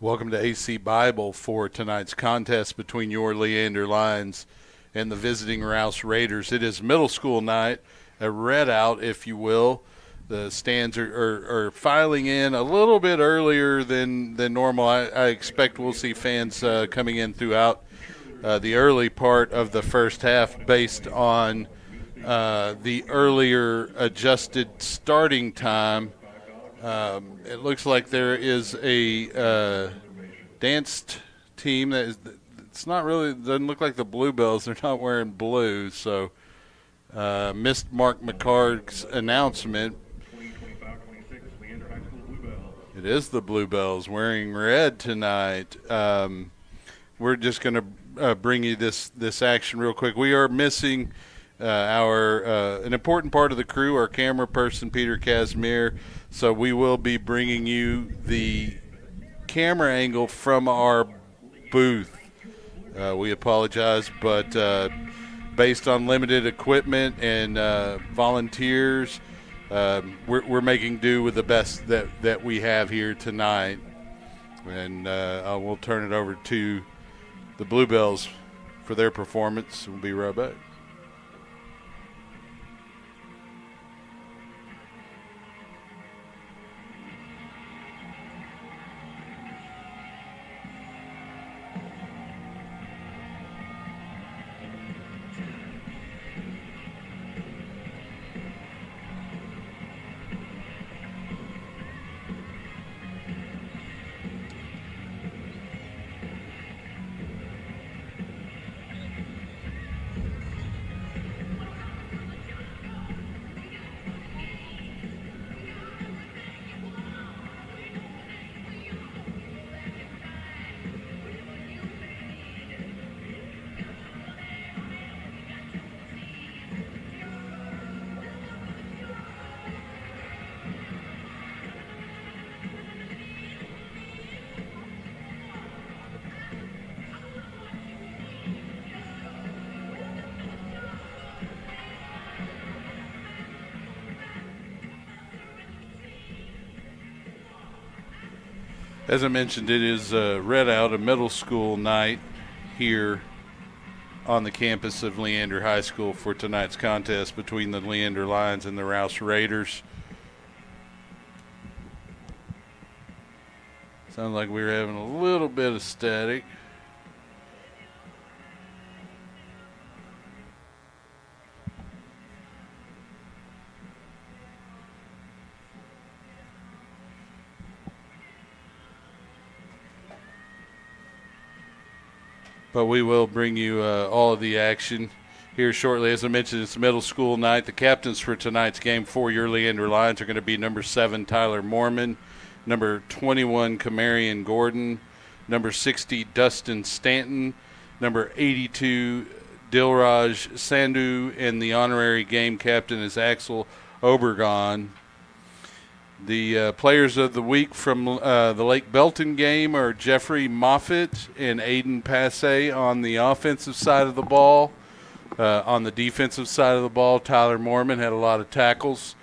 Welcome to AC Bible for tonight's contest between your Leander Lions and the visiting Rouse Raiders. It is middle school night, a red out, if you will. The stands are filing in a little bit earlier than normal. I expect we'll see fans coming in throughout the early part of the first half based on the earlier adjusted starting time. It looks like there is a danced team that is. It's not really. Doesn't look like the Bluebells. They're not wearing blue, so missed Mark McCart's announcement. It is the Bluebells wearing red tonight. We're just going to bring you this action real quick. We are missing an important part of the crew, our camera person, Peter Casimir. So we will be bringing you the camera angle from our booth. We apologize, but based on limited equipment and volunteers, we're making do with the best that we have here tonight. And we'll turn it over to the Bluebells for their performance. We'll be right back. As I mentioned, it is red out, a middle school night here on the campus of Leander High School for tonight's contest between the Leander Lions and the Rouse Raiders. Sounds like we were having a little bit of static. But we will bring you all of the action here shortly. As I mentioned, it's middle school night. The captains for tonight's game for your Leander Lions are going to be number 7, Tyler Mormon, number 21, Camarion Gordon, number 60, Dustin Stanton, number 82, Dilraj Sandhu, and the honorary game captain is Axel Obergon. The players of the week from the Lake Belton game are Jeffrey Moffitt and Aiden Passe on the offensive side of the ball. On the defensive side of the ball, Tyler Mormon had a lot of tackles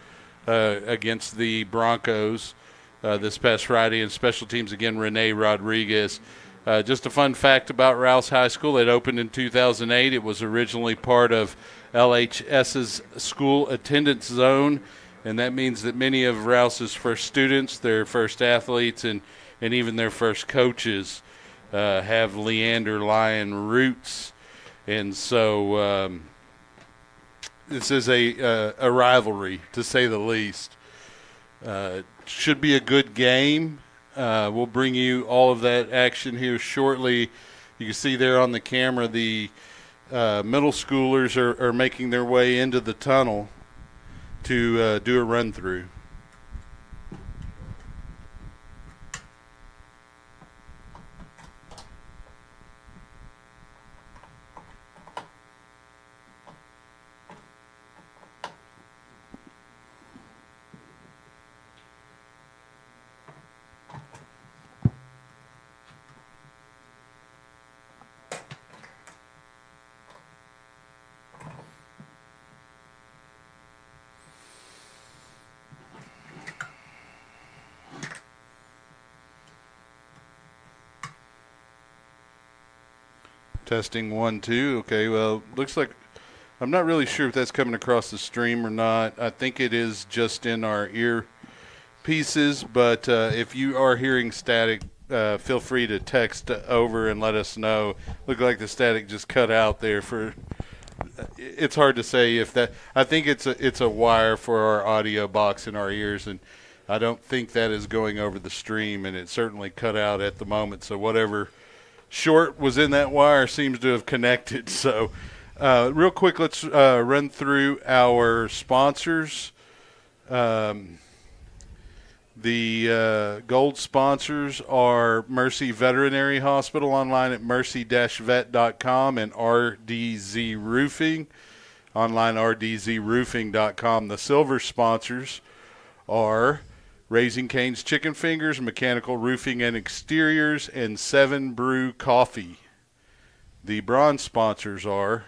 against the Broncos this past Friday. And special teams, again, Rene Rodriguez. Just a fun fact about Rouse High School. It opened in 2008. It was originally part of LHS's school attendance zone. And that means that many of Rouse's first students, their first athletes, and even their first coaches have Leander Lion roots. And so this is a rivalry, to say the least. Should be a good game. We'll bring you all of that action here shortly. You can see there on the camera the middle schoolers are making their way into the tunnel to do a run-through. Testing 1, 2. Okay, well, looks like I'm not really sure if that's coming across the stream or not. I think it is just in our ear pieces, but if you are hearing static, feel free to text over and let us know. Look like the static just cut out there for. It's hard to say if that. I think it's a wire for our audio box in our ears, and I don't think that is going over the stream, and it certainly cut out at the moment. So whatever short was in that wire seems to have connected. So real quick, let's run through our sponsors. The gold sponsors are Mercy Veterinary Hospital, online at mercy-vet.com, and RDZ Roofing, online rdzroofing.com. The silver sponsors are Raising Cane's Chicken Fingers, Mechanical Roofing and Exteriors, and 7 Brew Coffee. The bronze sponsors are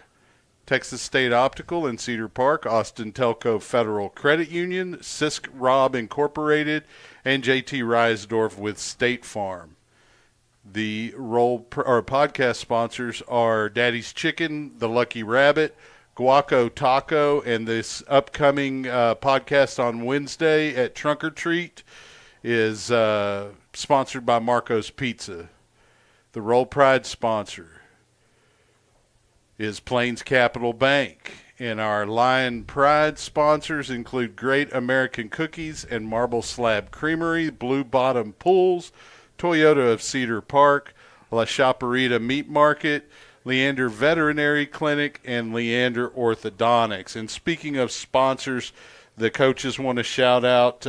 Texas State Optical in Cedar Park, Austin Telco Federal Credit Union, Sisk Rob Incorporated, and JT Reisdorf with State Farm. The podcast sponsors are Daddy's Chicken, The Lucky Rabbit, Guaco Taco, and this upcoming podcast on Wednesday at Trunk or Treat is sponsored by Marco's Pizza. The Roll Pride sponsor is Plains Capital Bank. And our Lion Pride sponsors include Great American Cookies and Marble Slab Creamery, Blue Bottom Pools, Toyota of Cedar Park, La Chaparita Meat Market, Leander Veterinary Clinic, and Leander Orthodontics. And speaking of sponsors, the coaches want to shout out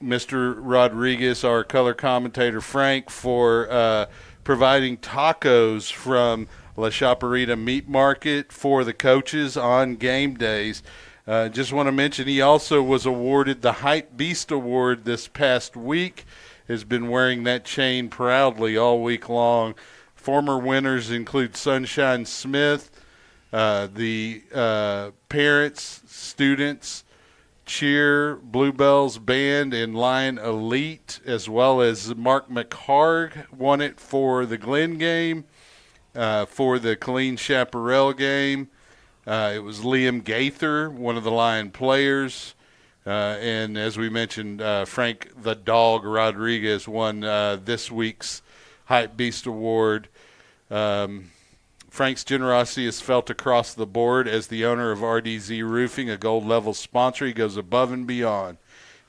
Mr. Rodriguez, our color commentator, Frank, for providing tacos from La Chaparita Meat Market for the coaches on game days. Just want to mention he also was awarded the Hype Beast Award this past week, has been wearing that chain proudly all week long. Former winners include Sunshine Smith, the parents, students, cheer, Bluebells Band, and Lion Elite, as well as Mark McHarg won it for the Glen game. For the Colleen Chaparral game, it was Liam Gaither, one of the Lion players. And as we mentioned, Frank the Dog Rodriguez won this week's Hype Beast Award. Frank's generosity is felt across the board. As the owner of RDZ Roofing, a gold level sponsor, he goes above and beyond,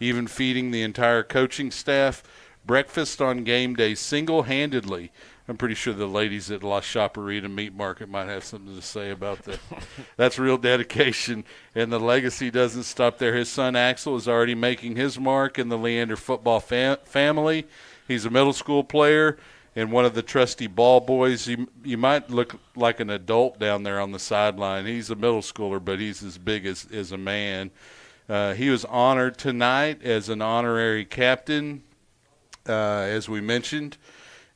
even feeding the entire coaching staff breakfast on game day single-handedly. I'm pretty sure the ladies at La Chaparita Meat Market might have something to say about that. That's real dedication, and the legacy doesn't stop there. His son Axel is already making his mark in the Leander football family. He's a middle school player and one of the trusty ball boys. You might look like an adult down there on the sideline. He's a middle schooler, but he's as big as a man. He was honored tonight as an honorary captain, as we mentioned.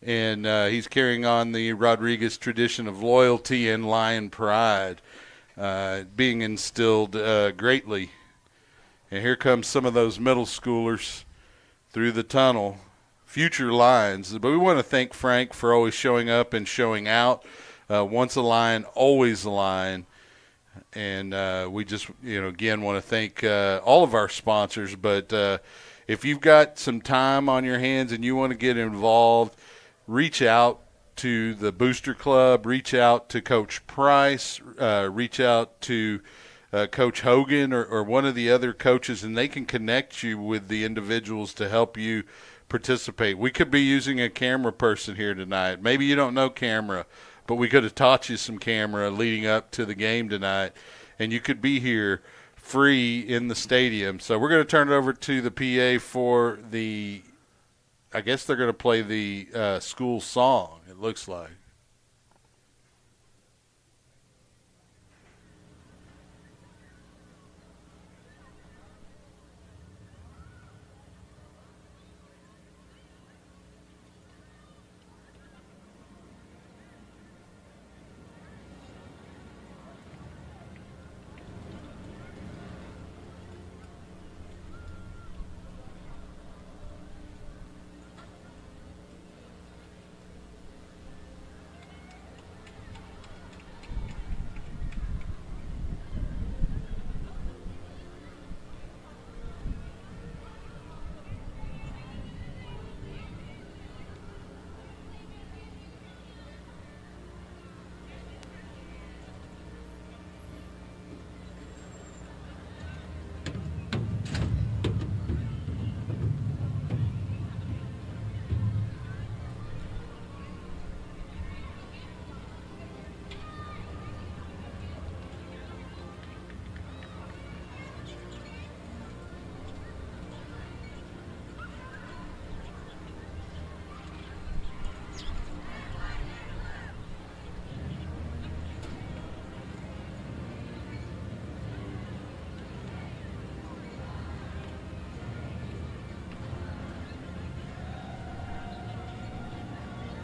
And he's carrying on the Rodriguez tradition of loyalty and Lion pride, being instilled greatly. And here comes some of those middle schoolers through the tunnel, future Lions. But we want to thank Frank for always showing up and showing out. Once a Lion, always a Lion. And we just, again, want to thank all of our sponsors. But if you've got some time on your hands and you want to get involved, reach out to the Booster Club, reach out to Coach Price, reach out to Coach Hogan or one of the other coaches, and they can connect you with the individuals to help you participate. We could be using a camera person here tonight. Maybe you don't know camera, but we could have taught you some camera leading up to the game tonight, and you could be here free in the stadium. So we're going to turn it over to the PA for the – I guess they're going to play the school song, it looks like.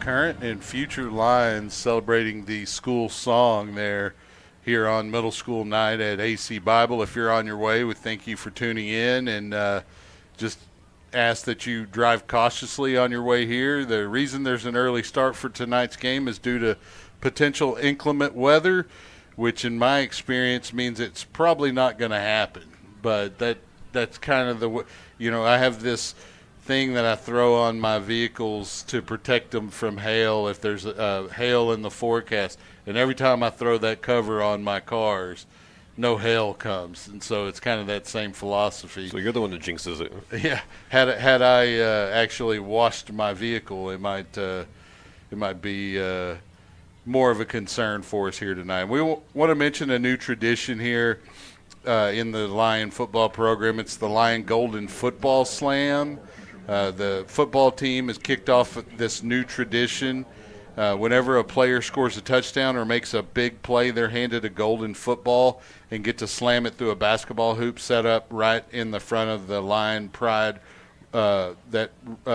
current and future Lions celebrating the school song there here on middle school night at AC Bible. If you're on your way, we thank you for tuning in, and just ask that you drive cautiously on your way here. The reason there's an early start for tonight's game is due to potential inclement weather, which in my experience means it's probably not going to happen. But that's kind of I have this thing that I throw on my vehicles to protect them from hail if there's hail in the forecast. And every time I throw that cover on my cars, no hail comes. And so it's kind of that same philosophy. So you're the one that jinxes it. Yeah. Had I actually washed my vehicle, it might be more of a concern for us here tonight. We want to mention a new tradition here in the Lion football program. It's the Lion Golden Football Slam. The football team has kicked off this new tradition. Whenever a player scores a touchdown or makes a big play, they're handed a golden football and get to slam it through a basketball hoop set up right in the front of the Lion Pride, that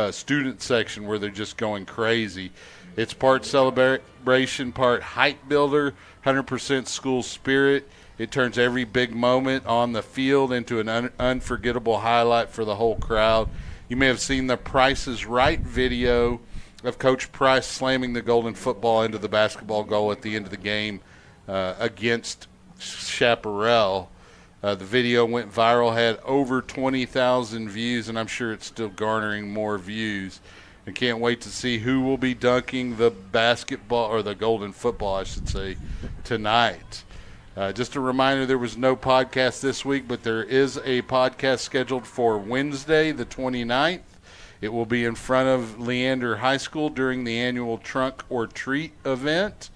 student section where they're just going crazy. It's part celebration, part hype builder, 100% school spirit. It turns every big moment on the field into an unforgettable highlight for the whole crowd. You may have seen the Price is Right video of Coach Price slamming the golden football into the basketball goal at the end of the game against Chaparral. The video went viral, had over 20,000 views, and I'm sure it's still garnering more views. I can't wait to see who will be dunking the basketball, or the golden football, I should say, tonight. Just a reminder, there was no podcast this week, but there is a podcast scheduled for Wednesday, the 29th. It will be in front of Leander High School during the annual Trunk or Treat event.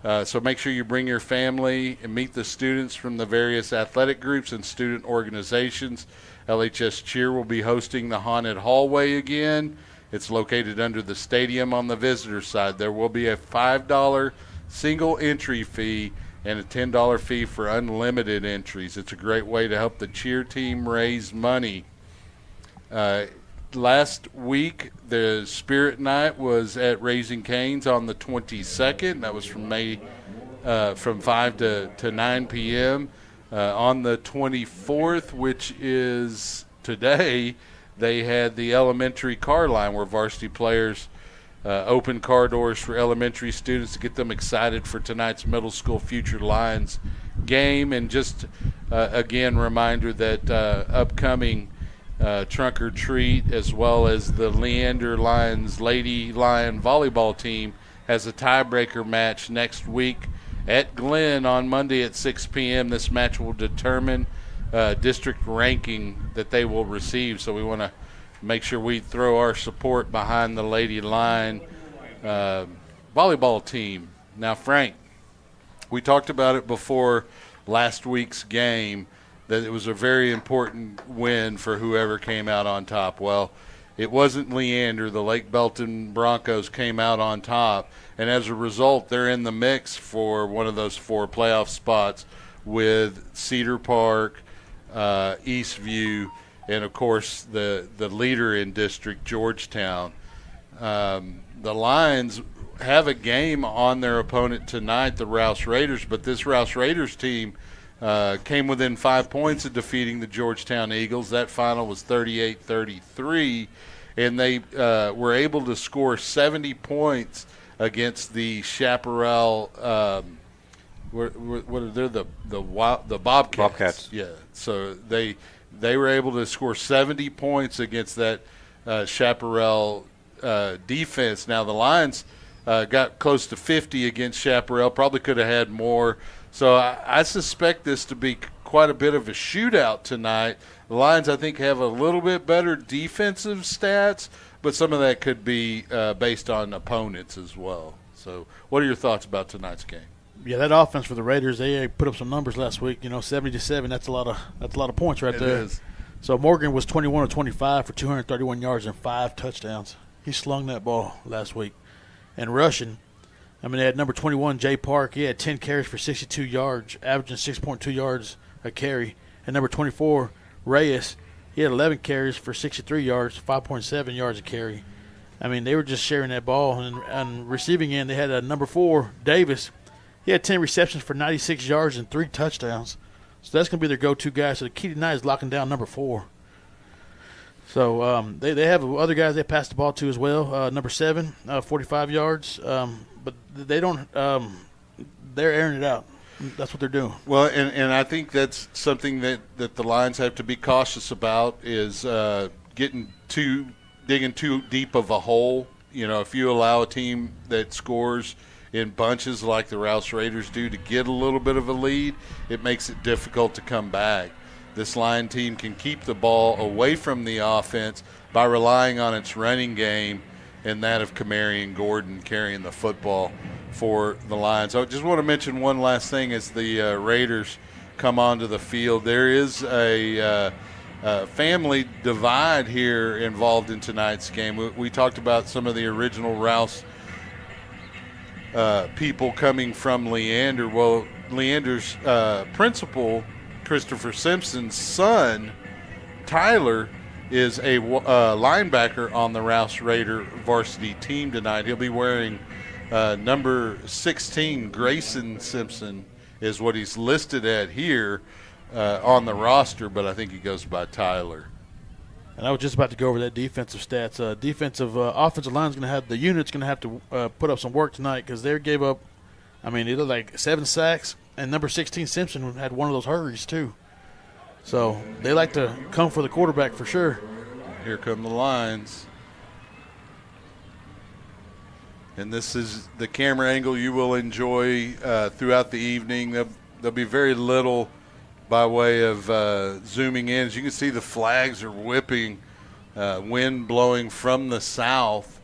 So make sure you bring your family and meet the students from the various athletic groups and student organizations. LHS Cheer will be hosting the Haunted Hallway again. It's located under the stadium on the visitor side. There will be a $5 single entry fee and a $10 fee for unlimited entries. It's a great way to help the cheer team raise money. Last week, the Spirit Night was at Raising Cane's on the 22nd. That was from from 5 to 9 p.m. On the 24th, which is today, they had the elementary car line where varsity players open car doors for elementary students to get them excited for tonight's middle school Future Lions game. And just, again, reminder that upcoming Trunk or Treat, as well as the Leander Lions Lady Lion volleyball team, has a tiebreaker match next week at Glenn on Monday at 6 p.m. This match will determine district ranking that they will receive. So we want to make sure we throw our support behind the Lady Lion volleyball team. Now, Frank, we talked about it before last week's game, that it was a very important win for whoever came out on top. Well, it wasn't Leander. The Lake Belton Broncos came out on top, and as a result, they're in the mix for one of those 4 playoff spots with Cedar Park, Eastview, and, of course, the leader in district, Georgetown. The Lions have a game on their opponent tonight, the Rouse Raiders, but this Rouse Raiders team came within 5 points of defeating the Georgetown Eagles. That final was 38-33, and they were able to score 70 points against the Chaparral. What are they? The Bobcats. Bobcats. Yeah. So they were able to score 70 points against that Chaparral defense. Now the Lions got close to 50 against Chaparral. Probably could have had more. So I suspect this to be quite a bit of a shootout tonight. The Lions, I think, have a little bit better defensive stats, but some of that could be based on opponents as well. So what are your thoughts about tonight's game? Yeah, that offense for the Raiders, they put up some numbers last week. 70-7. That's a lot of points right there. It is. So Morgan was 21 of 25 for 231 yards and 5 touchdowns. He slung that ball last week. And rushing, they had number 21, Jay Park. He had 10 carries for 62 yards, averaging 6.2 yards a carry. And number 24, Reyes, he had 11 carries for 63 yards, 5.7 yards a carry. I mean, they were just sharing that ball. And on receiving end, they had a number 4, Davis. He had 10 receptions for 96 yards and 3 touchdowns. So that's going to be their go-to guy. So the key tonight is locking down number 4. So they have other guys they pass the ball to as well. Number 7, 45 yards. But they don't they're airing it out. That's what they're doing. Well, and I think that's something that the Lions have to be cautious about is digging too deep of a hole. You know, if you allow a team that scores in bunches like the Rouse Raiders do to get a little bit of a lead, it makes it difficult to come back. This Lion team can keep the ball away from the offense by relying on its running game and that of Kamarian Gordon carrying the football for the Lions. I just want to mention one last thing as the Raiders come onto the field. There is a family divide here involved in tonight's game. We talked about some of the original Rouse people coming from Leander. Well, Leander's principal, Christopher Simpson's son, Tyler, is a linebacker on the Rouse Raider varsity team tonight. He'll be wearing number 16. Grayson Simpson is what he's listed at here on the roster, but I think he goes by Tyler. And I was just about to go over that defensive stats. Offensive line's going to have – the unit's going to have to put up some work tonight because they gave up – I mean, it looked like 7 sacks, and number 16, Simpson, had one of those hurries too. So they like to come for the quarterback for sure. Here come the Lions. And this is the camera angle you will enjoy throughout the evening. There'll be very little by way of zooming in. As you can see, the flags are whipping, wind blowing from the south.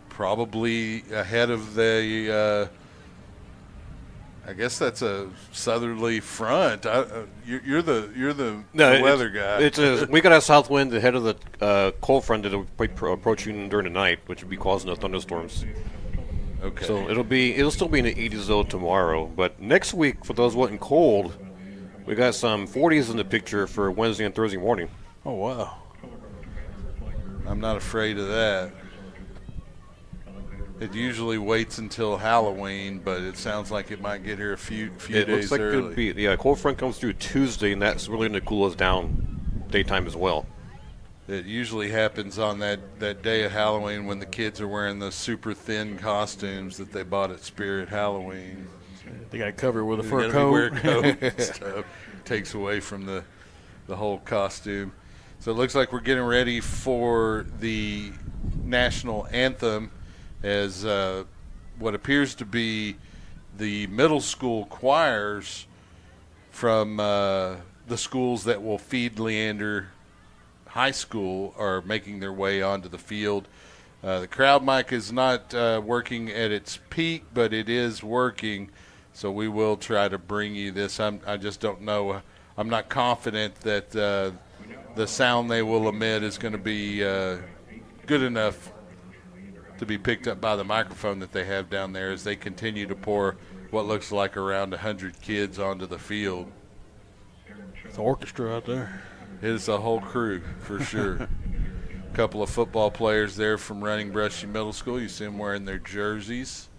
Probably ahead of the I guess that's a southerly front. You're the weather guy. We got a south wind ahead of the cold front that will be approaching during the night, which will be causing the thunderstorms. Okay. So it'll still be in the 80s though tomorrow, but next week for those wanting cold, we got some 40s in the picture for Wednesday and Thursday morning. Oh wow! I'm not afraid of that. It usually waits until Halloween, but it sounds like it might get here a few It days looks like early. cold front comes through Tuesday, and that's really going to cool us down daytime as well. It usually happens on that day of Halloween when the kids are wearing the super thin costumes that they bought at Spirit Halloween. They got to cover it with a They fur gotta coat. wear a coat and stuff. Takes away from the whole costume. So it looks like we're getting ready for the national anthem as what appears to be the middle school choirs from the schools that will feed Leander High School are making their way onto the field. The crowd mic is not working at its peak, but it is working, so we will try to bring you this. I just don't know. I'm not confident that the sound they will emit is going to be good enough to be picked up by the microphone that they have down there as they continue to pour what looks like around 100 kids onto the field. It's an orchestra out there. It is a whole crew for sure. A couple of football players there from Running Brushy Middle School. You see them wearing their jerseys.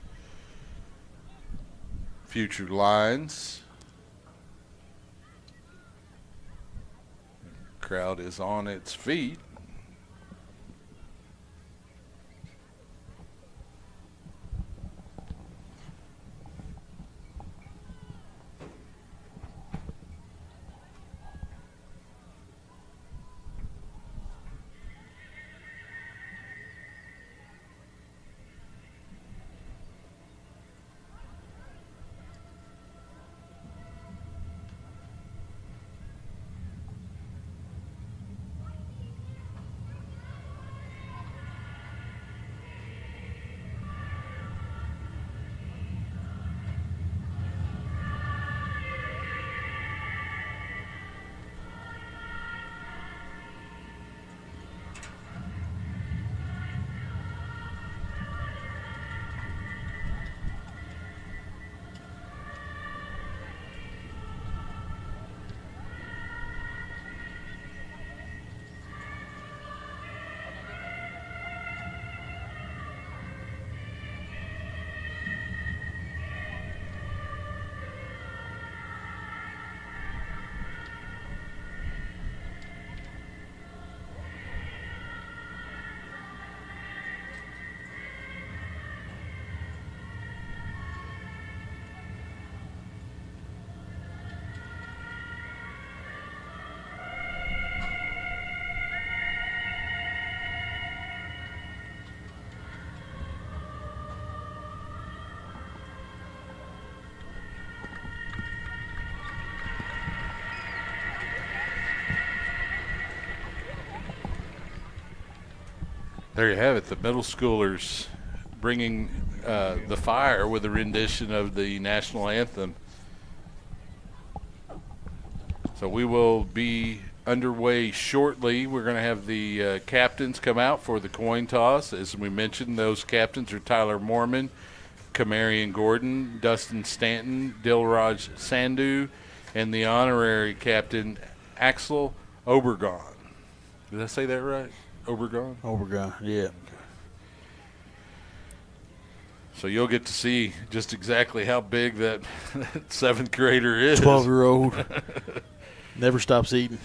Future Lions. Crowd is on its feet. There you have it. The middle schoolers bringing the fire with a rendition of the national anthem. So we will be underway shortly. We're going to have the captains come out for the coin toss. As we mentioned, those captains are Tyler Mormon, Kamarian Gordon, Dustin Stanton, Dilraj Sandhu, and the honorary captain, Axel Obergon. Did I say that right? Obergon? Obergon, yeah. So you'll get to see just exactly how big that 7th grader is. 12-year-old. Never stops eating.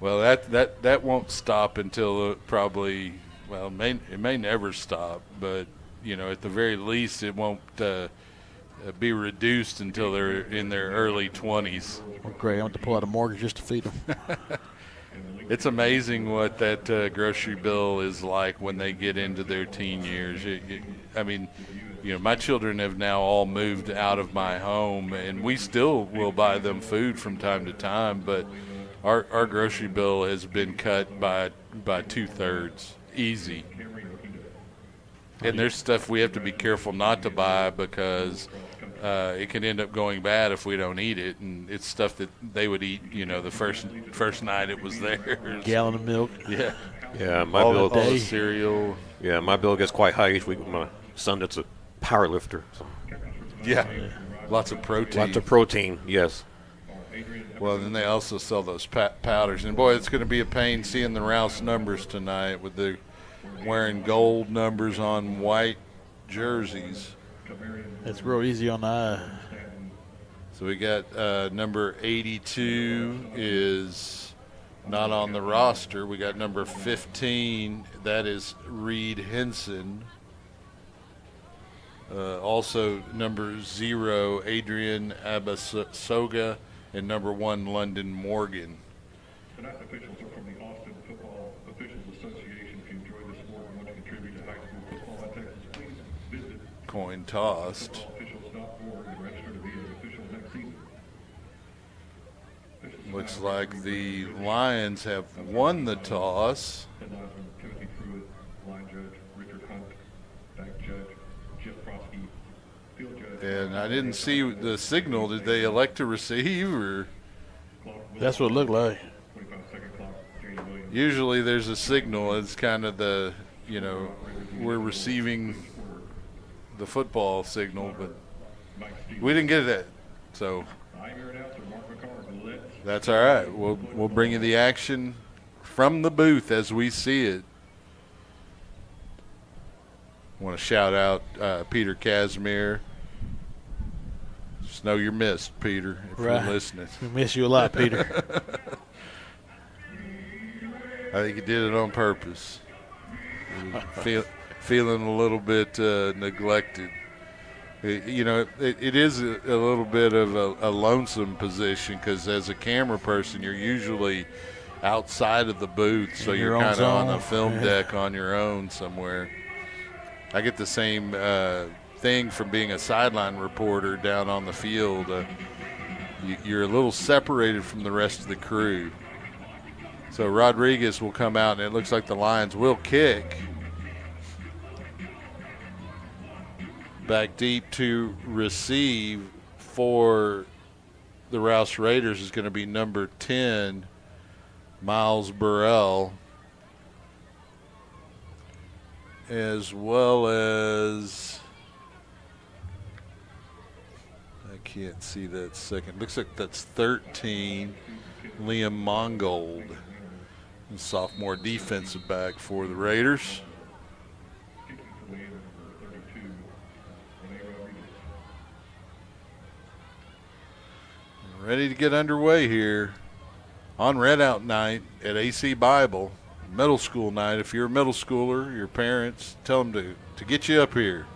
Well, that won't stop until probably, well, it may never stop, but, at the very least it won't be reduced until they're in their early 20s. Well, great. I want to pull out a mortgage just to feed them. It's amazing what that grocery bill is like when they get into their teen years. My children have now all moved out of my home, and we still will buy them food from time to time, but our grocery bill has been cut by 2/3, easy. And there's stuff we have to be careful not to buy because it can end up going bad if we don't eat it, and it's stuff that they would eat, the first night it was theirs. Gallon of milk. Yeah. Yeah, all the cereal. Yeah, my bill gets quite high each week with my son that's a power lifter. So. Yeah. Lots of protein. Lots of protein, yes. Well, then they also sell those powders. And, boy, it's going to be a pain seeing the Rouse numbers tonight with the wearing gold numbers on white jerseys. It's real easy on the eye. So we got number 82 is not on the roster. We got number 15. That is Reed Henson. Also number 0, Adrian Abasoga, and number 1, London Morgan. Tonight's officials are from the Austin Football Officials Association. If you enjoy the sport and want to contribute to high school football in Texas, please visit Coin tossed. footballofficials.org and register to be an official next season. Looks like the Lions have won the toss. Headlines from Timothy Pruitt, line judge, Richard Hunt, back judge, Jeff Prosky, field judge. And I didn't see the signal. Did they elect to receive, or? That's what it looked like. 25-second clock, Jane Williams. Usually there's a signal. It's kind of the, we're receiving the football signal, but we didn't get that. So I'm your announcer, Mark McCarr. Let's that's all right. We'll bring you the action from the booth as we see it. I want to shout out Peter Casimir. Just know you're missed, Peter, if you're listening. We miss you a lot, Peter. I think he did it on purpose. Feeling a little bit neglected. It is a little bit of a lonesome position because as a camera person, you're usually outside of the booth, so you're kind of on a film deck on your own somewhere. I get the same thing from being a sideline reporter down on the field. You're a little separated from the rest of the crew. So Rodriguez will come out, and it looks like the Lions will kick. Back deep to receive for the Rouse Raiders is going to be number 10, Miles Burrell, as well as, I can't see that second. Looks like that's 13, Liam Mongold, sophomore defensive back for the Raiders. Ready to get underway here on Redout night at AC Bible, middle school night. If you're a middle schooler, your parents, tell them to get you up here.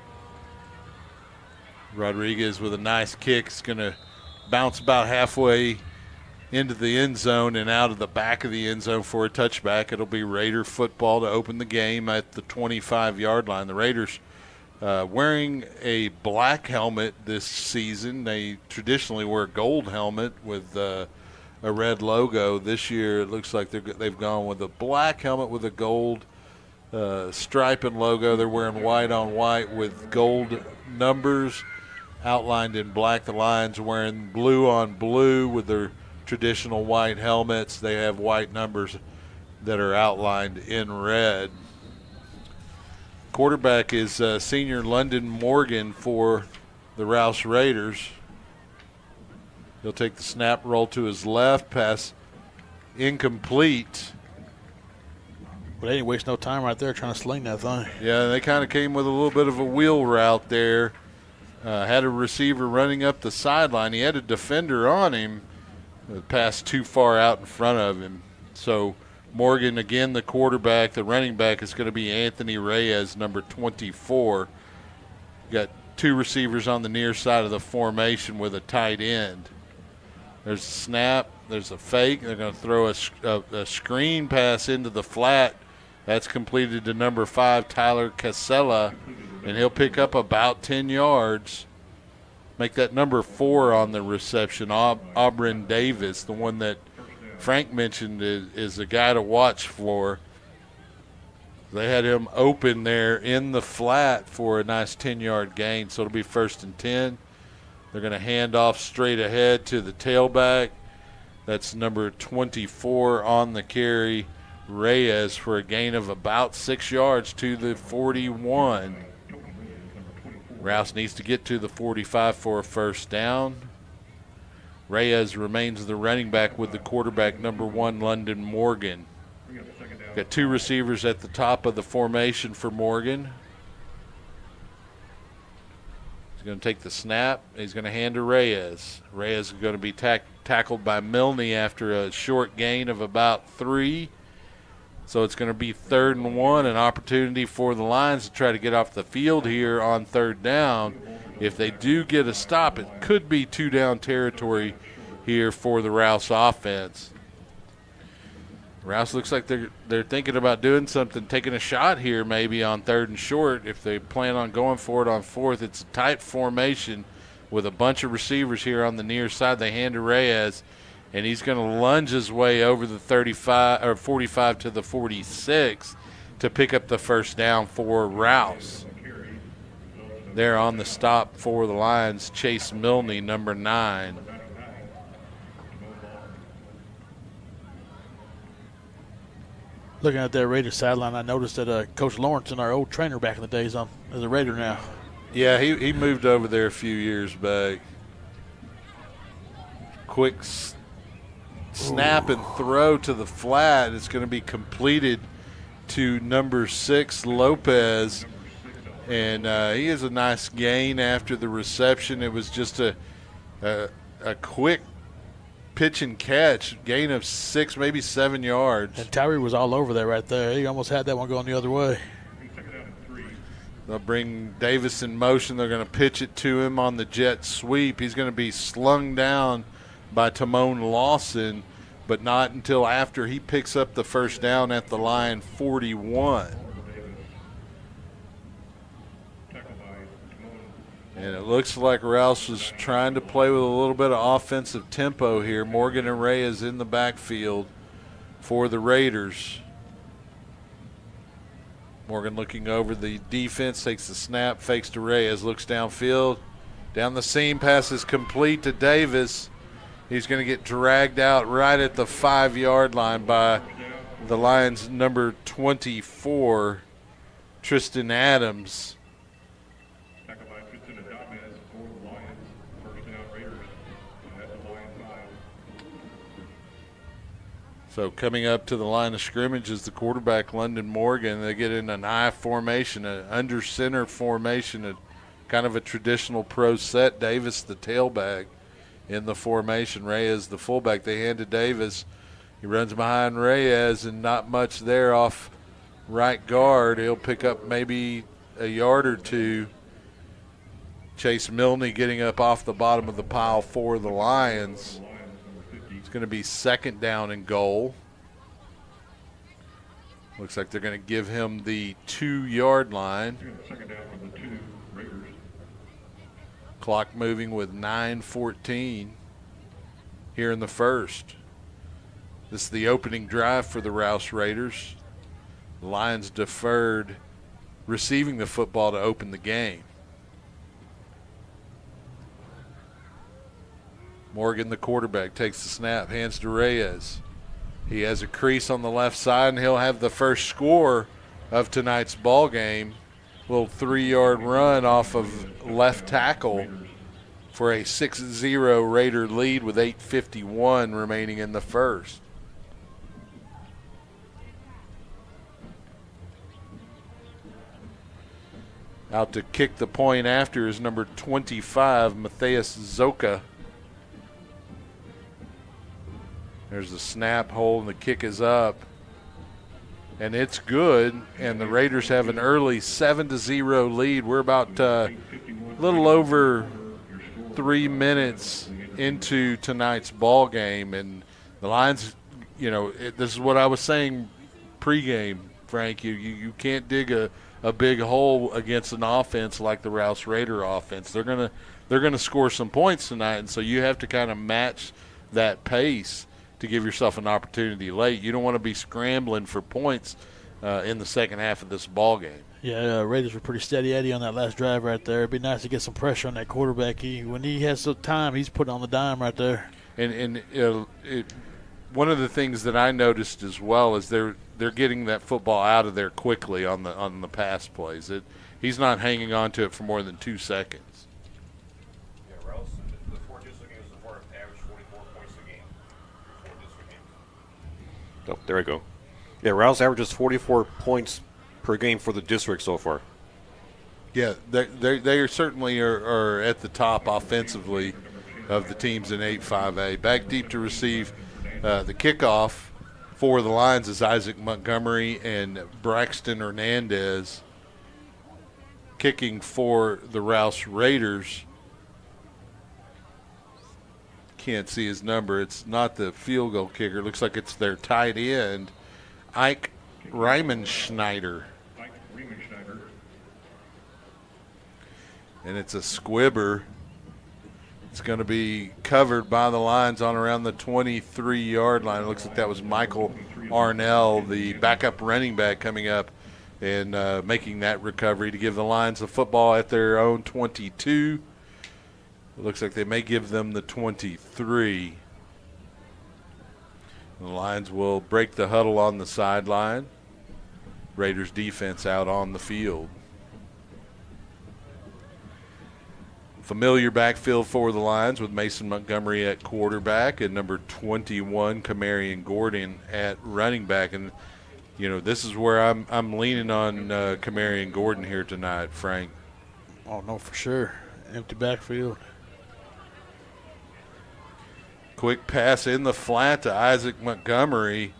Rodriguez with a nice kick is going to bounce about halfway into the end zone and out of the back of the end zone for a touchback. It'll be Raider football to open the game at the 25-yard line. The Raiders wearing a black helmet this season. They traditionally wear a gold helmet with a red logo. This year it looks like they've gone with a black helmet with a gold stripe and logo. They're wearing white on white with gold numbers outlined in black. The Lions wearing blue on blue with their traditional white helmets. They have white numbers that are outlined in red. Quarterback is senior London Morgan for the Rouse Raiders. He'll take the snap, roll to his left, pass incomplete. But they didn't waste no time right there trying to sling that thing. Yeah, they kind of came with a little bit of a wheel route there. Had a receiver running up the sideline. He had a defender on him. The pass too far out in front of him. So Morgan, again, the quarterback. The running back is going to be Anthony Reyes, number 24. Got two receivers on the near side of the formation with a tight end. There's a snap. There's a fake. They're going to throw a screen pass into the flat. That's completed to number 5, Tyler Casella, and he'll pick up about 10 yards. Make that number 4 on the reception, Auburn Davis, the one that Frank mentioned is a guy to watch for. They had him open there in the flat for a nice 10-yard gain, so it'll be 1st and 10. They're going to hand off straight ahead to the tailback. That's number 24 on the carry, Reyes, for a gain of about 6 yards to the 41. Rouse needs to get to the 45 for a first down. Reyes remains the running back with the quarterback, number 1, London Morgan. Got two receivers at the top of the formation for Morgan. He's going to take the snap. He's going to hand to Reyes. Reyes is going to be tackled by Milne after a short gain of about 3. So it's going to be 3rd and 1, an opportunity for the Lions to try to get off the field here on 3rd down. If they do get a stop, it could be 2-down territory here for the Rouse offense. Rouse looks like they're thinking about doing something, taking a shot here maybe on 3rd and short. If they plan on going for it on 4th, it's a tight formation with a bunch of receivers here on the near side. They hand to Reyes, and he's going to lunge his way over the 35 or 45 to the 46 to pick up the first down for Rouse. There on the stop for the Lions, Chase Milne, number 9. Looking at that Raider sideline, I noticed that Coach Lawrence, our old trainer back in the days, is a Raider now. Yeah, he moved over there a few years back. Quick snap and throw to the flat. It's going to be completed to number 6, Lopez. And he has a nice gain after the reception. It was just a quick pitch and catch, gain of 6, maybe 7 yards. And Tyree was all over there right there. He almost had that one going the other way. They'll bring Davis in motion. They're going to pitch it to him on the jet sweep. He's going to be slung down by Timon Lawson, but not until after he picks up the first down at the line 41. And it looks like Rouse was trying to play with a little bit of offensive tempo here. Morgan and Reyes in the backfield for the Raiders. Morgan looking over the defense, takes the snap, fakes to Reyes, looks downfield. Down the seam, pass is complete to Davis. He's going to get dragged out right at the 5-yard line by the Lions' number 24, Tristan Adams. So coming up to the line of scrimmage is the quarterback, London Morgan. They get in an I formation, an under center formation, a kind of a traditional pro set. Davis, the tailback, in the formation. Reyes, the fullback. They hand to Davis. He runs behind Reyes, and not much there off right guard. He'll pick up maybe a yard or two. Chase Milne getting up off the bottom of the pile for the Lions. Going to be 2nd down and goal. Looks like they're going to give him the 2-yard line. Clock moving with 9:14 here in the first. This is the opening drive for the Rouse Raiders. The Lions deferred receiving the football to open the game. Morgan, the quarterback, takes the snap, hands to Reyes. He has a crease on the left side, and he'll have the first score of tonight's ball game. Little 3-yard run off of left tackle for a 6-0 Raider lead with 8:51 remaining in the first. Out to kick the point after is number 25, Matthias Zoka. There's the snap hole, and the kick is up. And it's good, and the Raiders have an early 7-0 lead. We're about a little over 3 minutes into tonight's ball game, and the Lions, this is what I was saying pregame, Frank. You can't dig a big hole against an offense like the Rouse Raider offense. They're gonna score some points tonight, and so you have to kind of match that pace to give yourself an opportunity late. You don't want to be scrambling for points in the second half of this ball game. Yeah, Raiders were pretty steady Eddie on that last drive right there. It'd be nice to get some pressure on that quarterback. When he has some time, he's putting on the dime right there. And one of the things that I noticed as well is they're getting that football out of there quickly on the pass plays. He's not hanging on to it for more than 2 seconds. Yeah, Rouse, the 4 district games so far have averaged 44 points a game. 4 district games. Oh, there we go. Yeah, Rouse averages 44 points per game for the district so far. Yeah, they are certainly are at the top offensively of the teams in 8-5A. Back deep to receive the kickoff for the Lions is Isaac Montgomery and Braxton Hernandez. Kicking for the Rouse Raiders. Can't see his number. It's not the field goal kicker. Looks like it's their tight end, Ike Riemenschneider. And it's a squibber. It's going to be covered by the Lions on around the 23-yard line. It looks like that was Michael Arnell, the backup running back, coming up and making that recovery to give the Lions the football at their own 22. It looks like they may give them the 23. The Lions will break the huddle on the sideline. Raiders defense out on the field. Familiar backfield for the Lions with Mason Montgomery at quarterback and number 21, Kamarion Gordon at running back. And, this is where I'm leaning on Kamarion Gordon here tonight, Frank. Oh, no, for sure. Empty backfield. Quick pass in the flat to Isaac Montgomery.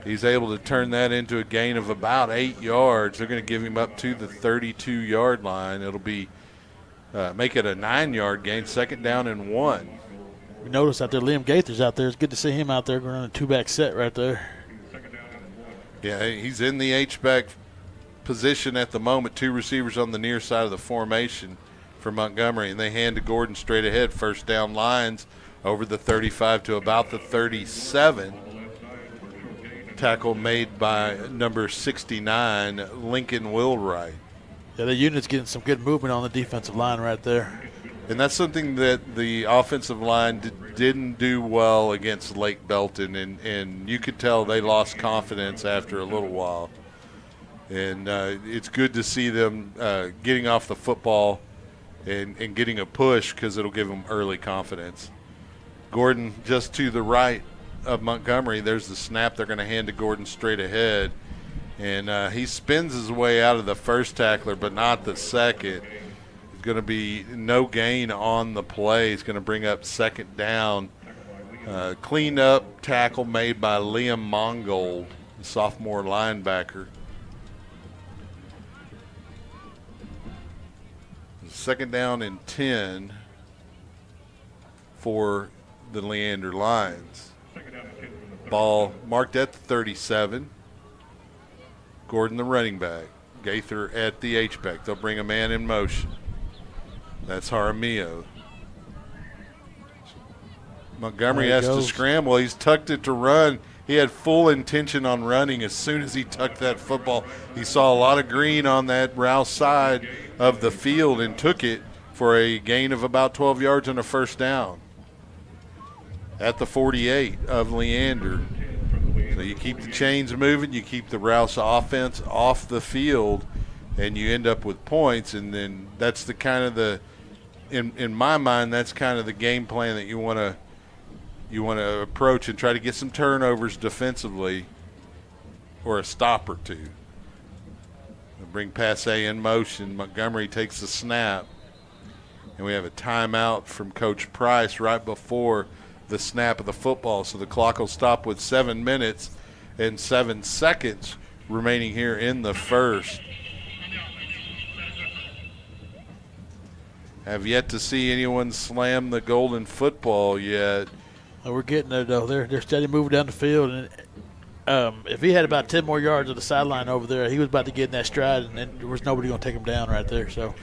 He's able to turn that into a gain of about 8 yards. They're going to give him up to the 32-yard line. It'll be make it a 9-yard gain, 2nd down and 1. We noticed out there Liam Gaither's out there. It's good to see him out there running a 2-back set right there. Yeah, he's in the H-back position at the moment. 2 receivers on the near side of the formation for Montgomery, and they hand to Gordon straight ahead. 1st down Lions over the 35 to about the 37. Tackle made by number 69, Lincoln Willwright. Yeah, the unit's getting some good movement on the defensive line right there. And that's something that the offensive line didn't do well against Lake Belton, and you could tell they lost confidence after a little while. And it's good to see them getting off the football and getting a push because it'll give them early confidence. Gordon just to the right of Montgomery. There's the snap. They're going to hand to Gordon straight ahead. And he spins his way out of the first tackler, but not the second. It's going to be no gain on the play. It's going to bring up 2nd down. Cleaned up tackle made by Liam Mongold, the sophomore linebacker. 2nd down and 10 for the Leander Lions. Ball marked at the 37. Gordon, the running back. Gaither at the H-back. They'll bring a man in motion. That's Jaramillo. Montgomery has to scramble. He's tucked it to run. he had full intention on running as soon as he tucked that football. He saw a lot of green on that Rouse side of the field and took it for a gain of about 12 yards and a first down at the 48 of Leander. So you keep the chains moving, you keep the Rouse offense off the field, and you end up with points. And then that's the kind of in my mind, that's kind of the game plan that you want to approach and try to get some turnovers defensively or a stop or two. Bring Passe in motion. Montgomery takes the snap. And we have a timeout from Coach Price right before the snap of the football. So the clock will stop with 7 minutes and 7 seconds remaining here in the first. Have yet to see anyone slam the golden football yet. We're getting there, though. They're steady moving down the field. And if he had about 10 more yards of the sideline over there, he was about to get in that stride, and then there was nobody going to take him down right there. So,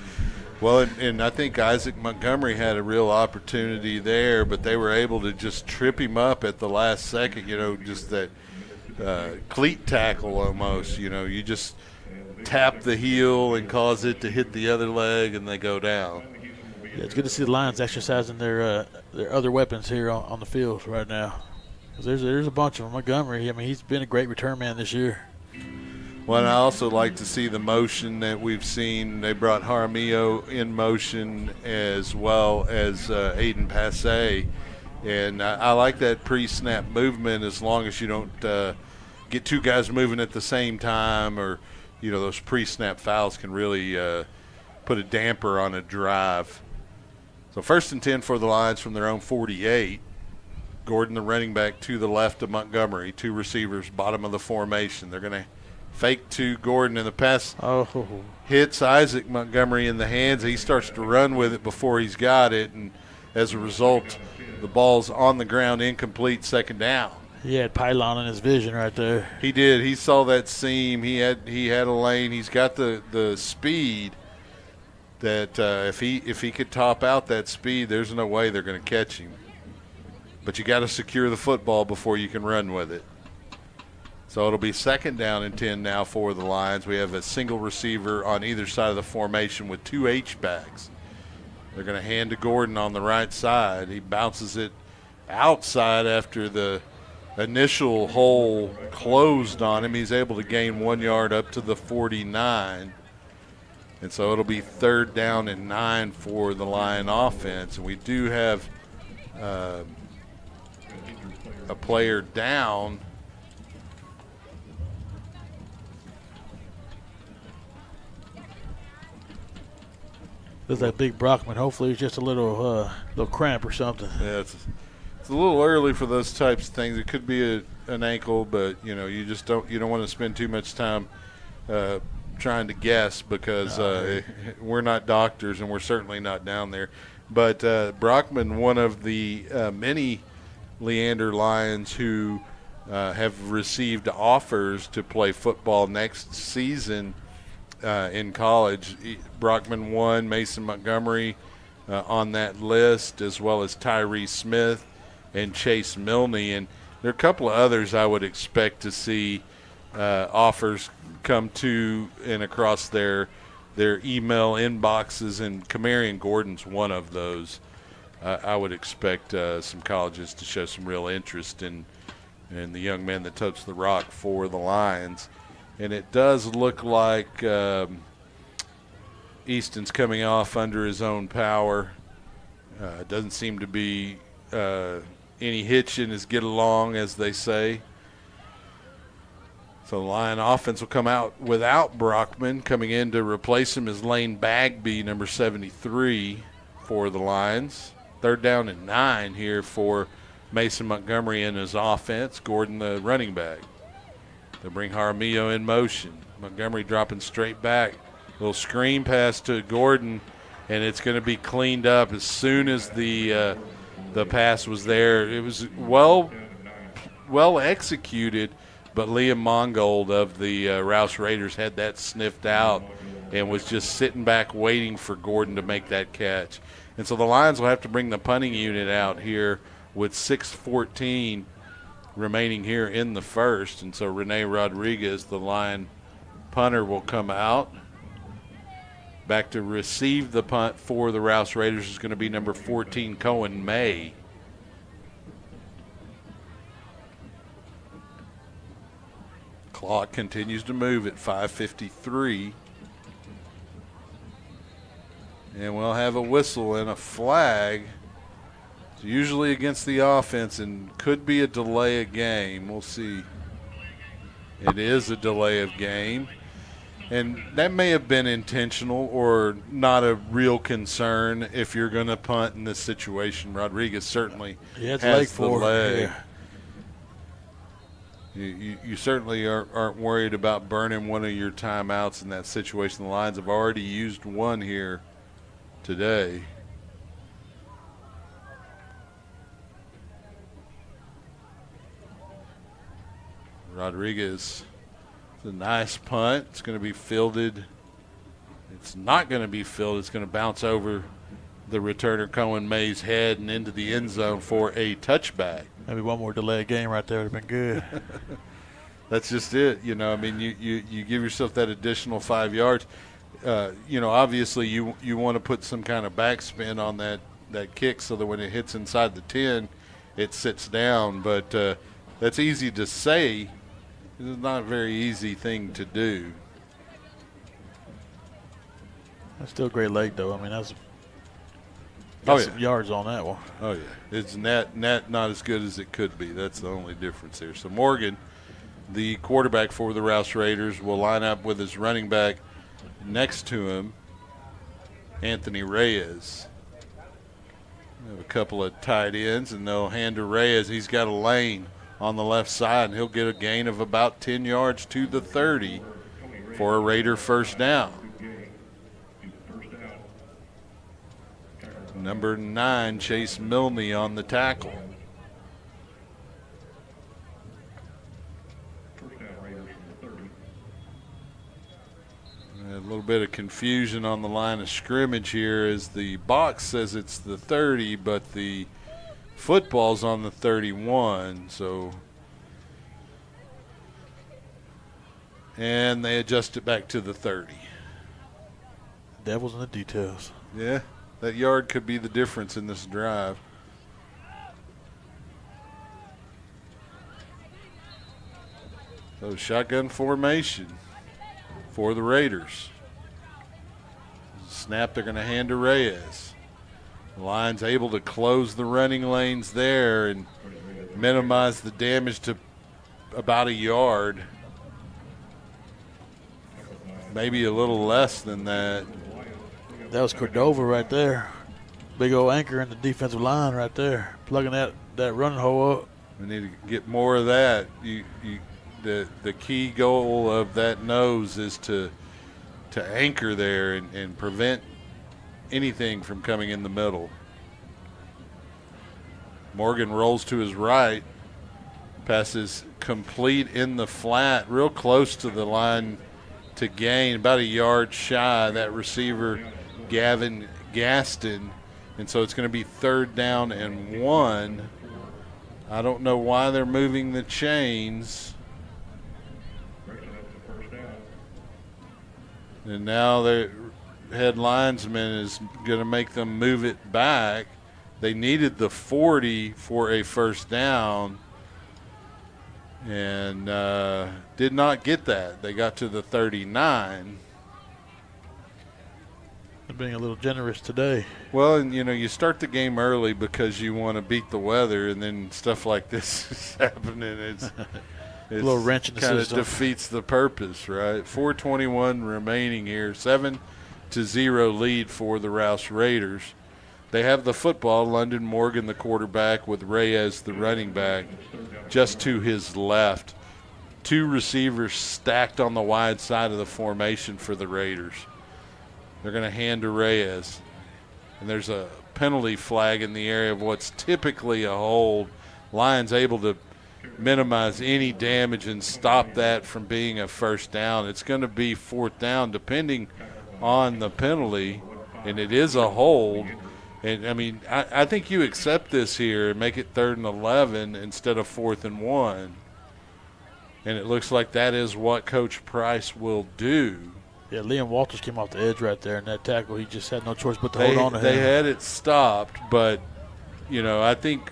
well, and I think Isaac Montgomery had a real opportunity there, but they were able to just trip him up at the last second, just that cleat tackle almost. You just tap the heel and cause it to hit the other leg, and they go down. Yeah, it's good to see the Lions exercising their other weapons here on the field right now. 'Cause there's a bunch of them. Montgomery, I mean, he's been a great return man this year. Well, and I also like to see the motion that we've seen. They brought Jaramillo in motion as well as Aiden Passe. And I like that pre-snap movement as long as you don't get two guys moving at the same time, or, those pre-snap fouls can really put a damper on a drive. So 1st and 10 for the Lions from their own 48. Gordon, the running back, to the left of Montgomery. 2 receivers, bottom of the formation. They're going to fake to Gordon, and the pass hits Isaac Montgomery in the hands. He starts to run with it before he's got it, and as a result, the ball's on the ground, incomplete, 2nd down. He had pylon in his vision right there. He did. He saw that seam. He had a lane. He's got the speed that if he could top out that speed, there's no way they're going to catch him. But you got to secure the football before you can run with it. So it'll be 2nd down and 10 now for the Lions. We have a single receiver on either side of the formation with 2 H-backs. They're going to hand to Gordon on the right side. He bounces it outside after the initial hole closed on him. He's able to gain 1 yard up to the 49. And so it'll be 3rd down and 9 for the Lion offense. And we do have a player down. There's that big Brockman. Hopefully it's just a little cramp or something. Yeah, it's a little early for those types of things. It could be an ankle, but you just don't want to spend too much time trying to guess, because we're not doctors and we're certainly not down there. But Brockman, one of the many Leander Lions who have received offers to play football next season in college. Brockman won, Mason Montgomery on that list, as well as Tyree Smith and Chase Milne. And there are a couple of others I would expect to see offers come to and across their email inboxes, and Camarion Gordon's one of those. I would expect some colleges to show some real interest in the young man that touched the rock for the Lions. And it does look like Easton's coming off under his own power. Doesn't seem to be any hitch in his get along, as they say. So the Lion offense will come out without Brockman. Coming in to replace him is Lane Bagby, number 73 for the Lions. 3rd down and 9 here for Mason Montgomery in his offense. Gordon, the running back. They'll bring Jaramillo in motion. Montgomery dropping straight back. Little screen pass to Gordon, and it's going to be cleaned up as soon as the pass was there. It was well executed, but Liam Mongold of the Rouse Raiders had that sniffed out and was just sitting back waiting for Gordon to make that catch. And so the Lions will have to bring the punting unit out here with 6:14 remaining here in the first. And so Rene Rodriguez, the Lion punter, will come out. Back to receive the punt for the Rouse Raiders is going to be number 14, Cohen May. Clock continues to move at 5:53. And we'll have a whistle and a flag. It's usually against the offense and could be a delay of game. We'll see. It is a delay of game. And that may have been intentional or not a real concern if you're going to punt in this situation. Rodriguez certainly has the leg. Yeah. You certainly aren't worried about burning one of your timeouts in that situation. The Lions have already used one here today. Rodriguez, it's a nice punt. It's going to be fielded. It's not going to be fielded. It's going to bounce over the returner Cohen May's head and into the end zone for a touchback. Maybe one more delay game right there would have been good. That's just it. You know, I mean, you give yourself that additional 5 yards. You know, obviously you want to put some kind of backspin on that kick so that when it hits inside the 10, it sits down. But that's easy to say. It's not a very easy thing to do. That's still a great leg, though. I mean, that's some yards on that one. Oh, yeah. It's not as good as it could be. That's the only difference here. So Morgan, the quarterback for the Rouse Raiders, will line up with his running back next to him, Anthony Reyes. We have a couple of tight ends, and they'll hand to Reyes. He's got a lane on the left side, and he'll get a gain of about 10 yards to the 30 for a Raider first down. Number 9, Chase Milne on the tackle. A little bit of confusion on the line of scrimmage here as the box says it's the 30, but the football's on the 31. So, and they adjust it back to the 30. Devil's in the details. Yeah, that yard could be the difference in this drive. So shotgun formation for the Raiders. Snap, they're going to hand to Reyes. The Lions able to close the running lanes there and minimize the damage to about a yard. Maybe a little less than that. That was Cordova right there. Big old anchor in the defensive line right there, plugging that running hole up. We need to get more of that. The key goal of that nose is to anchor there and prevent anything from coming in the middle. Morgan rolls to his right. Passes complete in the flat, real close to the line to gain, about a yard shy. That receiver, Gavin Gaston. And so it's going to be 3rd down and 1. I don't know why they're moving the chains. And now the head linesman is going to make them move it back. They needed the 40 for a first down and did not get that. They got to the 39. They're being a little generous today. Well, and, you start the game early because you want to beat the weather, and then stuff like this is happening. It's a little wrench in the system. Kind of defeats the purpose, right? 4:21 remaining here. 7-0 lead for the Rouse Raiders. They have the football. London Morgan, the quarterback, with Reyes, the running back, just to his left. 2 receivers stacked on the wide side of the formation for the Raiders. They're going to hand to Reyes. And there's a penalty flag in the area of what's typically a hold. Lions able to minimize any damage and stop that from being a first down. It's going to be 4th down depending on the penalty, and it is a hold. And, I mean, I think you accept this here and make it 3rd and 11 instead of 4th and 1. And it looks like that is what Coach Price will do. Yeah, Liam Walters came off the edge right there in that tackle. He just had no choice but to hold on to him. They had it stopped, but, you know, I think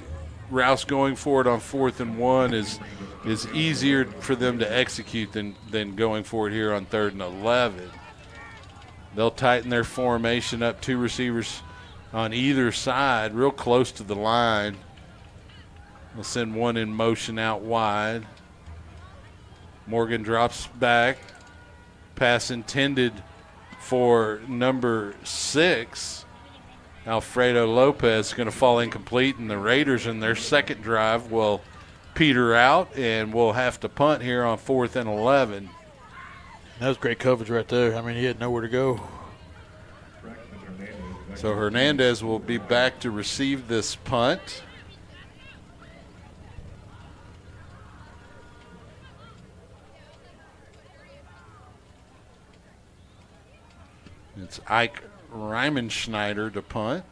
Rouse going for it on 4th and 1 is easier for them to execute than going for it here on 3rd and 11. They'll tighten their formation up, 2 receivers on either side, real close to the line. They'll send one in motion out wide. Morgan drops back. Pass intended for number 6. Alfredo Lopez is going to fall incomplete, and the Raiders in their second drive will peter out, and we'll have to punt here on 4th and 11. That was great coverage right there. I mean, he had nowhere to go. So Hernandez will be back to receive this punt. It's Ike Reimenschneider to punt.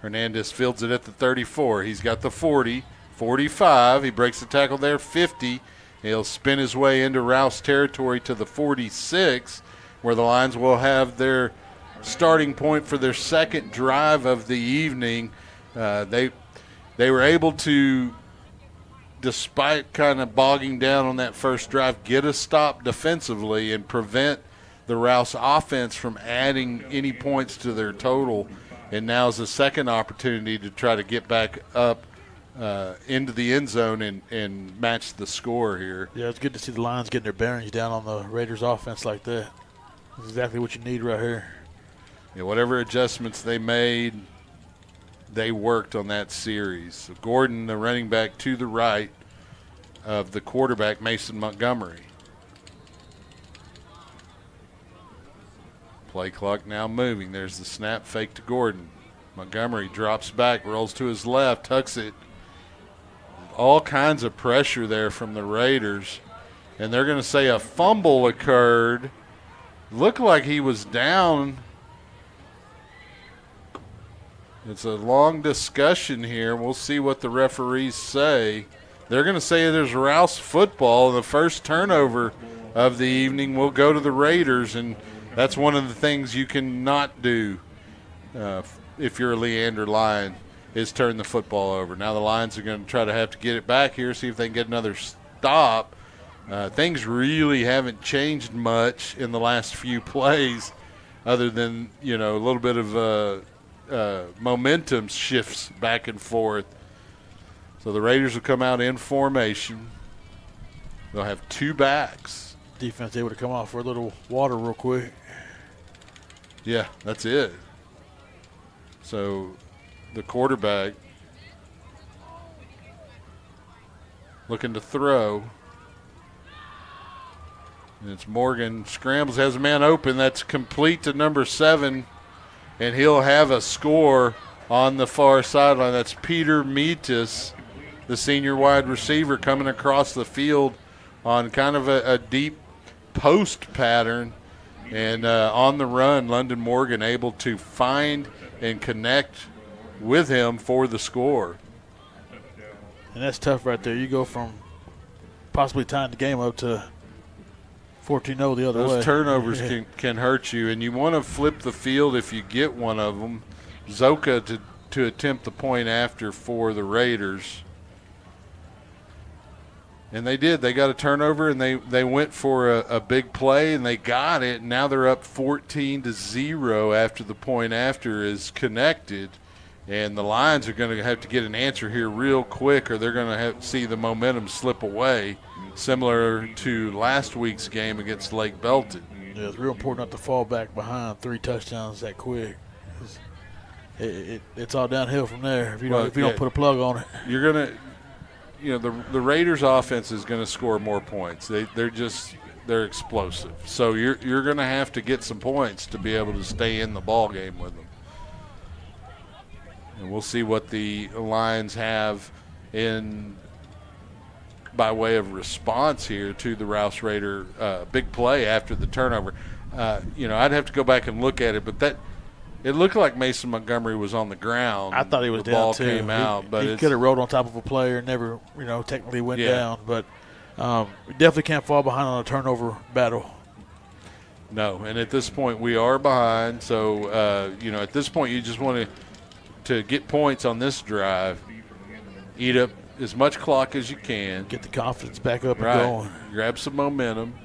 Hernandez fields it at the 34. He's got the 40, 45. He breaks the tackle there, 50. He'll spin his way into Rouse territory to the 46, where the Lions will have their starting point for their second drive of the evening. They were able to, despite kind of bogging down on that first drive, get a stop defensively and prevent the Rouse offense from adding any points to their total. And now's the second opportunity to try to get back up into the end zone and match the score here. Yeah, it's good to see the Lions getting their bearings down on the Raiders offense like that. That's exactly what you need right here. Yeah, whatever adjustments they made, they worked on that series. So Gordon, the running back to the right of the quarterback, Mason Montgomery. Play clock now moving. There's the snap, fake to Gordon. Montgomery drops back, rolls to his left, tucks it. All kinds of pressure there from the Raiders. And they're going to say a fumble occurred. Looked like he was down. It's a long discussion here. We'll see what the referees say. They're going to say there's Rouse football. The first turnover of the evening will go to the Raiders, and that's one of the things you cannot do if you're a Leander Lion, is turn the football over. Now the Lions are going to try to have to get it back here, see if they can get another stop. Things really haven't changed much in the last few plays other than, a little bit of momentum shifts back and forth. So the Raiders will come out in formation. They'll have 2 backs. Defense able to come out for a little water real quick. Yeah, that's it. So the quarterback looking to throw. And it's Morgan, scrambles, has a man open. That's complete to number 7, and he'll have a score on the far sideline. That's Peter Metis, the senior wide receiver, coming across the field on kind of a deep post pattern. And on the run, London Morgan able to find and connect with him for the score. And that's tough right there. You go from possibly tying the game up to 14-0 the other way. Those turnovers can hurt you, and you want to flip the field if you get one of them. Zoka to attempt the point after for the Raiders. And they did. They got a turnover, and they went for a big play, and they got it. And now they're up 14-0 after the point after is connected. And the Lions are going to have to get an answer here real quick, or they're going to have to see the momentum slip away, similar to last week's game against Lake Belton. Yeah, it's real important not to fall back behind 3 touchdowns that quick. It's all downhill from there if you don't put a plug on it. You're going to – the Raiders' offense is going to score more points. They're explosive. So you're going to have to get some points to be able to stay in the ball game with them. And we'll see what the Lions have by way of response here to the Rouse Raider big play after the turnover. I'd have to go back and look at it, but It looked like Mason Montgomery was on the ground. I thought he was the down ball too. came out, but he could have rolled on top of a player and never, technically went down. But we definitely can't fall behind on a turnover battle. No, and at this point we are behind. So at this point you just want to get points on this drive, eat up as much clock as you can, get the confidence back up and going, grab some momentum.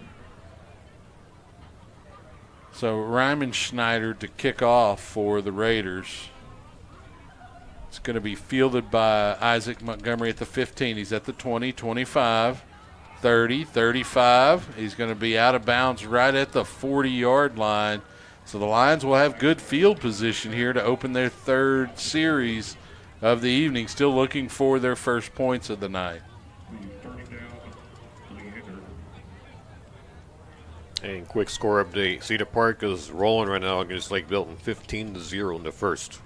So Ryman Schneider to kick off for the Raiders. It's going to be fielded by Isaac Montgomery at the 15. He's at the 20, 25, 30, 35. He's going to be out of bounds right at the 40-yard line. So the Lions will have good field position here to open their third series of the evening, still looking for their first points of the night. And quick score update. Cedar Park is rolling right now against Lake Milton, 15-0 in the first.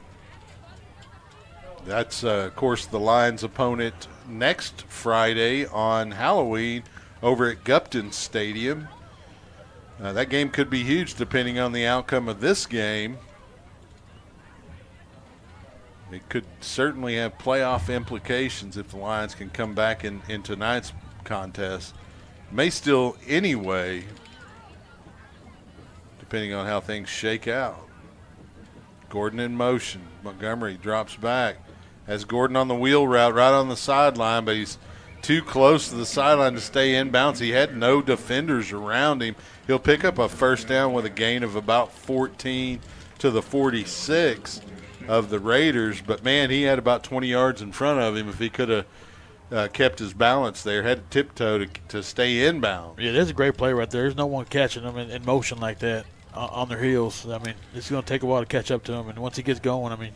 That's, of course, the Lions' opponent next Friday on Halloween over at Gupton Stadium. That game could be huge depending on the outcome of this game. It could certainly have playoff implications if the Lions can come back in tonight's contest. May still anyway, depending on how things shake out. Gordon in motion. Montgomery drops back. Has Gordon on the wheel route right on the sideline, but he's too close to the sideline to stay in bounds. He had no defenders around him. He'll pick up a first down with a gain of about 14 to the 46 of the Raiders. But, man, he had about 20 yards in front of him if he could have kept his balance there, had to tiptoe to stay inbound. Yeah, there's a great play right there. There's no one catching them in motion like that on their heels. I mean, it's going to take a while to catch up to him. And once he gets going, I mean,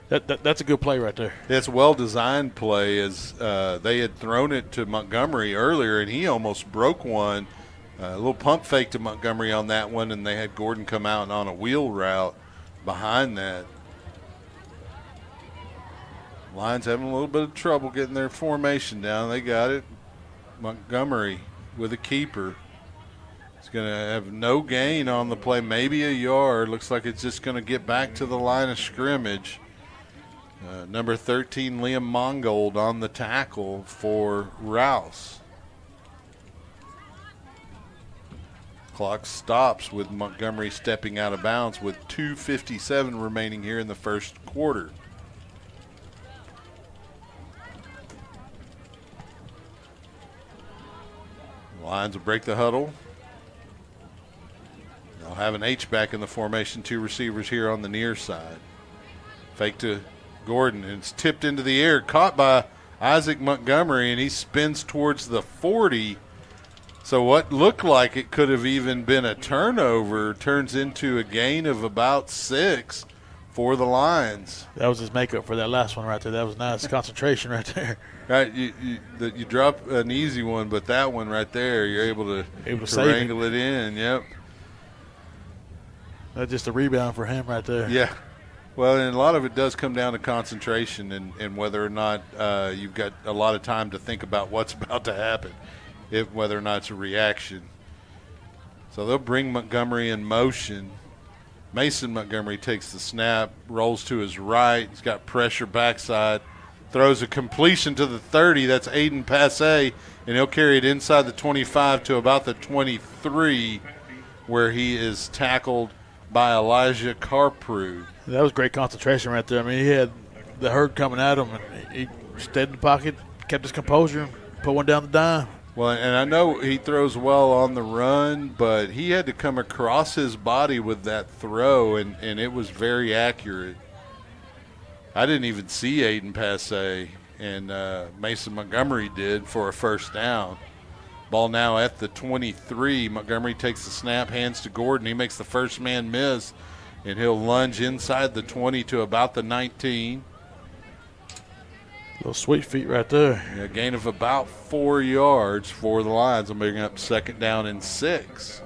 that's a good play right there. It's a well-designed play as they had thrown it to Montgomery earlier, and he almost broke one. A little pump fake to Montgomery on that one, and they had Gordon come out on a wheel route behind that. Lions having a little bit of trouble getting their formation down. They got it. Montgomery with a keeper. He's going to have no gain on the play, maybe a yard. Looks like it's just going to get back to the line of scrimmage. Number 13, Liam Mongold on the tackle for Rouse. Clock stops with Montgomery stepping out of bounds with 2:57 remaining here in the first quarter. Lions will break the huddle. They'll have an H-back in the formation, two receivers here on the near side. Fake to Gordon, and it's tipped into the air, caught by Isaac Montgomery, and he spins towards the 40. So what looked like it could have even been a turnover turns into a gain of about 6 for the Lions. That was his makeup for that last one right there. That was nice concentration right there. Right, you drop an easy one, but that one right there, you're able to wrangle it in. Yep. That's just a rebound for him right there. Yeah. Well, and a lot of it does come down to concentration and whether or not you've got a lot of time to think about what's about to happen, whether or not it's a reaction. So they'll bring Montgomery in motion. Mason Montgomery takes the snap, rolls to his right. He's got pressure backside, throws a completion to the 30. That's Aiden Passe, and he'll carry it inside the 25 to about the 23 where he is tackled by Elijah Carprue. That was great concentration right there. I mean, he had the herd coming at him, and he stayed in the pocket, kept his composure, put one down the dime. Well, and I know he throws well on the run, but he had to come across his body with that throw, and it was very accurate. I didn't even see Aiden Passe, and Mason Montgomery did for a first down. Ball now at the 23. Montgomery takes the snap, hands to Gordon. He makes the first man miss, and he'll lunge inside the 20 to about the 19. Little sweet feet right there. A gain of about 4 yards for the Lions. They'll bring up second down and 6.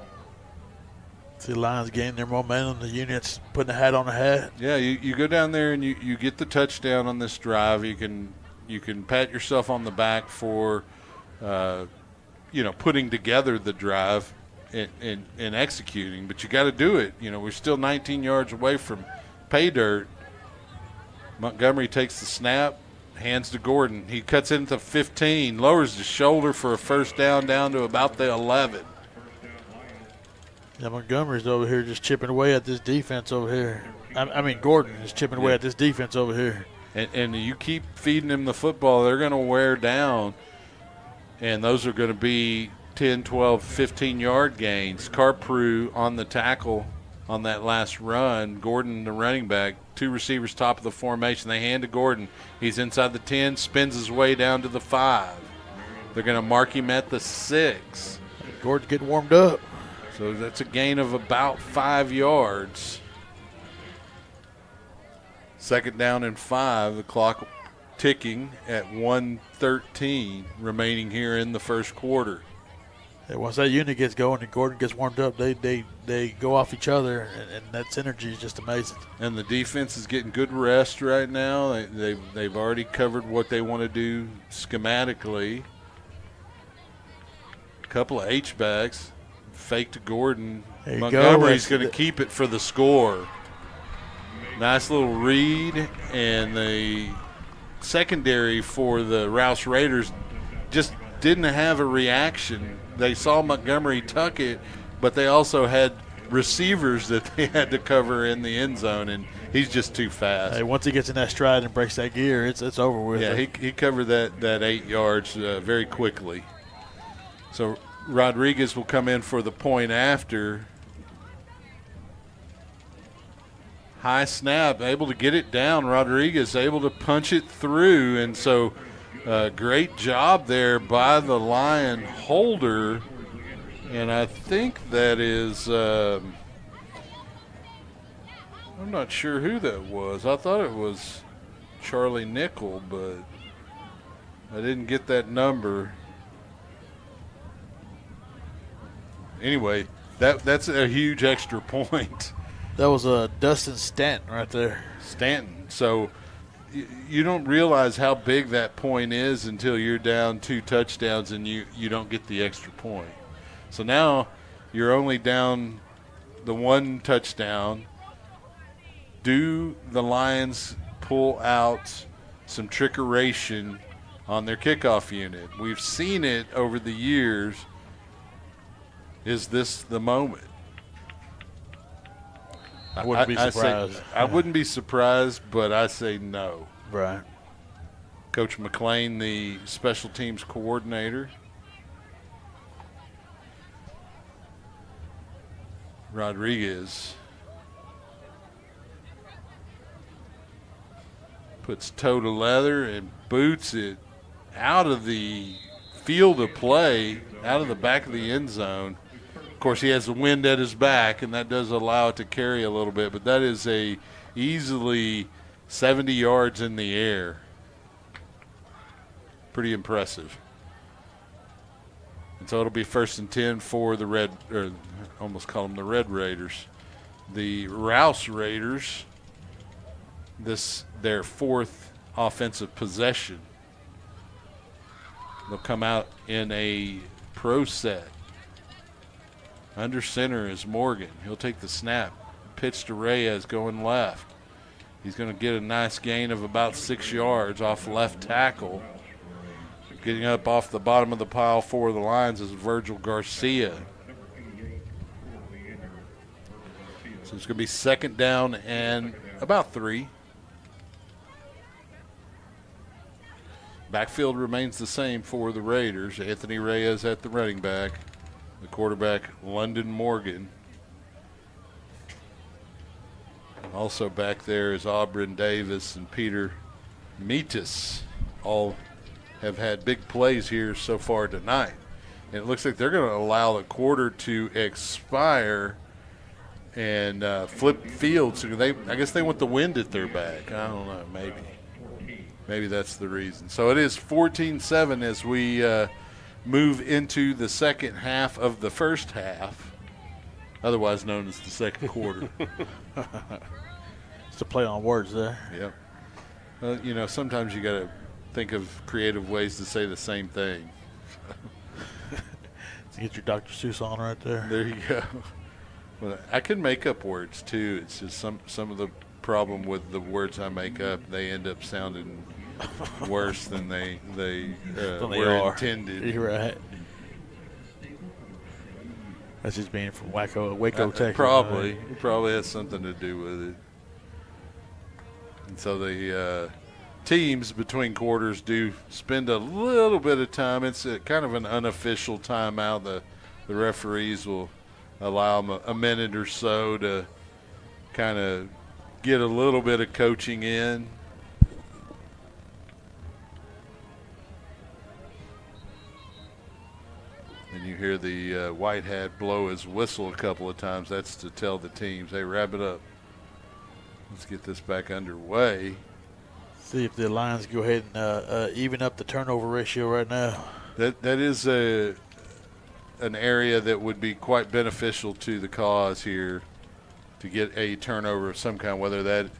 See the Lions gaining their momentum. The unit's putting the hat on the hat. Yeah, you go down there and you get the touchdown on this drive. You can pat yourself on the back for putting together the drive and executing, but you got to do it. We're still 19 yards away from pay dirt. Montgomery takes the snap, hands to Gordon. He cuts into 15, lowers his shoulder for a first down to about the 11. Yeah, Montgomery's over here just chipping away at this defense over here. I mean, Gordon is chipping away at this defense over here. And you keep feeding them the football, they're going to wear down, and those are going to be 10, 12, 15-yard gains. Carprew on the tackle on that last run. Gordon, the running back, two receivers top of the formation. They hand to Gordon. He's inside the 10, spins his way down to the 5. They're going to mark him at the 6. Gordon's getting warmed up. So that's a gain of about 5 yards. 2nd down and 5. The clock ticking at 1:13 remaining here in the first quarter. Yeah, once that unit gets going and Gordon gets warmed up, they go off each other, and that synergy is just amazing. And the defense is getting good rest right now. They've already covered what they want to do schematically. A couple of H-backs. Fake to Gordon. Montgomery's going to keep it for the score. Nice little read, and the secondary for the Rouse Raiders just didn't have a reaction. They saw Montgomery tuck it, but they also had receivers that they had to cover in the end zone, and he's just too fast. Hey, once he gets in that stride and breaks that gear, it's over with. Yeah, he covered that 8 yards very quickly. So Rodriguez will come in for the point after. High snap, able to get it down. Rodriguez able to punch it through, and so great job there by the Lion holder. And I think that is, I'm not sure who that was. I thought it was Charlie Nickel, but I didn't get that number. Anyway, that's a huge extra point. That was Dustin Stanton right there. Stanton. So you don't realize how big that point is until you're down 2 touchdowns and you don't get the extra point. So now you're only down the 1 touchdown. Do the Lions pull out some trickeration on their kickoff unit? We've seen it over the years. Is this the moment? I wouldn't be surprised. I wouldn't be surprised, but I say no. Right. Coach McClain, the special teams coordinator. Rodriguez puts toe to leather and boots it out of the field of play, out of the back of the end zone. Of course, he has the wind at his back, and that does allow it to carry a little bit, but that is a easily 70 yards in the air. Pretty impressive. And so it'll be 1st and 10 for the Red, or almost call them the Red Raiders. The Rouse Raiders, this their 4th offensive possession. They'll come out in a pro set. Under center is Morgan. He'll take the snap. Pitch to Reyes going left. He's going to get a nice gain of about 6 yards off left tackle. Getting up off the bottom of the pile for the Lions is Virgil Garcia. So it's going to be 2nd down and about 3. Backfield remains the same for the Raiders. Anthony Reyes at the running back. The quarterback, London Morgan. Also back there is Auburn Davis and Peter Metis. All have had big plays here so far tonight. And it looks like they're going to allow the quarter to expire and flip field. So I guess they want the wind at their back. I don't know, maybe that's the reason. So it is 14-7 as we move into the second half of the first half, otherwise known as the second quarter. It's a play on words there. Yep. Sometimes you got to think of creative ways to say the same thing. To get your Dr. Seuss on right there. There you go. Well, I can make up words too. It's just some of the problem with the words I make up. They end up sounding worse than they were intended. You're right. That's just being from Waco, Texas. It probably has something to do with it. And so the teams between quarters do spend a little bit of time. It's kind of an unofficial timeout. The referees will allow them a minute or so to kind of get a little bit of coaching in. And you hear the white hat blow his whistle a couple of times. That's to tell the teams, hey, wrap it up. Let's get this back underway. See if the Lions go ahead and even up the turnover ratio right now. That is an area that would be quite beneficial to the cause here, to get a turnover of some kind, whether that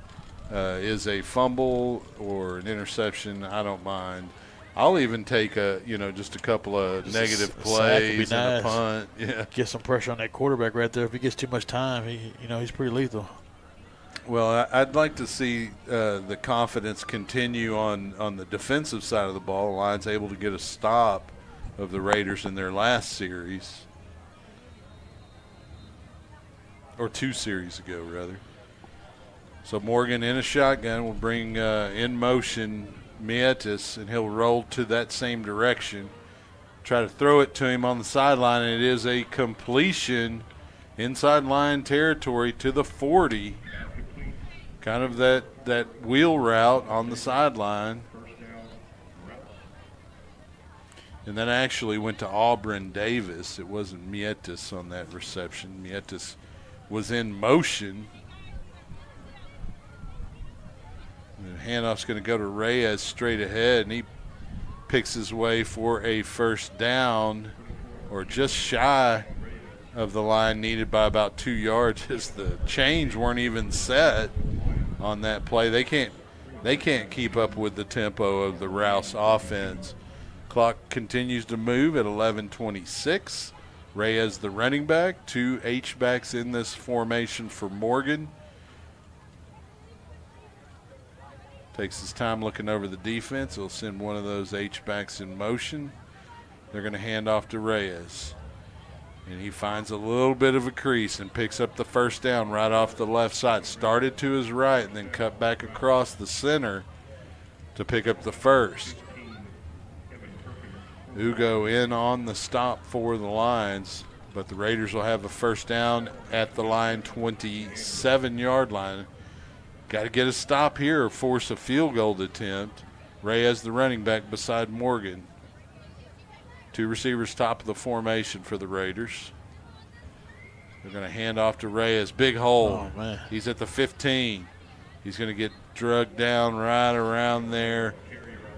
is a fumble or an interception. I don't mind. I'll even take just a couple of negative plays and a punt. Yeah, get some pressure on that quarterback right there. If he gets too much time, he's pretty lethal. Well, I'd like to see the confidence continue on the defensive side of the ball. The Lions able to get a stop of the Raiders in their last series, or 2 series ago, rather. So Morgan in a shotgun will bring in motion Mietis, and he'll roll to that same direction. Try to throw it to him on the sideline, and it is a completion inside line territory to the 40. Kind of that wheel route on the sideline. And that actually went to Auburn Davis. It wasn't Mietis on that reception. Mietis was in motion. And the handoff's going to go to Reyes straight ahead, and he picks his way for a first down, or just shy of the line needed by about 2 yards, as the chains weren't even set on that play. They can't keep up with the tempo of the Rouse offense. Clock continues to move at 11:26. Reyes, the running back, 2 H-backs in this formation for Morgan. Takes his time looking over the defense. He'll send one of those H-backs in motion. They're going to hand off to Reyes. And he finds a little bit of a crease and picks up the first down right off the left side. Started to his right and then cut back across the center to pick up the first. Ugo in on the stop for the Lions, but the Raiders will have a first down at the line, 27-yard line. Got to get a stop here or force a field goal attempt. Reyes, the running back, beside Morgan. 2 receivers top of the formation for the Raiders. They're going to hand off to Reyes. Big hole. Oh, man. He's at the 15. He's going to get drugged down right around there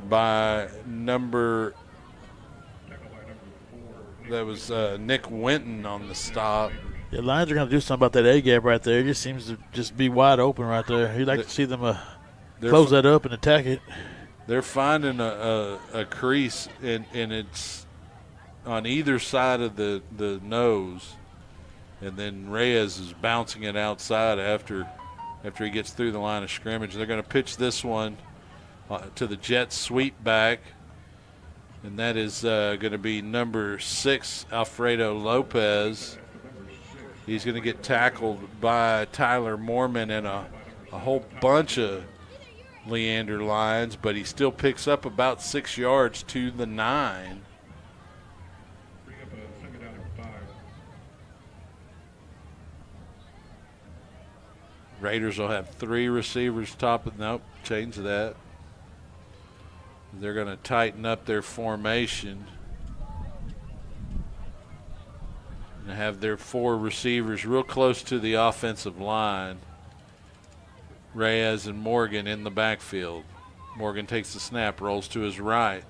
by number – that was Nick Winton on the stop. The Lions are going to do something about that A-gap right there. It just seems to just be wide open right there. You'd like to see them close that up and attack it. They're finding a crease, and it's on either side of the nose. And then Reyes is bouncing it outside after he gets through the line of scrimmage. They're going to pitch this one to the Jets sweep back. And that is going to be number 6, Alfredo Lopez. He's going to get tackled by Tyler Moorman and a whole bunch of Leander Lions, but he still picks up about 6 yards to the 9. Raiders will have 3 receivers top of – nope, change that. They're going to tighten up their formation and have their 4 receivers real close to the offensive line. Reyes and Morgan in the backfield. Morgan takes the snap, rolls to his right.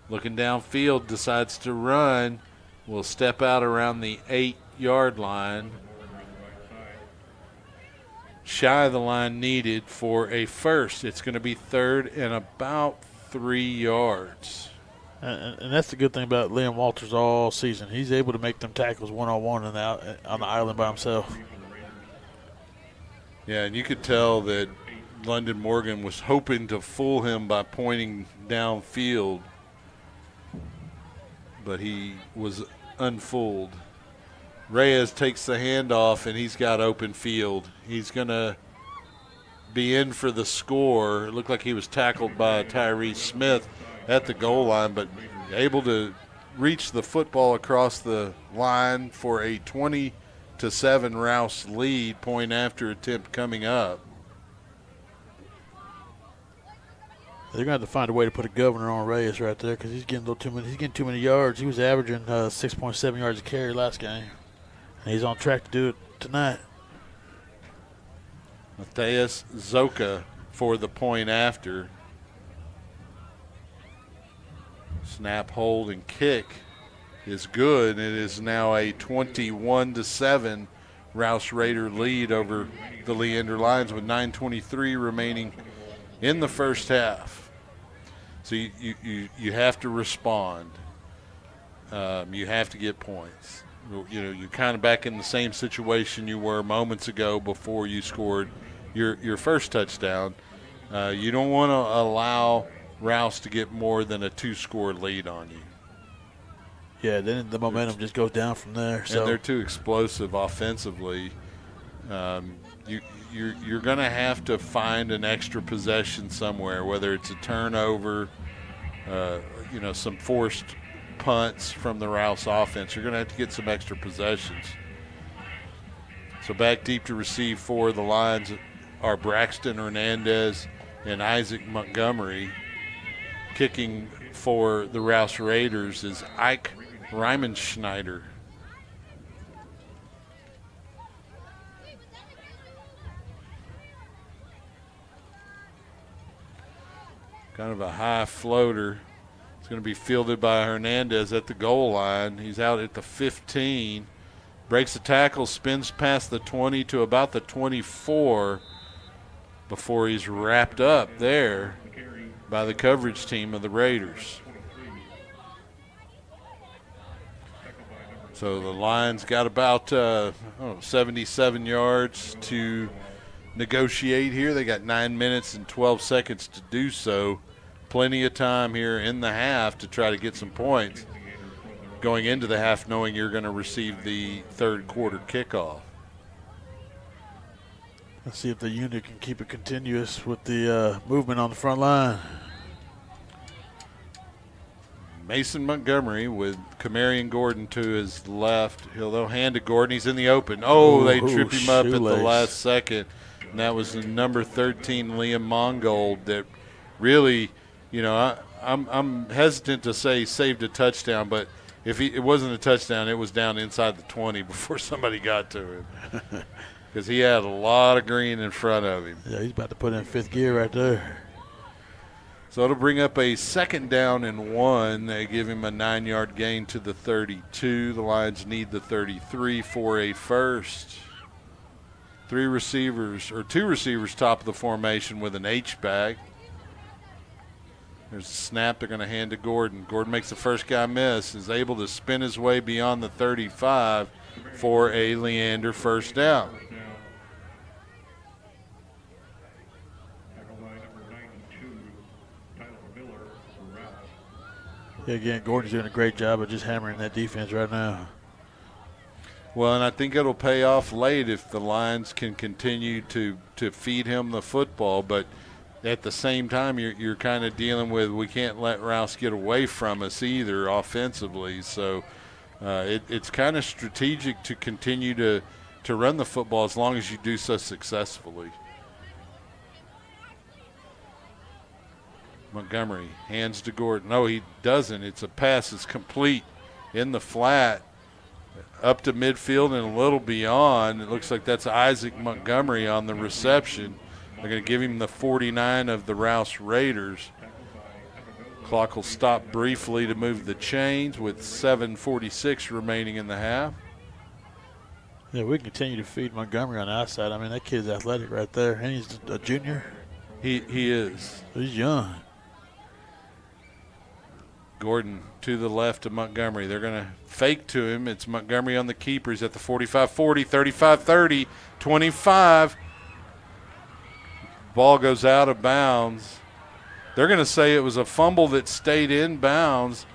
Looking downfield, decides to run. Will step out around the 8-yard line. Shy of the line needed for a first. It's going to be 3rd and about 3 yards. And that's the good thing about Liam Walters all season. He's able to make them tackles one-on-one and out on the island by himself. Yeah, and you could tell that London Morgan was hoping to fool him by pointing downfield, but he was unfooled. Reyes takes the handoff, and he's got open field. He's going to be in for the score. It looked like he was tackled by Tyree Smith at the goal line, but able to reach the football across the line for a 20-7 Rouse lead, point after attempt coming up. They're going to have to find a way to put a governor on Reyes right there because he's getting a little too many. He's getting too many yards. He was averaging 6.7 yards a carry last game, and he's on track to do it tonight. Matthias Zoka for the point after. Snap, hold, and kick is good. It is now a 21-7 Rouse Raider lead over the Leander Lions with 9:23 remaining in the first half. So you have to respond. You have to get points. You know, you're kind of back in the same situation you were moments ago before you scored your first touchdown. You don't want to allow Rouse to get more than a 2-score lead on you. Yeah, then the momentum just goes down from there. So. And they're too explosive offensively. You're going to have to find an extra possession somewhere, whether it's a turnover, some forced punts from the Rouse offense. You're going to have to get some extra possessions. So back deep to receive for the Lions are Braxton Hernandez and Isaac Montgomery. Kicking for the Rouse Raiders is Ike Reimenschneider. Kind of a high floater. It's going to be fielded by Hernandez at the goal line. He's out at the 15. Breaks the tackle, spins past the 20 to about the 24 before he's wrapped up there by the coverage team of the Raiders. So the Lions got about 77 yards to negotiate here. They got 9 minutes and 12 seconds to do so. Plenty of time here in the half to try to get some points going into the half, knowing you're going to receive the third quarter kickoff. Let's see if the unit can keep it continuous with the movement on the front line. Mason Montgomery with Camarion Gordon to his left. They'll hand to Gordon. He's in the open. They trip him up at the last second. And that was the number 13, Liam Mongold, that really, I'm hesitant to say saved a touchdown, but if it wasn't a touchdown, it was down inside the 20 before somebody got to him. Because he had a lot of green in front of him. Yeah, he's about to put in fifth gear right there. So it'll bring up a 2nd down and 1. They give him a 9-yard gain to the 32. The Lions need the 33 for a first. 2 receivers top of the formation with an H-back. There's a snap. They're going to hand to Gordon. Gordon makes the first guy miss, is able to spin his way beyond the 35 for a Leander first down. Yeah, again, Gordon's doing a great job of just hammering that defense right now. Well, and I think it'll pay off late if the Lions can continue to feed him the football. But at the same time, you're kind of dealing with, we can't let Rouse get away from us either offensively. So it's kind of strategic to continue to run the football as long as you do so successfully. Montgomery hands to Gordon. No, he doesn't. It's a pass. It's complete in the flat up to midfield and a little beyond. It looks like that's Isaac Montgomery on the reception. They're going to give him the 49 of the Rouse Raiders. Clock will stop briefly to move the chains with 7:46 remaining in the half. Yeah, we can continue to feed Montgomery on the outside. I mean, that kid's athletic right there. And he's a junior. He is. He's young. Gordon to the left of Montgomery. They're going to fake to him. It's Montgomery on the keeper. He's at the 45-40, 35-30, 25. Ball goes out of bounds. They're going to say it was a fumble that stayed in bounds,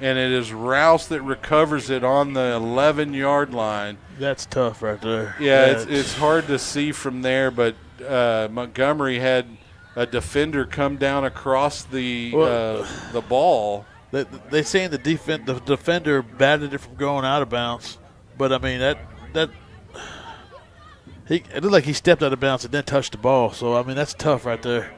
and it is Rouse that recovers it on the 11-yard line. That's tough right there. Yeah, it's hard to see from there, but Montgomery had a defender come down across the ball. They saying the defender batted it from going out of bounds, but I mean it looked like he stepped out of bounds and then touched the ball. So I mean that's tough right there.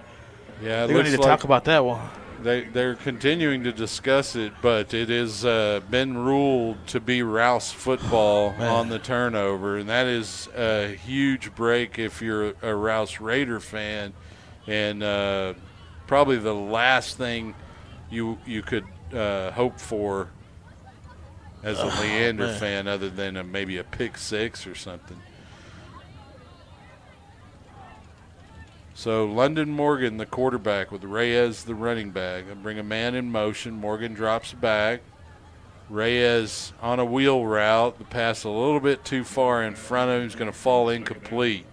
Yeah, they're going to need to talk about that one. They're continuing to discuss it, but it has been ruled to be Rouse football on the turnover, and that is a huge break if you're a Rouse Raider fan, and probably the last thing you could hope for as a Leander fan, other than maybe a pick six or something. So London Morgan, the quarterback, with Reyes, the running back. They bring a man in motion. Morgan drops back. Reyes on a wheel route. The pass a little bit too far in front of him. He's going to fall incomplete.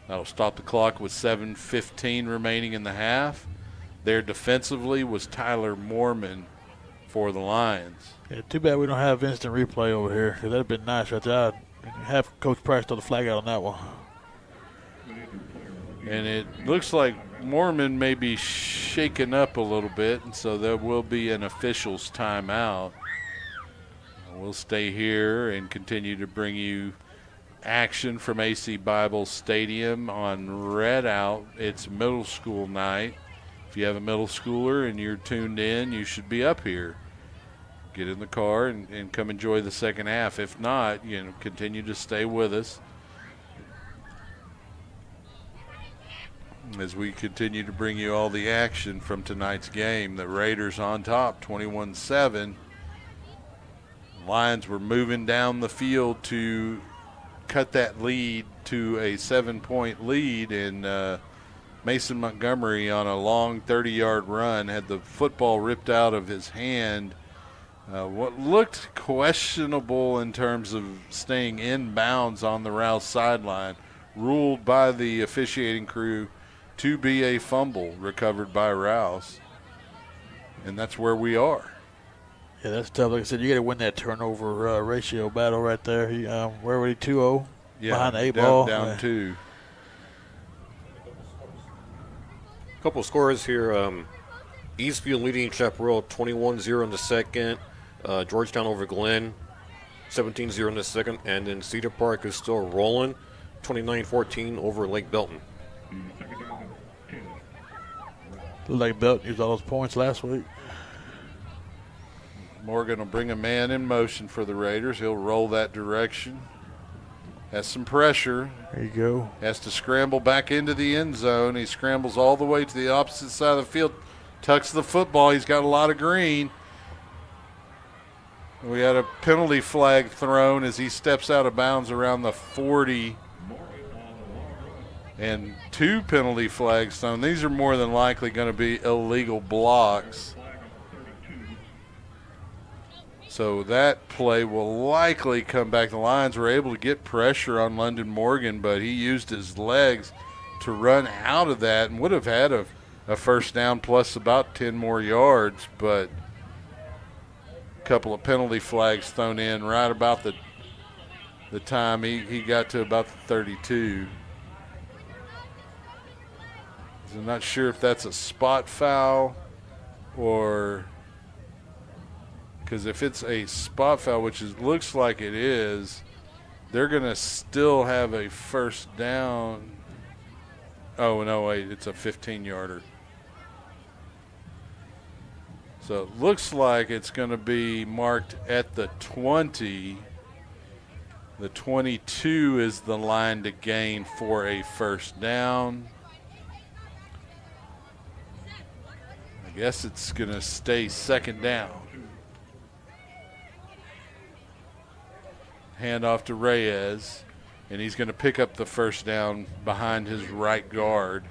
That'll stop the clock with 7:15 remaining in the half. There defensively was Tyler Mormon for the Lions. Yeah, too bad we don't have instant replay over here. That would have been nice right there. I'd have Coach Price throw the flag out on that one. And it looks like Mormon may be shaken up a little bit, and so there will be an official's timeout. We'll stay here and continue to bring you action from AC Bible Stadium on Red Out. It's middle school night. If you have a middle schooler and you're tuned in, you should be up here. Get in the car and come enjoy the second half. If not, continue to stay with us as we continue to bring you all the action from tonight's game. The Raiders on top, 21-7. Lions were moving down the field to cut that lead to a 7-point lead, and Mason Montgomery on a long 30-yard run had the football ripped out of his hand. What looked questionable in terms of staying in bounds on the Rouse sideline, ruled by the officiating crew to be a fumble recovered by Rouse. And that's where we are. Yeah, that's tough. Like I said, you got to win that turnover ratio battle right there. Where were he, 2-0? Yeah, behind the 8-ball? Down 2. A couple of scores here. Eastfield leading Chaparral 21-0 in the second. Georgetown over Glenn 17-0 in the second. And then Cedar Park is still rolling 29-14 over Lake Belton. Lake Belton used all those points last week. Morgan will bring a man in motion for the Raiders. He'll roll that direction. Has some pressure. There you go. Has to scramble back into the end zone. He scrambles all the way to the opposite side of the field. Tucks the football. He's got a lot of green. We had a penalty flag thrown as he steps out of bounds around the 40. And 2 penalty flags thrown. These are more than likely going to be illegal blocks. So that play will likely come back. The Lions were able to get pressure on London Morgan, but he used his legs to run out of that and would have had a first down plus about 10 more yards, but a couple of penalty flags thrown in right about the time he got to about the 32. So I'm not sure if that's a spot foul or – because if it's a spot foul, which looks like it is, they're going to still have a first down. Oh, no, wait, it's a 15-yarder. So it looks like it's going to be marked at the 20. The 22 is the line to gain for a first down. I guess it's going to stay second down. Handoff to Reyes, and he's going to pick up the first down behind his right guard.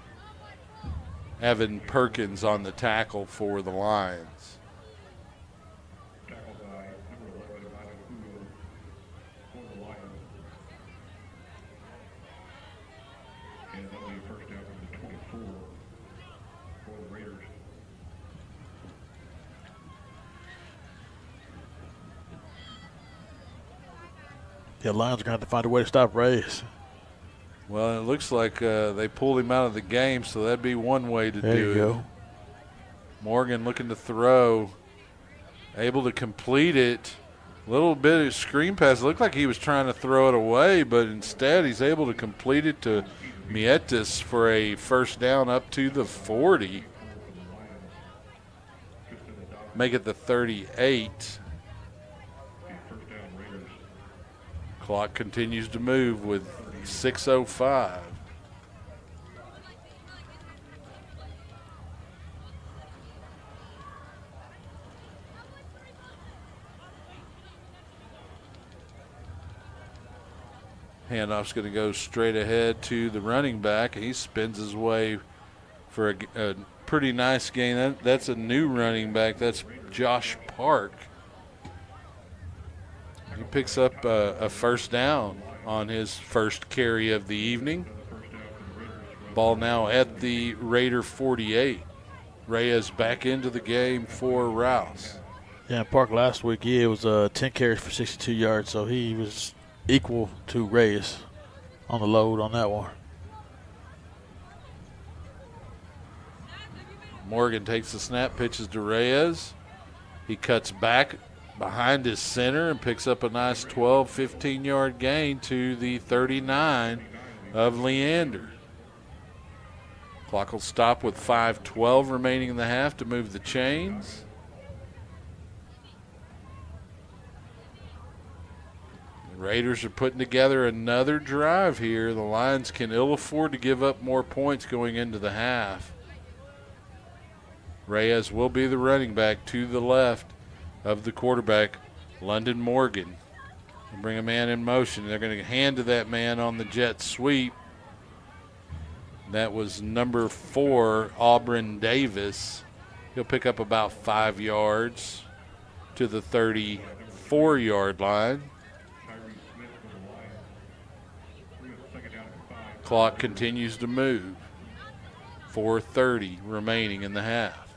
Evan Perkins on the tackle for the Lions. Tackled by number 11, Ivan Hugo, for the Lions. And that'll be a first down The Lions are going to have to find a way to stop Reyes. Well, it looks like they pulled him out of the game, so that'd be one way to There do you it. go. Morgan looking to throw. Able to complete it. Little bit of screen pass. It looked like he was trying to throw it away, but instead he's able to complete it to Mietis for a first down up to the 40. Make it the 38. Clock continues to move with 6:05. Handoff's going to go straight ahead to the running back. He spins his way for a pretty nice gain. That's a new running back. That's Josh Park. He picks up a first down on his first carry of the evening. Ball now at the Raider 48. Reyes back into the game for Rouse. Yeah, Park last week, it was 10 carries for 62 yards, so he was equal to Reyes on the load on that one. Morgan takes the snap, pitches to Reyes. He cuts back behind his center and picks up a nice 12, 15-yard gain to the 39 of Leander. Clock will stop with 5:12 remaining in the half to move the chains. The Raiders are putting together another drive here. The Lions can ill afford to give up more points going into the half. Reyes will be the running back to the left of the quarterback, London Morgan. They'll bring a man in motion. They're going to hand to that man on the jet sweep. That was number 4, Auburn Davis. He'll pick up about 5 yards to the 34-yard line. Clock continues to move. 4:30 remaining in the half.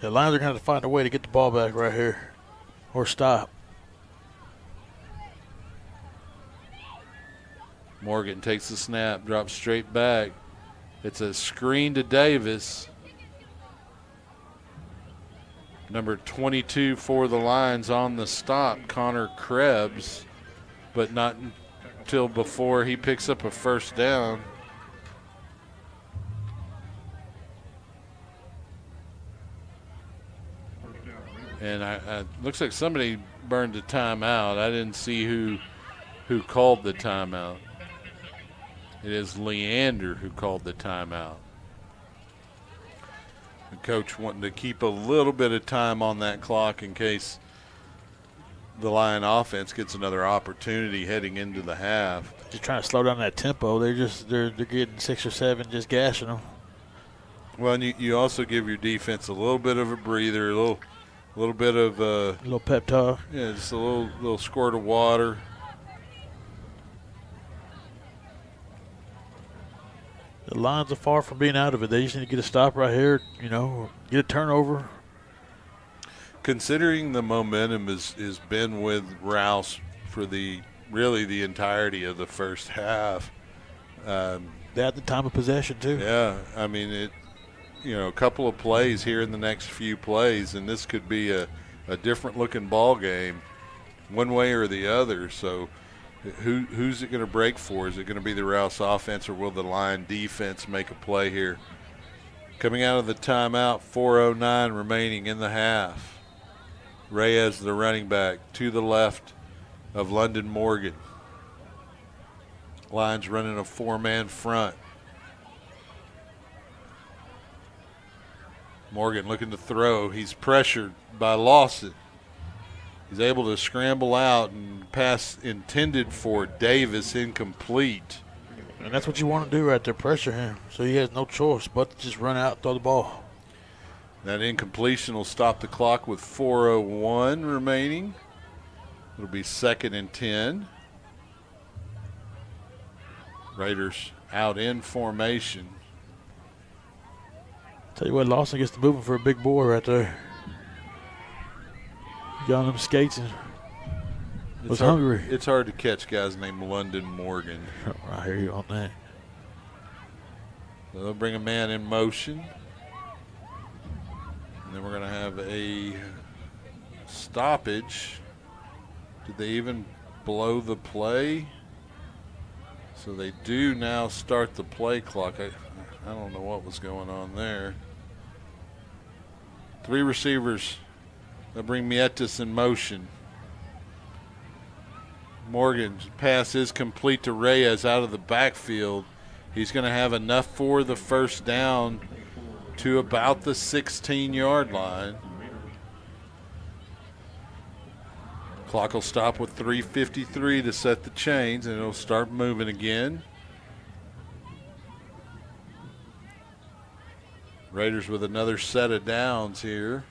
The Lions are going to have to find a way to get the ball back right here or stop. Morgan takes the snap, drops straight back. It's a screen to Davis. Number 22 for the Lions on the stop, Connor Krebs, but not until before he picks up a first down. And looks like somebody burned a timeout. I didn't see who called the timeout. It is Leander who called the timeout. The coach wanting to keep a little bit of time on that clock in case the Lion offense gets another opportunity heading into the half. Just trying to slow down that tempo. They're getting 6 or 7, just gashing them. Well, and you also give your defense a little bit of a breather, a little bit of a little pep talk. Yeah, just a little squirt of water. The Lions are far from being out of it. They just need to get a stop right here, get a turnover. Considering the momentum has been with Rouse for really the entirety of the first half. They had the time of possession too. Yeah, I mean a couple of plays here in the next few plays, and this could be a different looking ball game, one way or the other. So, who's it going to break for? Is it going to be the Rouse offense, or will the Lion defense make a play here? Coming out of the timeout, 4:09 remaining in the half. Reyes, the running back, to the left of London Morgan. Lions running a 4-man front. Morgan looking to throw. He's pressured by Lawson. He's able to scramble out and pass intended for Davis incomplete. And that's what you want to do right there, pressure him. So he has no choice but to just run out and throw the ball. That incompletion will stop the clock with 4:01 remaining. It'll be 2nd and 10. Raiders out in formation. Tell you what, Lawson gets to moving for a big boy right there. Got on them skates and Was hungry. It's hard to catch guys named London Morgan. I hear you on that. So they'll bring a man in motion. And then we're going to have a stoppage. Did they even blow the play? So they do now start the play clock. I don't know what was going on there. 3 receivers. They'll bring Mietis in motion. Morgan's pass is complete to Reyes out of the backfield. He's going to have enough for the first down to about the 16-yard line. Clock will stop with 3:53 to set the chains, and it'll start moving again. Raiders with another set of downs here.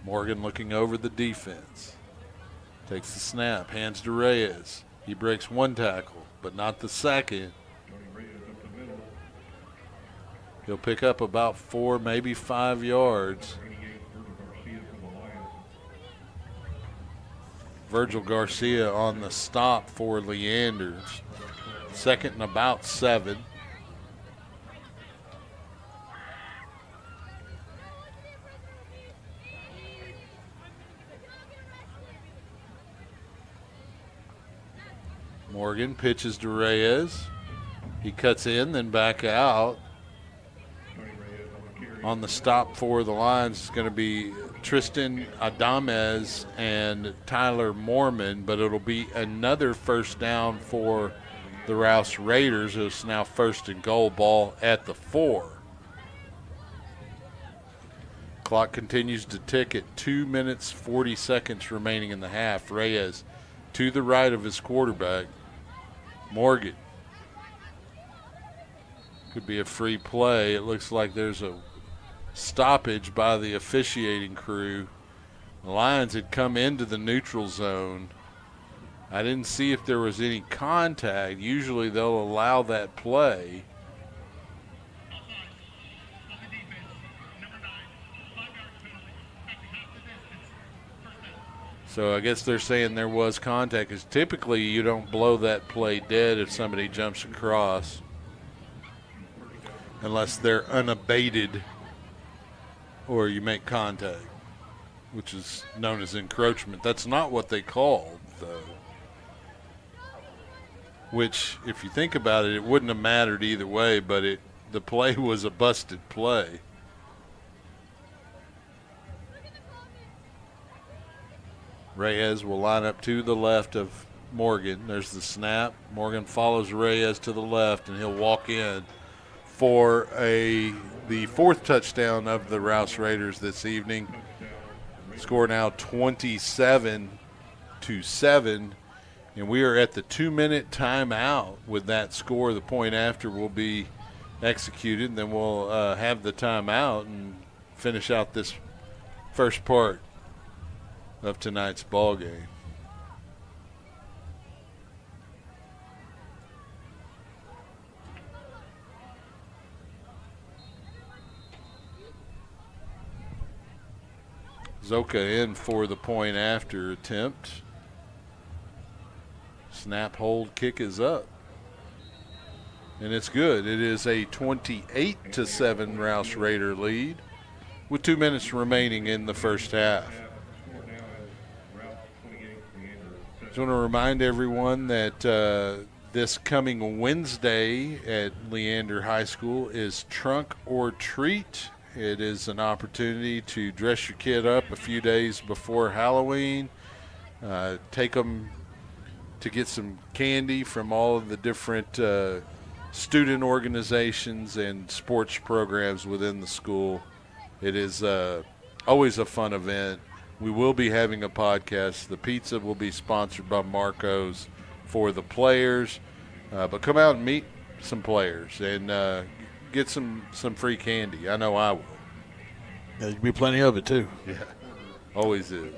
Morgan looking over the defense. Takes the snap, hands to Reyes. He breaks 1 tackle, but not the second. He'll pick up about 4, maybe 5 yards. Virgil Garcia on the stop for Leander. 2nd and about 7. Morgan pitches to Reyes. He cuts in, then back out. On the stop for the Lions is going to be Tristan Adames and Tyler Mormon, but it'll be another first down for the Rouse Raiders. It's now 1st and goal, ball at the 4. Clock continues to tick at 2 minutes, 40 seconds remaining in the half. Reyes to the right of his quarterback. Morgan. Could be a free play. It looks like there's a stoppage by the officiating crew. The Lions had come into the neutral zone. I didn't see if there was any contact. Usually they'll allow that play. So I guess they're saying there was contact, because typically you don't blow that play dead if somebody jumps across unless they're unabated or you make contact, which is known as encroachment. That's not what they called, though, which, if you think about it, it wouldn't have mattered either way, but the play was a busted play. Reyes will line up to the left of Morgan. There's the snap. Morgan follows Reyes to the left, and he'll walk in for the 4th touchdown of the Rouse Raiders this evening. Score now 27-7, and we are at the 2-minute timeout with that score. The point after will be executed, and then we'll have the timeout and finish out this first part of tonight's ball game. Zoka in for the point after attempt. Snap, hold, kick is up. And it's good. It is a 28-7 Rouse Raider lead with 2 minutes remaining in the first half. I just want to remind everyone that this coming Wednesday at Leander High School is Trunk or Treat. It is an opportunity to dress your kid up a few days before Halloween, take them to get some candy from all of the different student organizations and sports programs within the school. It is always a fun event. We will be having a podcast. The pizza will be sponsored by Marco's for the players. But come out and meet some players and get some free candy. I know I will. There'll be plenty of it, too. Yeah, always is.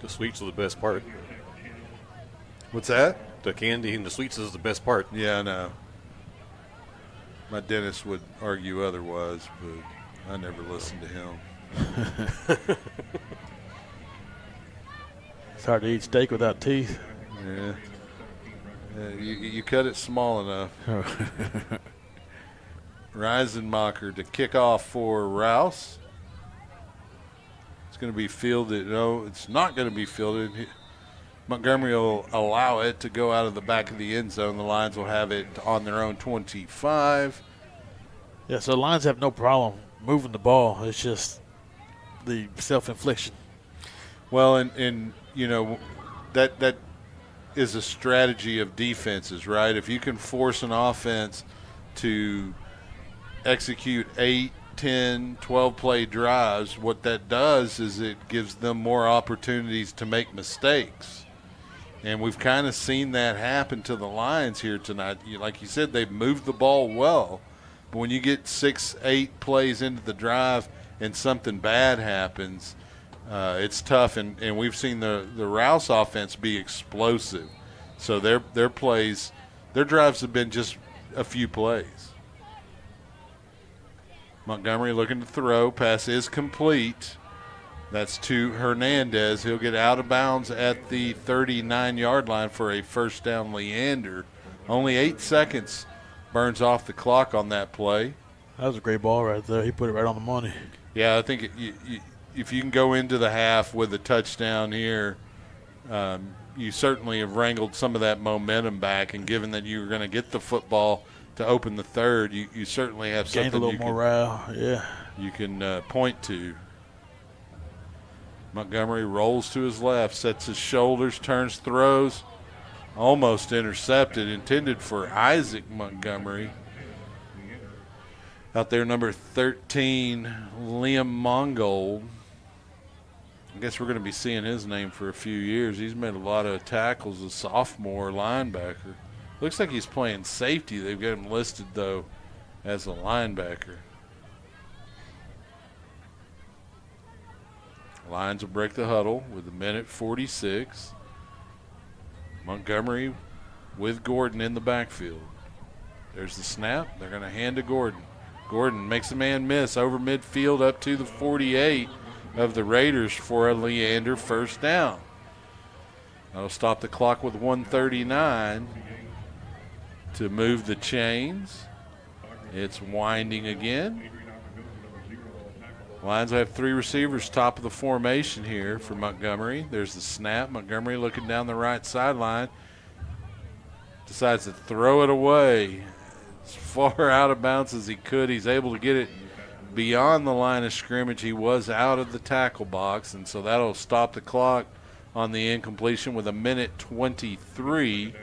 The sweets are the best part. What's that? The candy and the sweets is the best part. Yeah, I know. My dentist would argue otherwise, but I never listened to him. It's hard to eat steak without teeth. Yeah. You cut it small enough. Reisenmacher to kick off for Rouse. It's going to be fielded. No, it's not going to be fielded. Montgomery will allow it to go out of the back of the end zone. The Lions will have it on their own 25. Yeah, so the Lions have no problem moving the ball. It's just the self-infliction. Well, and you know, that is a strategy of defenses, right? If you can force an offense to execute 8, 10, 12-play drives, what that does is it gives them more opportunities to make mistakes. And we've kind of seen that happen to the Lions here tonight. Like you said, they've moved the ball well. But when you get 6, 8 plays into the drive and something bad happens, it's tough. And we've seen the Rouse offense be explosive. So their plays, their drives have been just a few plays. Montgomery looking to throw. Pass is complete. That's to Hernandez. He'll get out of bounds at the 39-yard line for a first down. Leander. Only 8 seconds burns off the clock on that play. That was a great ball right there. He put it right on the money. Yeah, I think if you can go into the half with a touchdown here, you certainly have wrangled some of that momentum back. And given that you were going to get the football to open the third, you certainly have something gained a little morale. Yeah, you can point to. Montgomery rolls to his left, sets his shoulders, turns, throws. Almost intercepted, intended for Isaac Montgomery. Out there, number 13, Liam Mongold. I guess we're going to be seeing his name for a few years. He's made a lot of tackles as a sophomore linebacker. Looks like he's playing safety. They've got him listed, though, as a linebacker. Lions will break the huddle with 1:46. Montgomery with Gordon in the backfield. There's the snap. They're going to hand to Gordon. Gordon makes a man miss over midfield up to the 48 of the Raiders for a Leander first down. That'll stop the clock with 1:39 to move the chains. It's winding again. Lions will have 3 receivers top of the formation here for Montgomery. There's the snap. Montgomery looking down the right sideline. Decides to throw it away as far out of bounds as he could. He's able to get it beyond the line of scrimmage. He was out of the tackle box, and so that'll stop the clock on the incompletion with 1:23.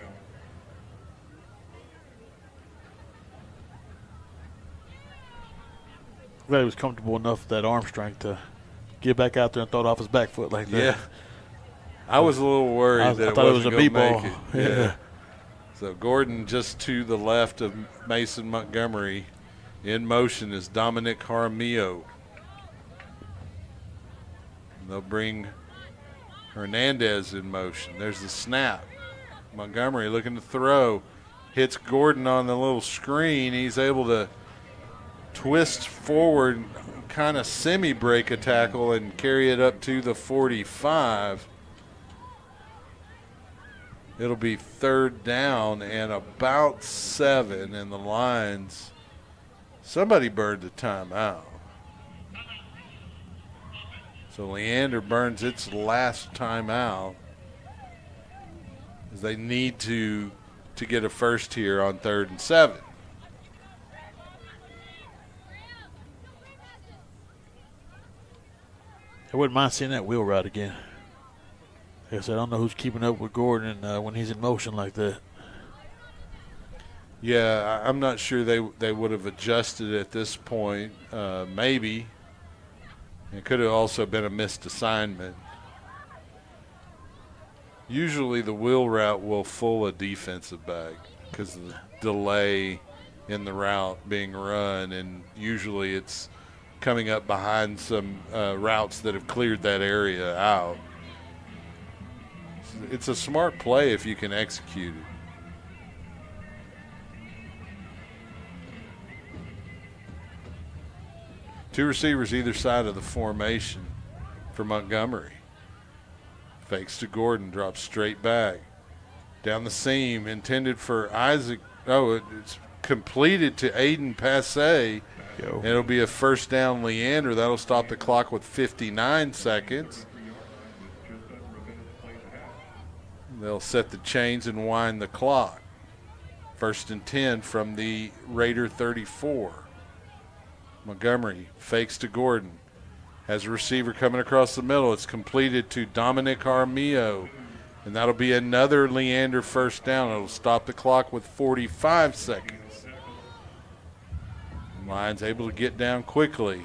Glad he was comfortable enough with that arm strength to get back out there and throw it off his back foot like that. Yeah. I was a little worried I that thought it was wasn't a gonna B-ball. make it. Yeah. So Gordon just to the left of Mason Montgomery. In motion is Dominic Jaramillo. They'll bring Hernandez in motion. There's the snap. Montgomery looking to throw. Hits Gordon on the little screen. He's able to twist forward, kind of semi-break a tackle and carry it up to the 45. It'll be third down and about 7, and the Lions, somebody burned a timeout. So Leander burns its last timeout as they need to get a first here on 3rd and 7. I wouldn't mind seeing that wheel route again. Like I said, I don't know who's keeping up with Gordon when he's in motion like that. Yeah, I'm not sure they would have adjusted at this point. Maybe. It could have also been a missed assignment. Usually the wheel route will fool a defensive back because of the delay in the route being run, and usually it's coming up behind some routes that have cleared that area out. It's a smart play if you can execute it. Two receivers either side of the formation for Montgomery. Fakes to Gordon, drops straight back. Down the seam, intended for Isaac. Oh, it's completed to Aiden Passe. And it'll be a first down Leander. That'll stop the clock with 59 seconds. They'll set the chains and wind the clock. 1st and 10 from the Raider 34. Montgomery fakes to Gordon. Has a receiver coming across the middle. It's completed to Dominic Armillo. And that'll be another Leander first down. It'll stop the clock with 45 seconds. Lions able to get down quickly.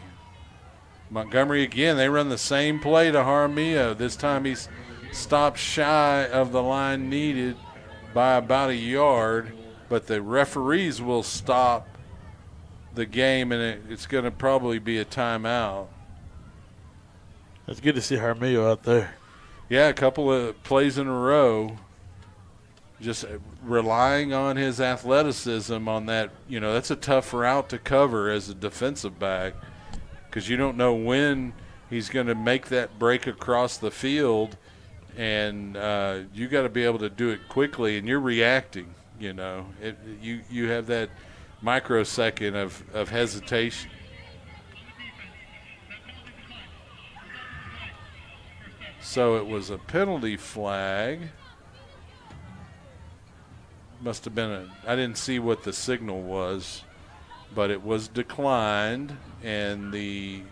Montgomery again, they run the same play to Armillo. This time he's stopped shy of the line needed by about a yard, but the referees will stop the game, and it's going to probably be a timeout. It's good to see Armillo out there. Yeah, a couple of plays in a row, just relying on his athleticism on that. You know, that's a tough route to cover as a defensive back because you don't know when he's going to make that break across the field, and you got to be able to do it quickly, and you're reacting. You know, you have that microsecond of hesitation. So it was a penalty flag. Must have been I didn't see what the signal was, but it was declined, and the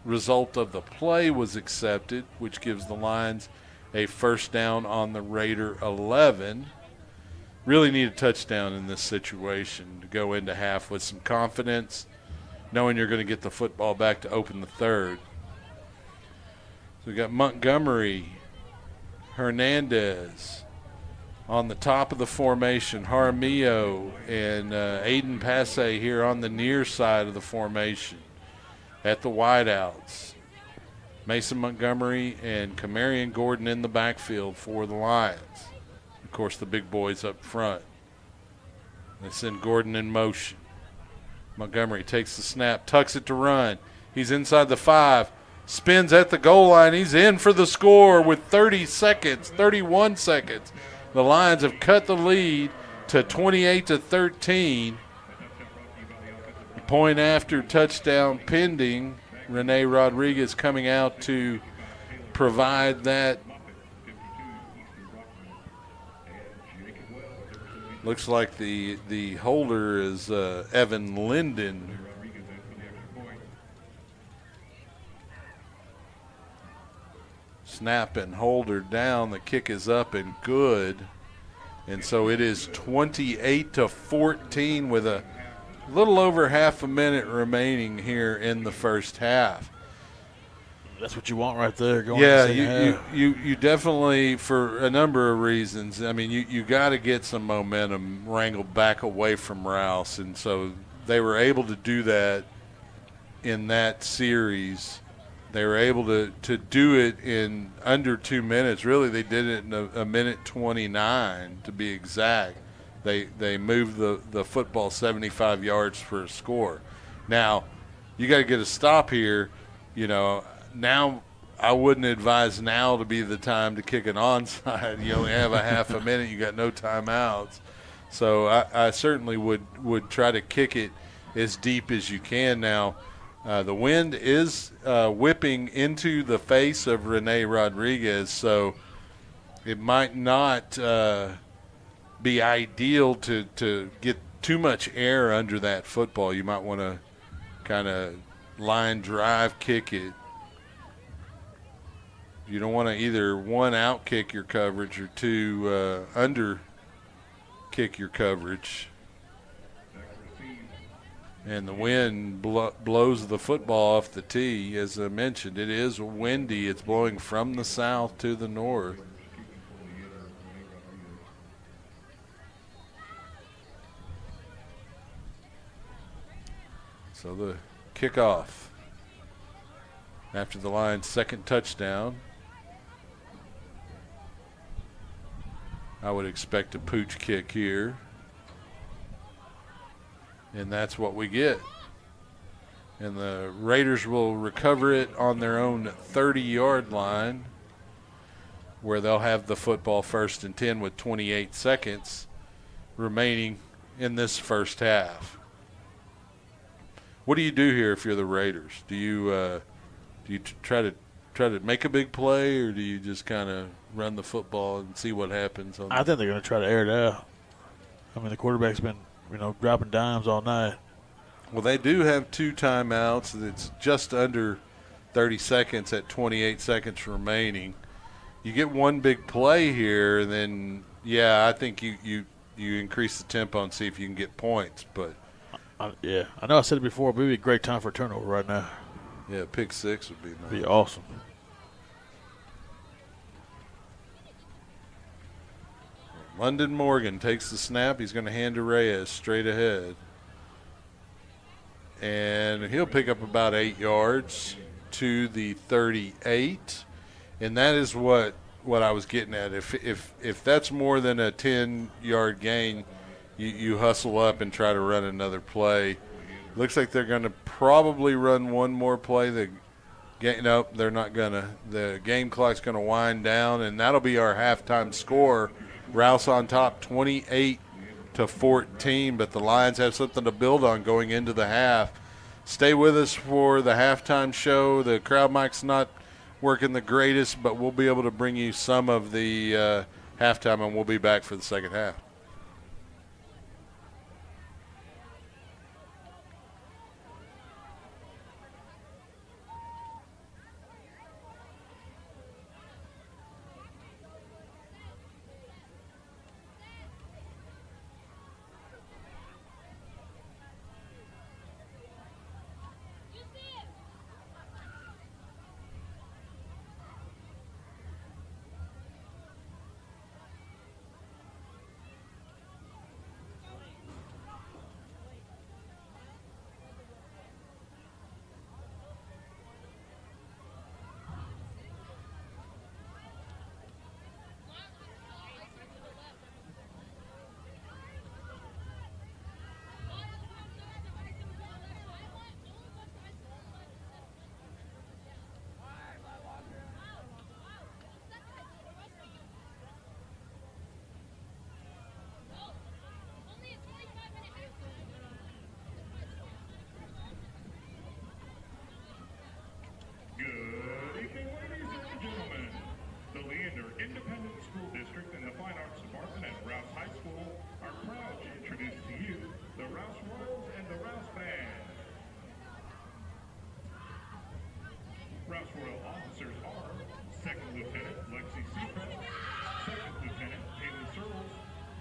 result of the play was accepted, which gives the Lions a first down on the Raider 11. Really need a touchdown in this situation to go into half with some confidence, knowing you're going to get the football back to open the third. So we got Montgomery, Hernandez on the top of the formation, Jaramillo and Aiden Passe here on the near side of the formation at the wideouts. Mason Montgomery and Camarion Gordon in the backfield for the Lions. Of course, the big boys up front. They send Gordon in motion. Montgomery takes the snap, tucks it to run. He's inside the 5. Spins at the goal line. He's in for the score with 31 seconds. The Lions have cut the lead to 28-13. Point after touchdown pending. Rene Rodriguez coming out to provide that. Looks like the holder is Evan Linden. Snap and holder down. The kick is up and good. And so it is 28-14 with a little over half a minute remaining here in the first half. That's what you want right there. Yeah, you definitely, for a number of reasons. I mean, you got to get some momentum wrangled back away from Rouse. And so they were able to do that in that series. They were able to do it in under 2 minutes. Really, they did it in a minute 29 to be exact. They moved the football 75 yards for a score. Now, you got to get a stop here. You know, now I wouldn't advise now to be the time to kick an onside. You only have a half a minute. You got no timeouts. So I certainly would try to kick it as deep as you can now. The wind is whipping into the face of Rene Rodriguez, so it might not be ideal to get too much air under that football. You might want to kind of line drive kick it. You don't want to either, one, out kick your coverage or two, under kick your coverage. And the wind blows the football off the tee. As I mentioned, it is windy. It's blowing from the south to the north. So the kickoff after the Lions' second touchdown. I would expect a pooch kick here. And that's what we get. And the Raiders will recover it on their own 30-yard line, where they'll have the football 1st and 10 with 28 seconds remaining in this first half. What do you do here if you're the Raiders? Do you try to make a big play, or do you just kind of run the football and see what happens? I think they're going to try to air it out. I mean, the quarterback's been, dropping dimes all night. Well, they do have 2 timeouts. It's just under 30 seconds at 28 seconds remaining. You get one big play here, and then, I think you increase the tempo and see if you can get points. But I know I said it before, but it would be a great time for a turnover right now. Yeah, pick 6 would be nice. Be awesome. London Morgan takes the snap. He's going to hand to Reyes straight ahead. And he'll pick up about 8 yards to the 38. And that is what I was getting at. If that's more than a 10-yard gain, you hustle up and try to run another play. Looks like they're going to probably run one more play. Nope, they're not going to. The game clock's going to wind down, and that'll be our halftime score. Rouse on top, 28-14, but the Lions have something to build on going into the half. Stay with us for the halftime show. The crowd mic's not working the greatest, but we'll be able to bring you some of the halftime, and we'll be back for the second half. Good evening, ladies and gentlemen. The Leander Independent School District and the Fine Arts Department at Rouse High School are proud to introduce to you the Rouse Royals and the Rouse Band. Rouse Royal officers are Second Lieutenant Lexi Seacrest, Second Lieutenant Haley Searles,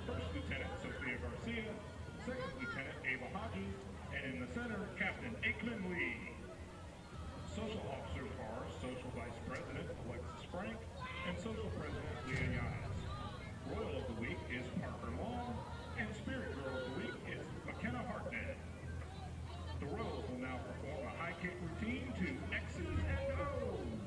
First Lieutenant Sophia Garcia, Second Lieutenant Ava Hodges, and in the center, Captain Aikman Lee. Social officers are Social Vice President Alexis Frank and Social President Leah Yanes. Royal of the Week is Parker Long, and Spirit Girl of the Week is McKenna Hartnett. The Royals will now perform a high kick routine to X's and O's.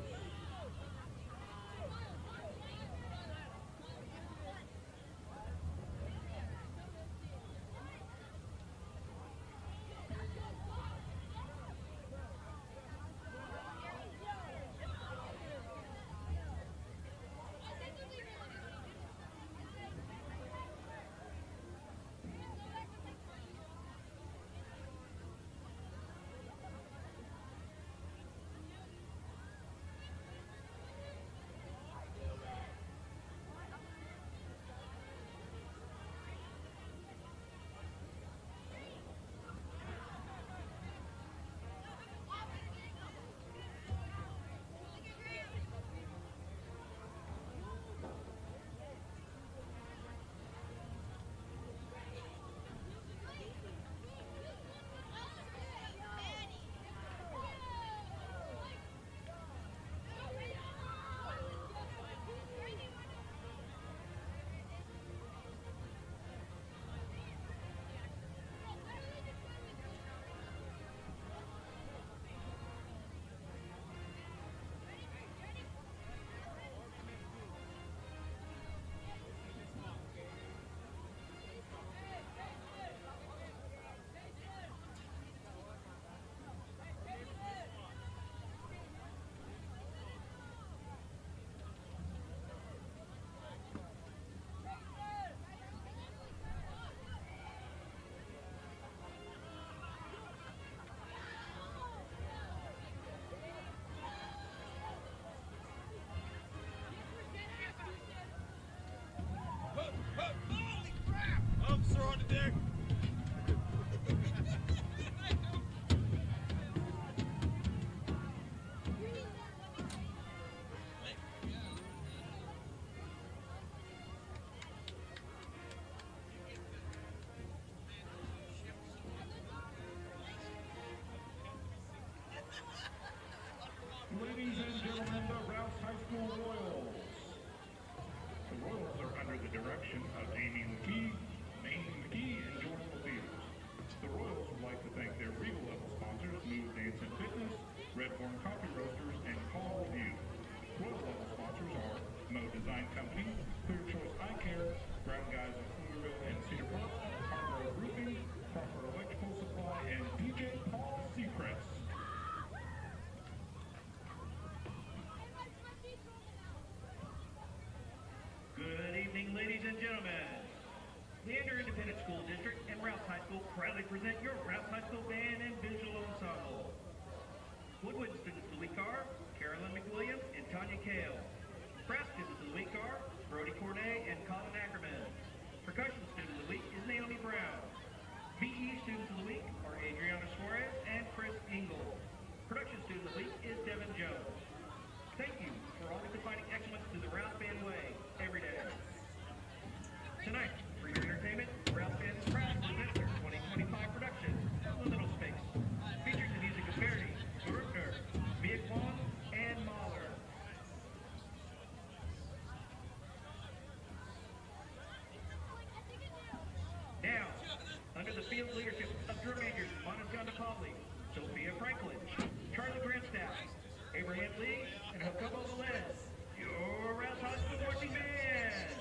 Ladies and gentlemen, the Rouse High School Royals. The Royals are under the direction of Amy McKee, and Jordan Peters. The Royals would like to thank their Regal level sponsors, Move Dance and Fitness, Redhorn Coffee Roasters, and Call Review. Royal level sponsors are Mo Design Company, Clear Choice Eye Care, Brown Guys of Pflugerville and Cedar Park, Harbor Roofing, Crawford Electrical Supply, and DJ Paul Seacrest. Good evening, ladies and gentlemen. Leander Independent School District and Rouse High School proudly present your Rouse High School Band and Visual Ensemble. Woodwind students Louis Carr, Carolyn McWilliams, and Tanya Kale. Brass students Louis Carr, Brody Corday, and Colin Ackerman. Percussion student of the week is Naomi Brown. VE students of the week are Adriana Suarez and Chris Engel. Production student of the week is Devin Jones. Thank you for always defining excellence through the Rouse Band way, every day. Tonight, for your entertainment, Rouse Band is proud to present their 2025 production, The Little Space. Features the music of Verdi, Bruckner, Viet Wong, and Mahler. Now, under the field leadership of drum majors Monica DePauli, Sophia Franklin, Charlie Grandstaff, Abraham Lee, and Jacobo Velez, your Rouse High School marching band.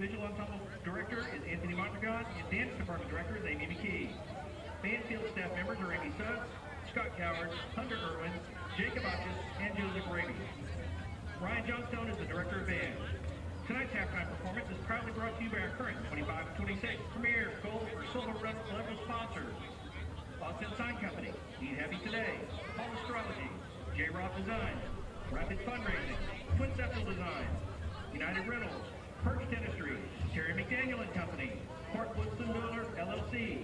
Visual Ensemble Director is Anthony Mondragon, and Dance Department Director is Amy McKee. Band field staff members are Amy Suggs, Scott Coward, Hunter Irwin, Jacob Ochus, and Joseph Raby. Ryan Johnstone is the Director of Band. Tonight's halftime performance is proudly brought to you by our current 25-26 Premier Gold or Silver level sponsors. Austin Sign Company, Need Heavy Today, Paul Astrology, J. Roth Designs, Rapid Fundraising, Twin Sceptical Designs, United Rentals, Perch Dentistry, Terry McDaniel and Company, Mark Woodson Miller, LLC,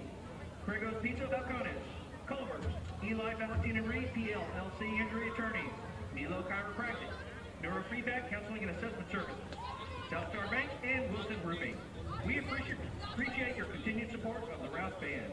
Craigos Pizza Balcones, Culver's, Eli Valentine and Reed, PLLC Injury Attorneys, Milo Chiropractic, Neurofeedback Counseling and Assessment Services, South Star Bank, and Wilson Roofing. We appreciate your continued support of the Rouse Band.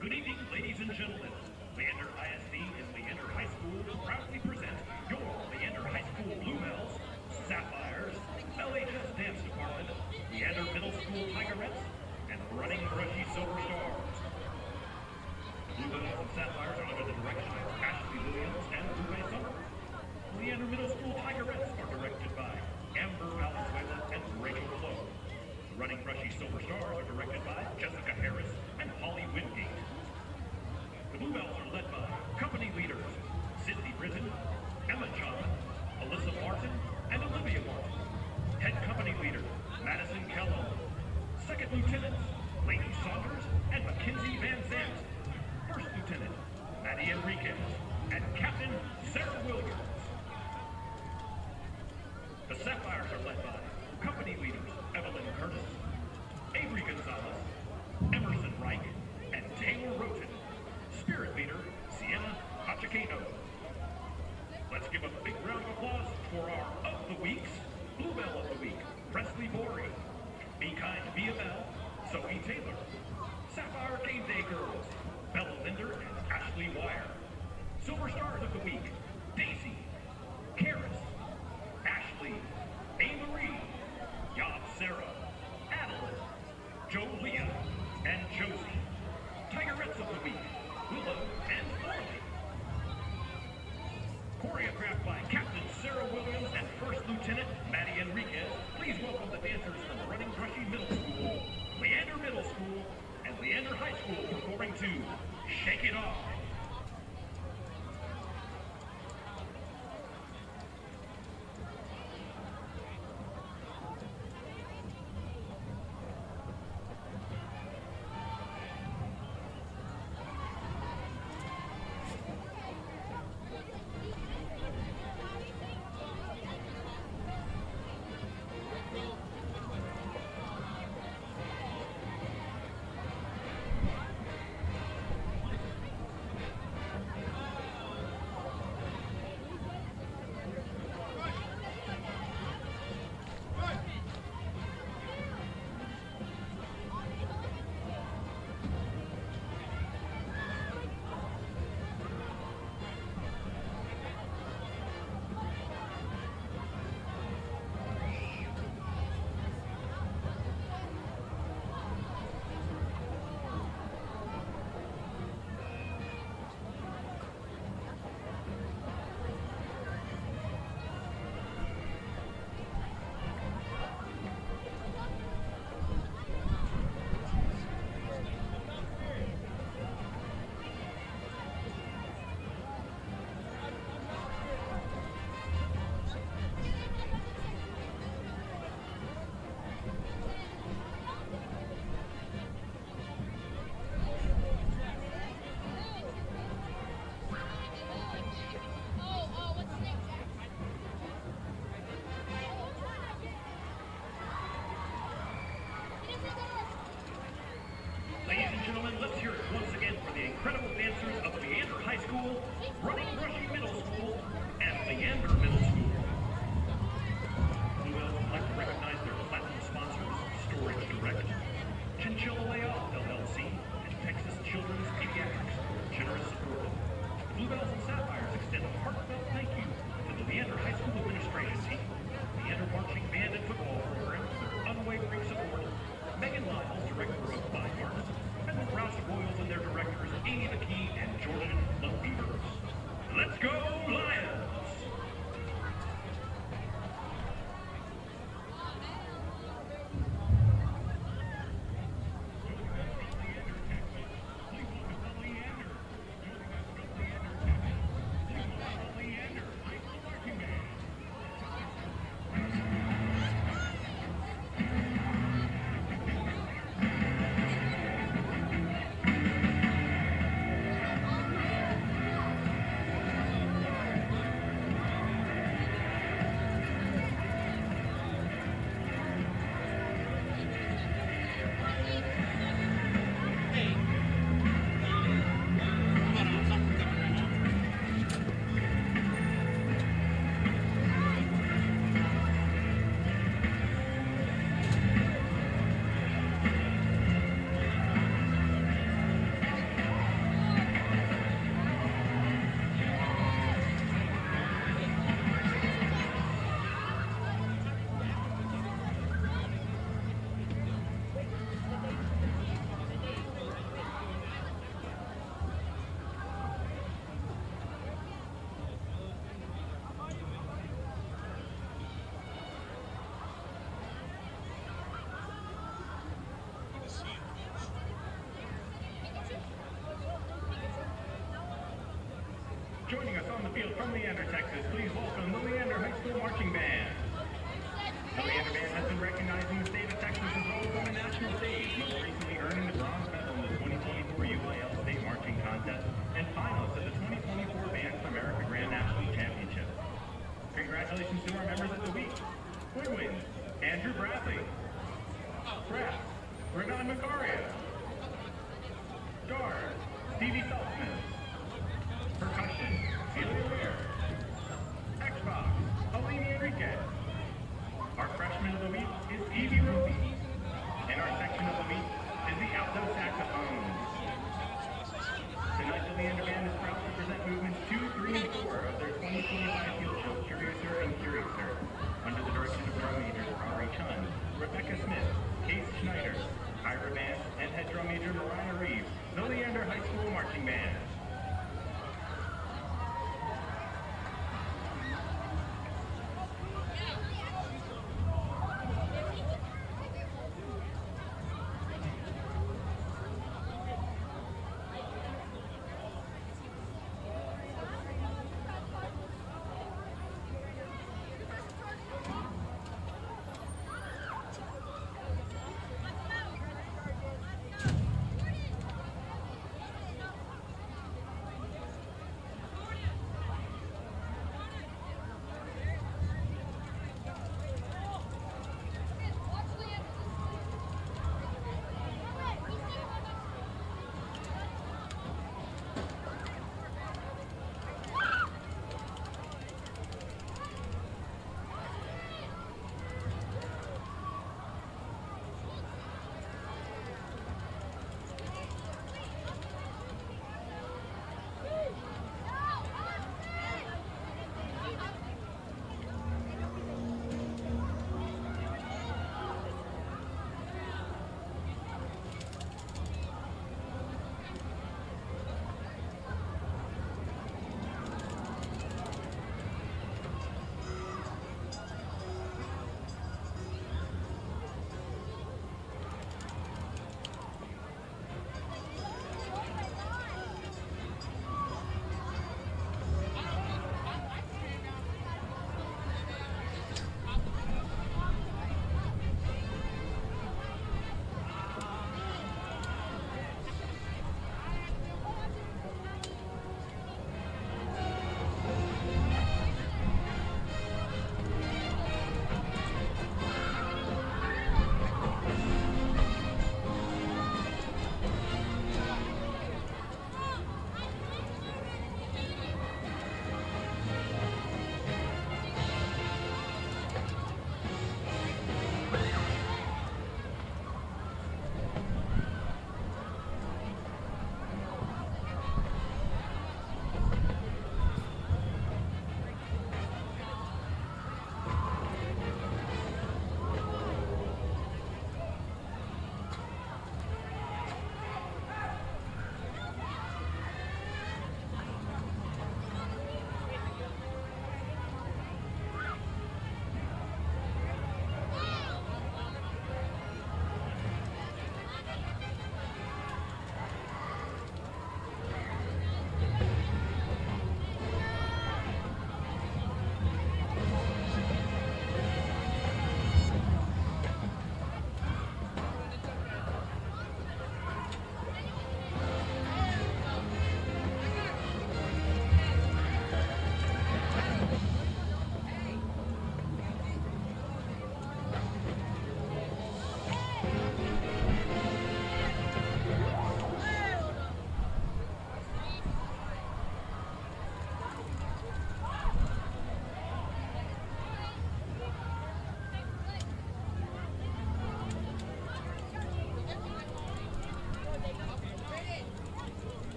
Good evening, ladies and gentlemen. Leander ISD and Leander High School proudly present your Leander High School Bluebells, Sapphires, LHS Dance Department, Leander Middle School Tigerettes, and Running Brushy Silver Stars. The Bluebells and Sapphires are under the direction of Ashley Williams and Ruby Summer. Leander Middle School Tigerettes are directed by Amber Valenzuela and Rachel Flo. The Running Brushy Silver Stars are directed by Jessica Harris and Holly Wingate. The Bluebells are led by company leaders Sydney Britton, Emma John, Alyssa Martin, and Olivia Martin. Head company leader Madison Kellogg. Second lieutenants Lady Saunders and Mackenzie Van Zandt. First lieutenant Maddie Enriquez and Captain Sarah Williams. The Sapphires are led by company leaders Evelyn Curtis, Avery Gonzalez, Emerson Reich, and Taylor Roten. Spirit leader, Sienna Hachikano. Let's give a big round of applause for our Of the Weeks, Bluebell of the Week, Presley Borey, Be Kind to Be a Bell, Zoe Taylor, Sapphire Game Day Girls, Bella Linder and Ashley Wire. Silver Stars of the Week, Daisy, Karis, Ashley, A. Marie, Yob Sarah, Adeline, Joe Leah, and Josie. Tigerettes of the Week, Willow and Orly. Choreographed by Captain Sarah Williams and First Lieutenant Maddie Enriquez, please welcome the dancers from Running Brushy Middle School, Leander Middle School, and Leander High School performing to Shake It Off. Ladies and gentlemen, let's hear it once again for the incredible dancers of Leander High School, Running Brushy Middle School, and Leander Middle School. We would like to recognize their platinum sponsors, Storage Direct, Chinchilla Layoff LLC, and Texas Children's Pediatrics for generous support. The Bluebells and Sapphires extend a heartfelt thank you to the Leander High School administration team, Leander Marching Band and Football Program for their unwavering support, Megan Lyon, Joining us on the field from Leander, Texas, please welcome the Leander High School Marching Band. The Leander Band has been recognized in the state of Texas as well as on the national stage, most recently earning the bronze medal in the 2024 UIL State Marching Contest and finalist at the 2024 Band for America Grand National Championship. Congratulations to our members of the week. Woodwinds, Andrew Bradley. Brass, Renan Macaria. Guard, Stevie Saltzman. Percussion, Celia Ware. Xbox, Alini Enriquez. Our freshman of the week is Evie Roby. And our section of the week is the alto saxophones. Tonight, the Leander Band is proud to present movements 2, 3, and 4 of their 2025 field show Curator and Curator under the direction of drum majors Ari Chun, Rebecca Smith, Case Schneider, Ira Vance, and head drum major Mariah Reeves, the Leander High School Marching Band.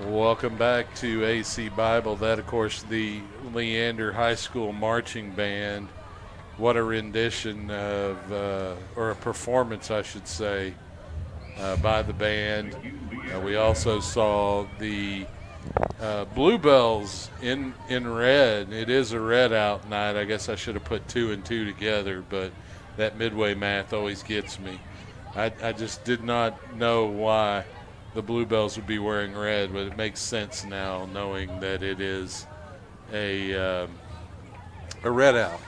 Welcome back to AC Bible. That, of course, the Leander High School marching band. What a rendition of, or a performance, I should say, by the band. We also saw the Bluebells in red. It is a red out night. I guess I should have put 2 and 2 together, but that midway math always gets me. I just did not know why the Bluebells would be wearing red, but it makes sense now knowing that it is a red out.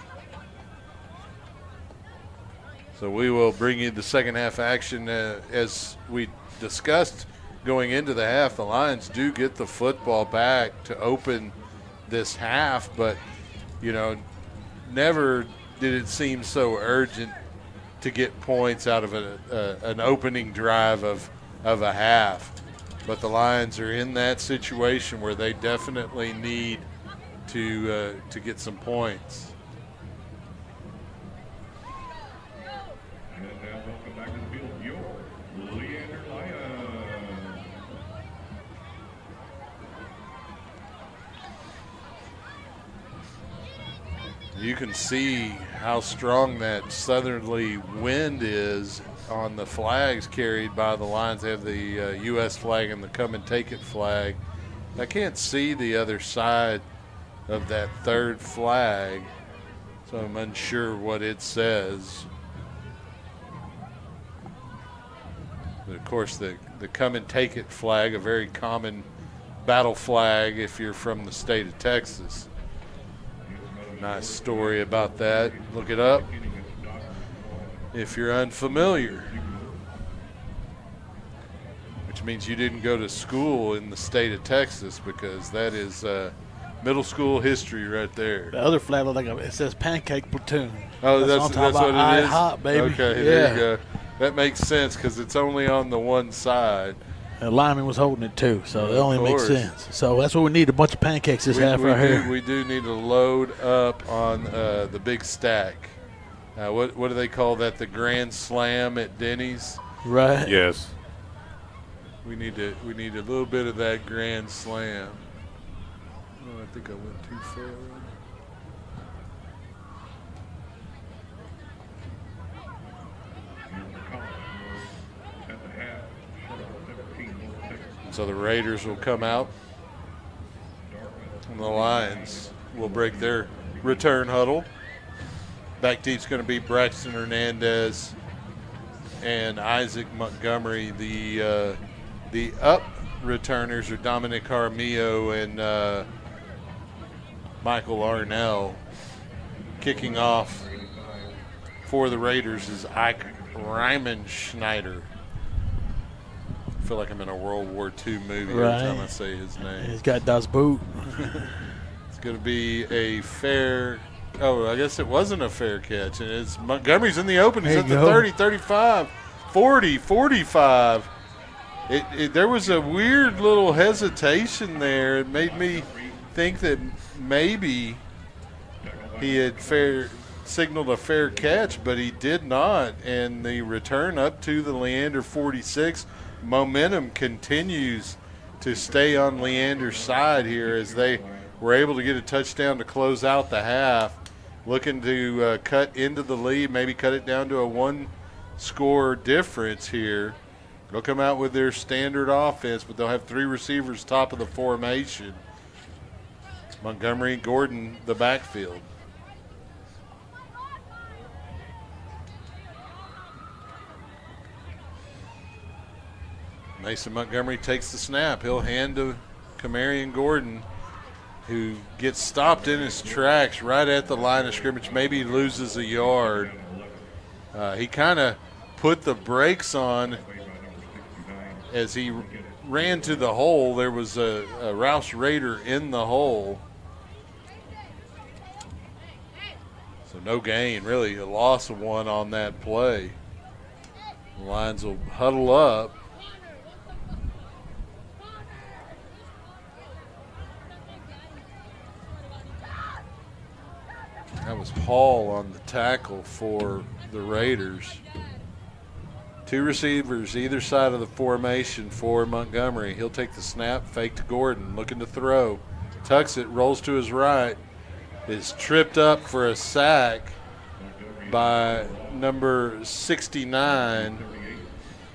So we will bring you the second half action. As we discussed going into the half, the Lions do get the football back to open this half, but, never did it seem so urgent to get points out of an opening drive of a half. But the Lions are in that situation where they definitely need to get some points. And now welcome back to the field, your Leander Lions. You can see how strong that southerly wind is on the flags carried by the Lions. They have the U.S. flag and the come and take it flag. I can't see the other side of that third flag, so I'm unsure what it says. But of course, the come and take it flag, a very common battle flag if you're from the state of Texas. Nice story about that. Look it up if you're unfamiliar, which means you didn't go to school in the state of Texas, because that is middle school history right there. The other flag look like it says Pancake Platoon. Oh, that's what it is? Hot, baby. Okay, there you go. That makes sense because it's only on the one side. The lineman was holding it too, so it only makes sense. So that's what we need, a bunch of pancakes this half right here. We do need to load up on the big stack. What do they call that? The Grand Slam at Denny's? Right. Yes. We need a little bit of that Grand Slam. Oh, I think I went too far. So the Raiders will come out, and the Lions will break their return huddle. Back deep's going to be Braxton Hernandez and Isaac Montgomery. The up returners are Dominic Jaramillo and Michael Arnell. Kicking off for the Raiders is Ike Riemenschneider. I feel like I'm in a World War II movie every time I say his name. He's got Das Boot. It's going to be a fair – oh, I guess it wasn't a fair catch. And it's Montgomery's in the open. He's at the 30, 35, 40, 45. There was a weird little hesitation there. It made me think that maybe he had signaled a fair catch, but he did not. And the return up to the Leander 46 – momentum continues to stay on Leander's side here as they were able to get a touchdown to close out the half. Looking to cut into the lead, maybe cut it down to a one-score difference here. They'll come out with their standard offense, but they'll have 3 receivers top of the formation. Montgomery and Gordon, the backfield. Mason Montgomery takes the snap. He'll hand to Kamarion Gordon, who gets stopped in his tracks right at the line of scrimmage. Maybe he loses a yard. He kind of put the brakes on as he ran to the hole. There was a Rouse Raider in the hole. So no gain, really, a loss of 1 on that play. The Lions will huddle up. That was Hall on the tackle for the Raiders. Two receivers either side of the formation for Montgomery. He'll take the snap, fake to Gordon, looking to throw. Tucks it, rolls to his right. Is tripped up for a sack by number 69.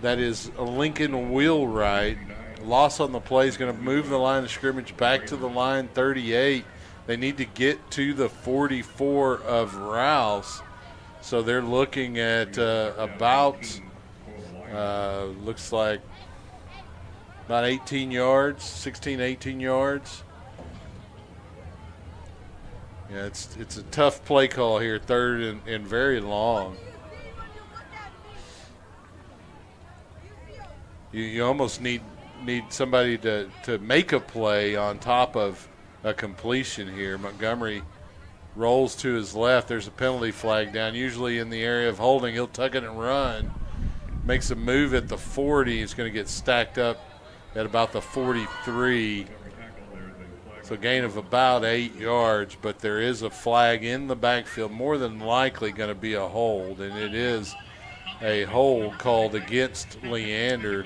That is Lincoln Wheelwright. Loss on the play is going to move the line of scrimmage back to the line 38. They need to get to the 44 of Rouse. So they're looking at looks like about 18 yards, 16, 18 yards. Yeah, it's a tough play call here, third and very long. You almost need somebody to make a play on top of a completion here. Montgomery rolls to his left. There's a penalty flag down, usually in the area of holding. He'll tuck it and run. Makes a move at the 40. He's going to get stacked up at about the 43. So gain of about 8 yards, but there is a flag in the backfield, more than likely going to be a hold, and it is a hold called against Leander.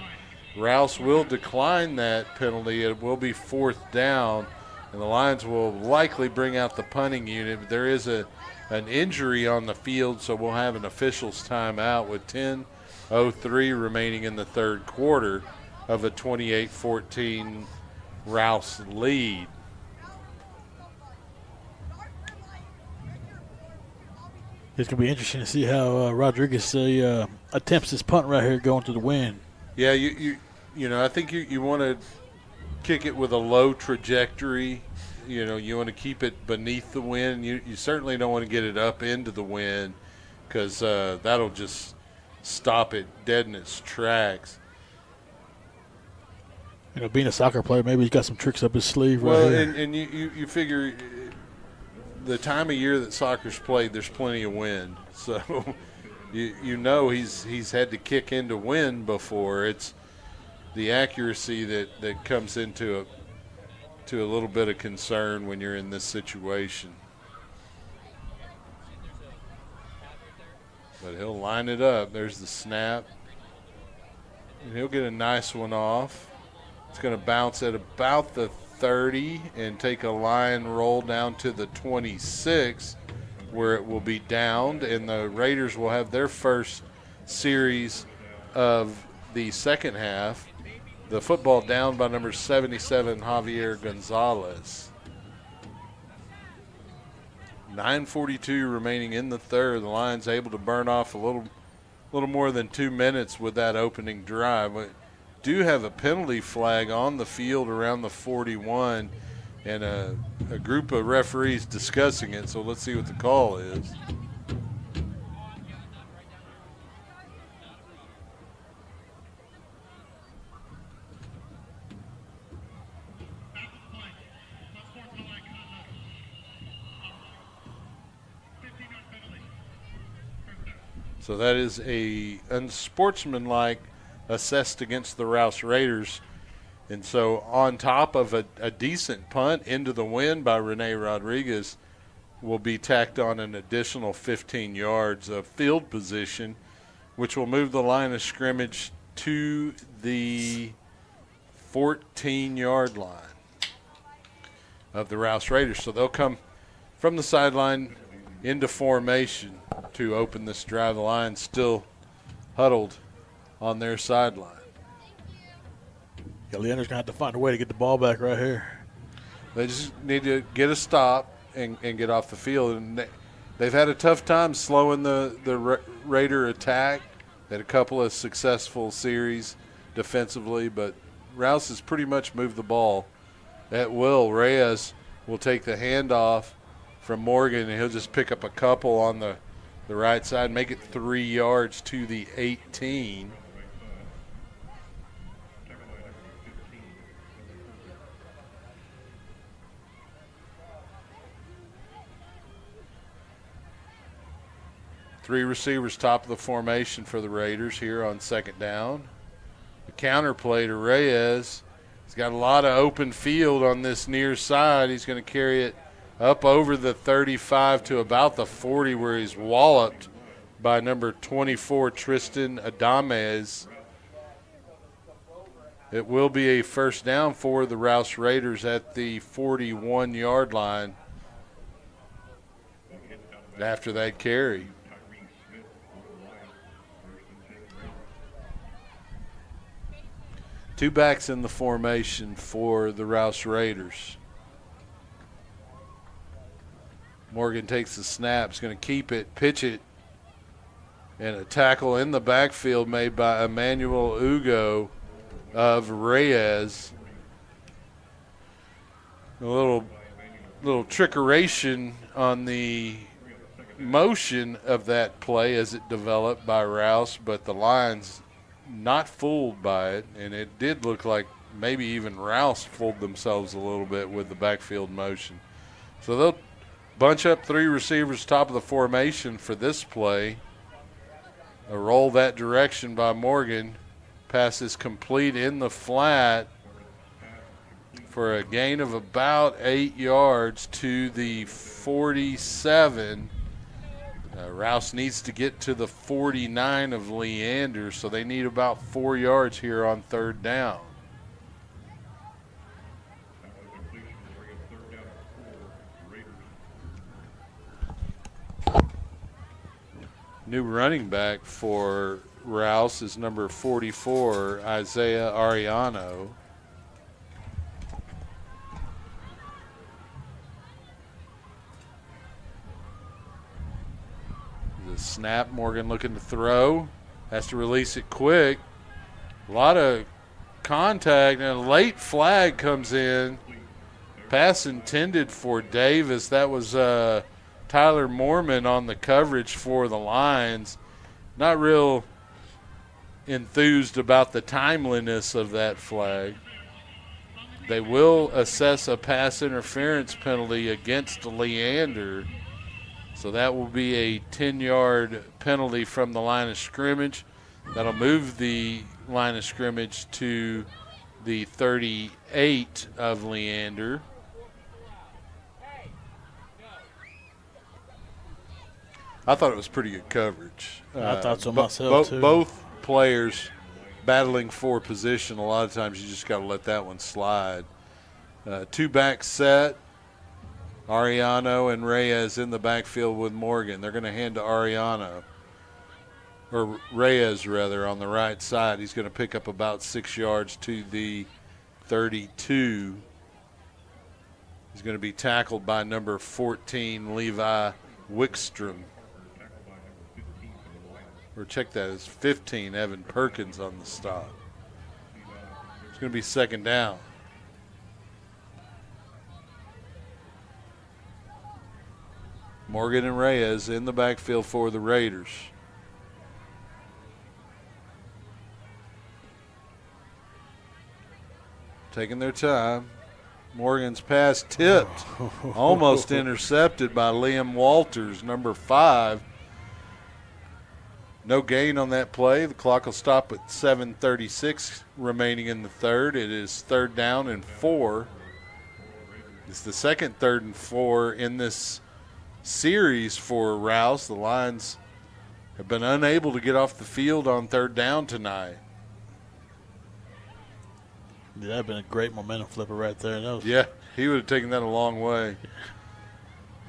Rouse will decline that penalty. It will be 4th down, and the Lions will likely bring out the punting unit. But there is an injury on the field, so we'll have an official's timeout with 10:03 remaining in the third quarter of a 28-14 Rouse lead. It's going to be interesting to see how Rodriguez attempts this punt right here going to the wind. Yeah, you know, I think you want to kick it with a low trajectory. You know, you want to keep it beneath the wind. You certainly don't want to get it up into the wind because that'll just stop it dead in its tracks. You know, being a soccer player, maybe he's got some tricks up his sleeve right here. Well, and you figure the time of year that soccer's played, there's plenty of wind. So you know he's had to kick into wind before. It's the accuracy that comes into a little bit of concern when you're in this situation. But he'll line it up. There's the snap. And he'll get a nice one off. It's going to bounce at about the 30 and take a line roll down to the 26 where it will be downed, and the Raiders will have their first series of the second half. The football down by number 77, Javier Gonzalez. 9:42 remaining in the third. The Lions able to burn off a little more than 2 minutes with that opening drive. But do have a penalty flag on the field around the 41, and a group of referees discussing it. So let's see what the call is. So that is a unsportsmanlike assessed against the Rouse Raiders. And so on top of a decent punt into the wind by Rene Rodriguez will be tacked on an additional 15 yards of field position, which will move the line of scrimmage to the 14-yard line of the Rouse Raiders. So they'll come from the sideline into formation to open this drive. The Lions still huddled on their sideline. Yeah, Leander's going to have to find a way to get the ball back right here. They just need to get a stop and get off the field. And they've had a tough time slowing the Raider attack. They had a couple of successful series defensively, but Rouse has pretty much moved the ball at will. Reyes will take the handoff from Morgan, and he'll just pick up a couple on the right side, make it 3 yards to the 18. Three receivers top of the formation for the Raiders here on second down. The counter play to Reyes. He's got a lot of open field on this near side. He's going to carry it up over the 35 to about the 40 where he's walloped by number 24, Tristan Adames. It will be a first down for the Rouse Raiders at the 41-yard line after that carry. Two backs in the formation for the Rouse Raiders. Morgan takes the snap, is going to keep it, pitch it, and a tackle in the backfield made by Emmanuel Ugo of Reyes. A little trickeration on the motion of that play as it developed by Rouse, but the Lions not fooled by it, and it did look like maybe even Rouse fooled themselves a little bit with the backfield motion. So they'll bunch up three receivers top of the formation for this play. A roll that direction by Morgan. Pass is complete in the flat for a gain of about 8 yards to the 47. Rouse needs to get to the 49 of Leander, so they need about 4 yards here on third down. New running back for Rouse is number 44, Isaiah Ariano. The snap, Morgan looking to throw. Has to release it quick. A lot of contact, and a late flag comes in. Pass intended for Davis. That was Tyler Moorman on the coverage for the Lions. Not real enthused about the timeliness of that flag. They will assess a pass interference penalty against Leander. So that will be a 10-yard penalty from the line of scrimmage. That'll move the line of scrimmage to the 38 of Leander. I thought it was pretty good coverage. I thought so myself, too. Both players battling for position. A lot of times you just got to let that one slide. Two-back set. Ariano and Reyes in the backfield with Morgan. They're going to hand to Ariano, or Reyes rather, on the right side. He's going to pick up about 6 yards to the 32. He's going to be tackled by number 14, Levi Wickstrom. Or check that, it's 15, Evan Perkins on the stop. It's going to be second down. Morgan and Reyes in the backfield for the Raiders. Taking their time. Morgan's pass tipped, almost intercepted by Liam Walters, number 5. No gain on that play. The clock will stop at 7:36 remaining in the third. It is third down and 4. It's the second 3rd and 4 in this series for Rouse. The Lions have been unable to get off the field on third down tonight. Yeah, that'd been a great momentum flipper right there. Yeah, he would have taken that a long way.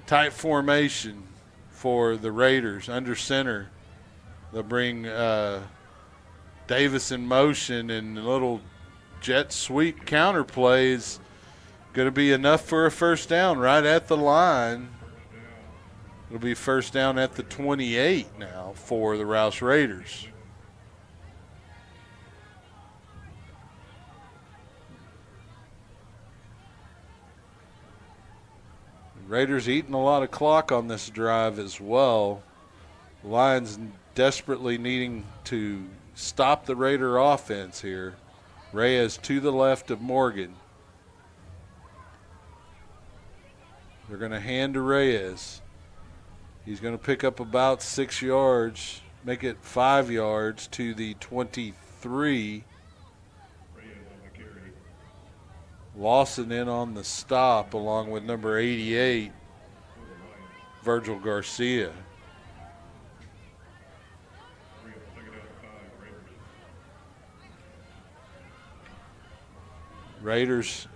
Tight formation for the Raiders under center. They'll bring Davis in motion, and a little jet sweep counter play is going to be enough for a first down right at the line. It'll be first down at the 28 now for the Rouse Raiders. The Raiders eating a lot of clock on this drive as well. The Lions desperately needing to stop the Raider offense here. Reyes to the left of Morgan. They're going to hand to Reyes. He's going to pick up about 6 yards, make it 5 yards to the 23. Lawson in on the stop along with number 88, Virgil Garcia. Raiders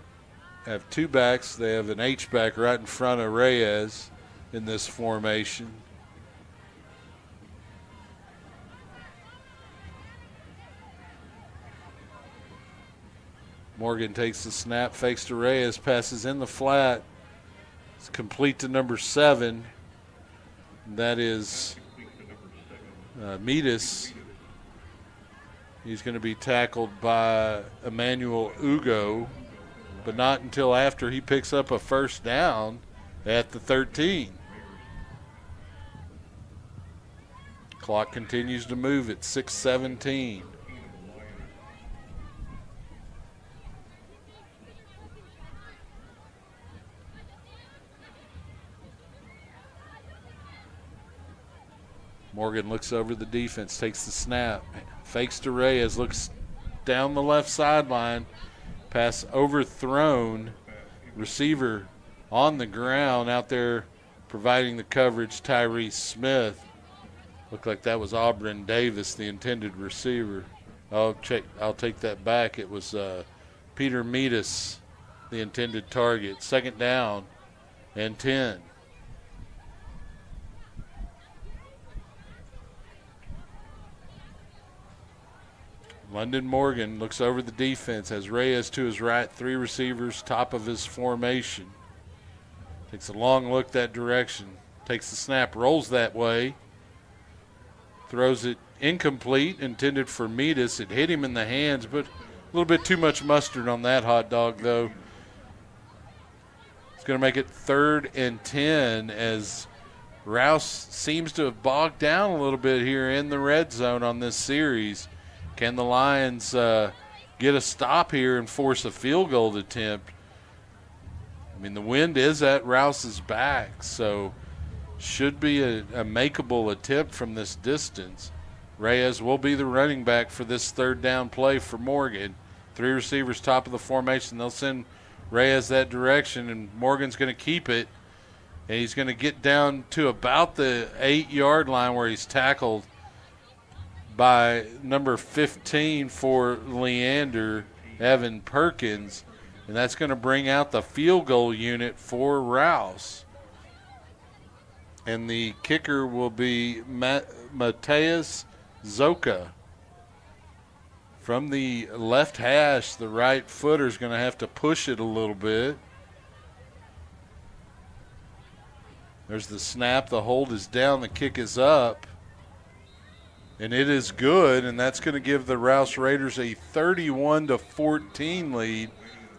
have two backs. They have an H-back right in front of Reyes in this formation. Morgan takes the snap, fakes to Reyes, passes in the flat. It's complete to number 7. That is Metis. He's going to be tackled by Emmanuel Ugo, but not until after he picks up a first down at the 13. Clock continues to move at 6:17. Morgan looks over the defense, takes the snap, fakes to Reyes, looks down the left sideline, pass overthrown, receiver on the ground out there providing the coverage, Tyrese Smith. Looked like that was Auburn Davis, the intended receiver. I'll take that back. It was Peter Metis, the intended target. Second down and 10. London Morgan looks over the defense, has Reyes to his right, 3 receivers, top of his formation. Takes a long look that direction, takes the snap, rolls that way, throws it incomplete, intended for Metis. It hit him in the hands, but a little bit too much mustard on that hot dog, though. It's going to make it 3rd and 10 as Rouse seems to have bogged down a little bit here in the red zone on this series. Can the Lions get a stop here and force a field goal attempt? I mean, the wind is at Rouse's back, so should be a makeable attempt from this distance. Reyes will be the running back for this 3rd down play for Morgan. 3 receivers top of the formation. They'll send Reyes that direction, and Morgan's going to keep it. And he's going to get down to about the 8-yard line where he's tackled by number 15 for Leander, Evan Perkins, and that's going to bring out the field goal unit for Rouse. And the kicker will be Mateus Zoka. From the left hash, the right footer is going to have to push it a little bit. There's the snap, the hold is down, the kick is up. And it is good, and that's going to give the Rouse Raiders a 31-14 lead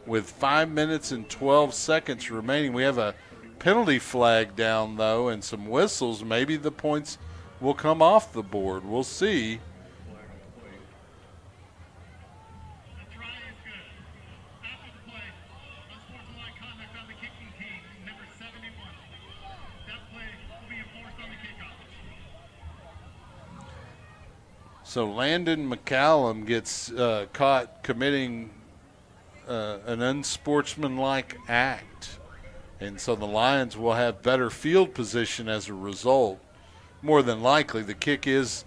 with 5 minutes and 12 seconds remaining. We have a penalty flag down, though, and some whistles. Maybe the points will come off the board. We'll see. The try is good. After the play, unsportsmanlike conduct on the kicking team, number 71. That play will be enforced on the kickoff. So Landon McCallum gets caught committing an unsportsmanlike act. And so the Lions will have better field position as a result. More than likely, the kick is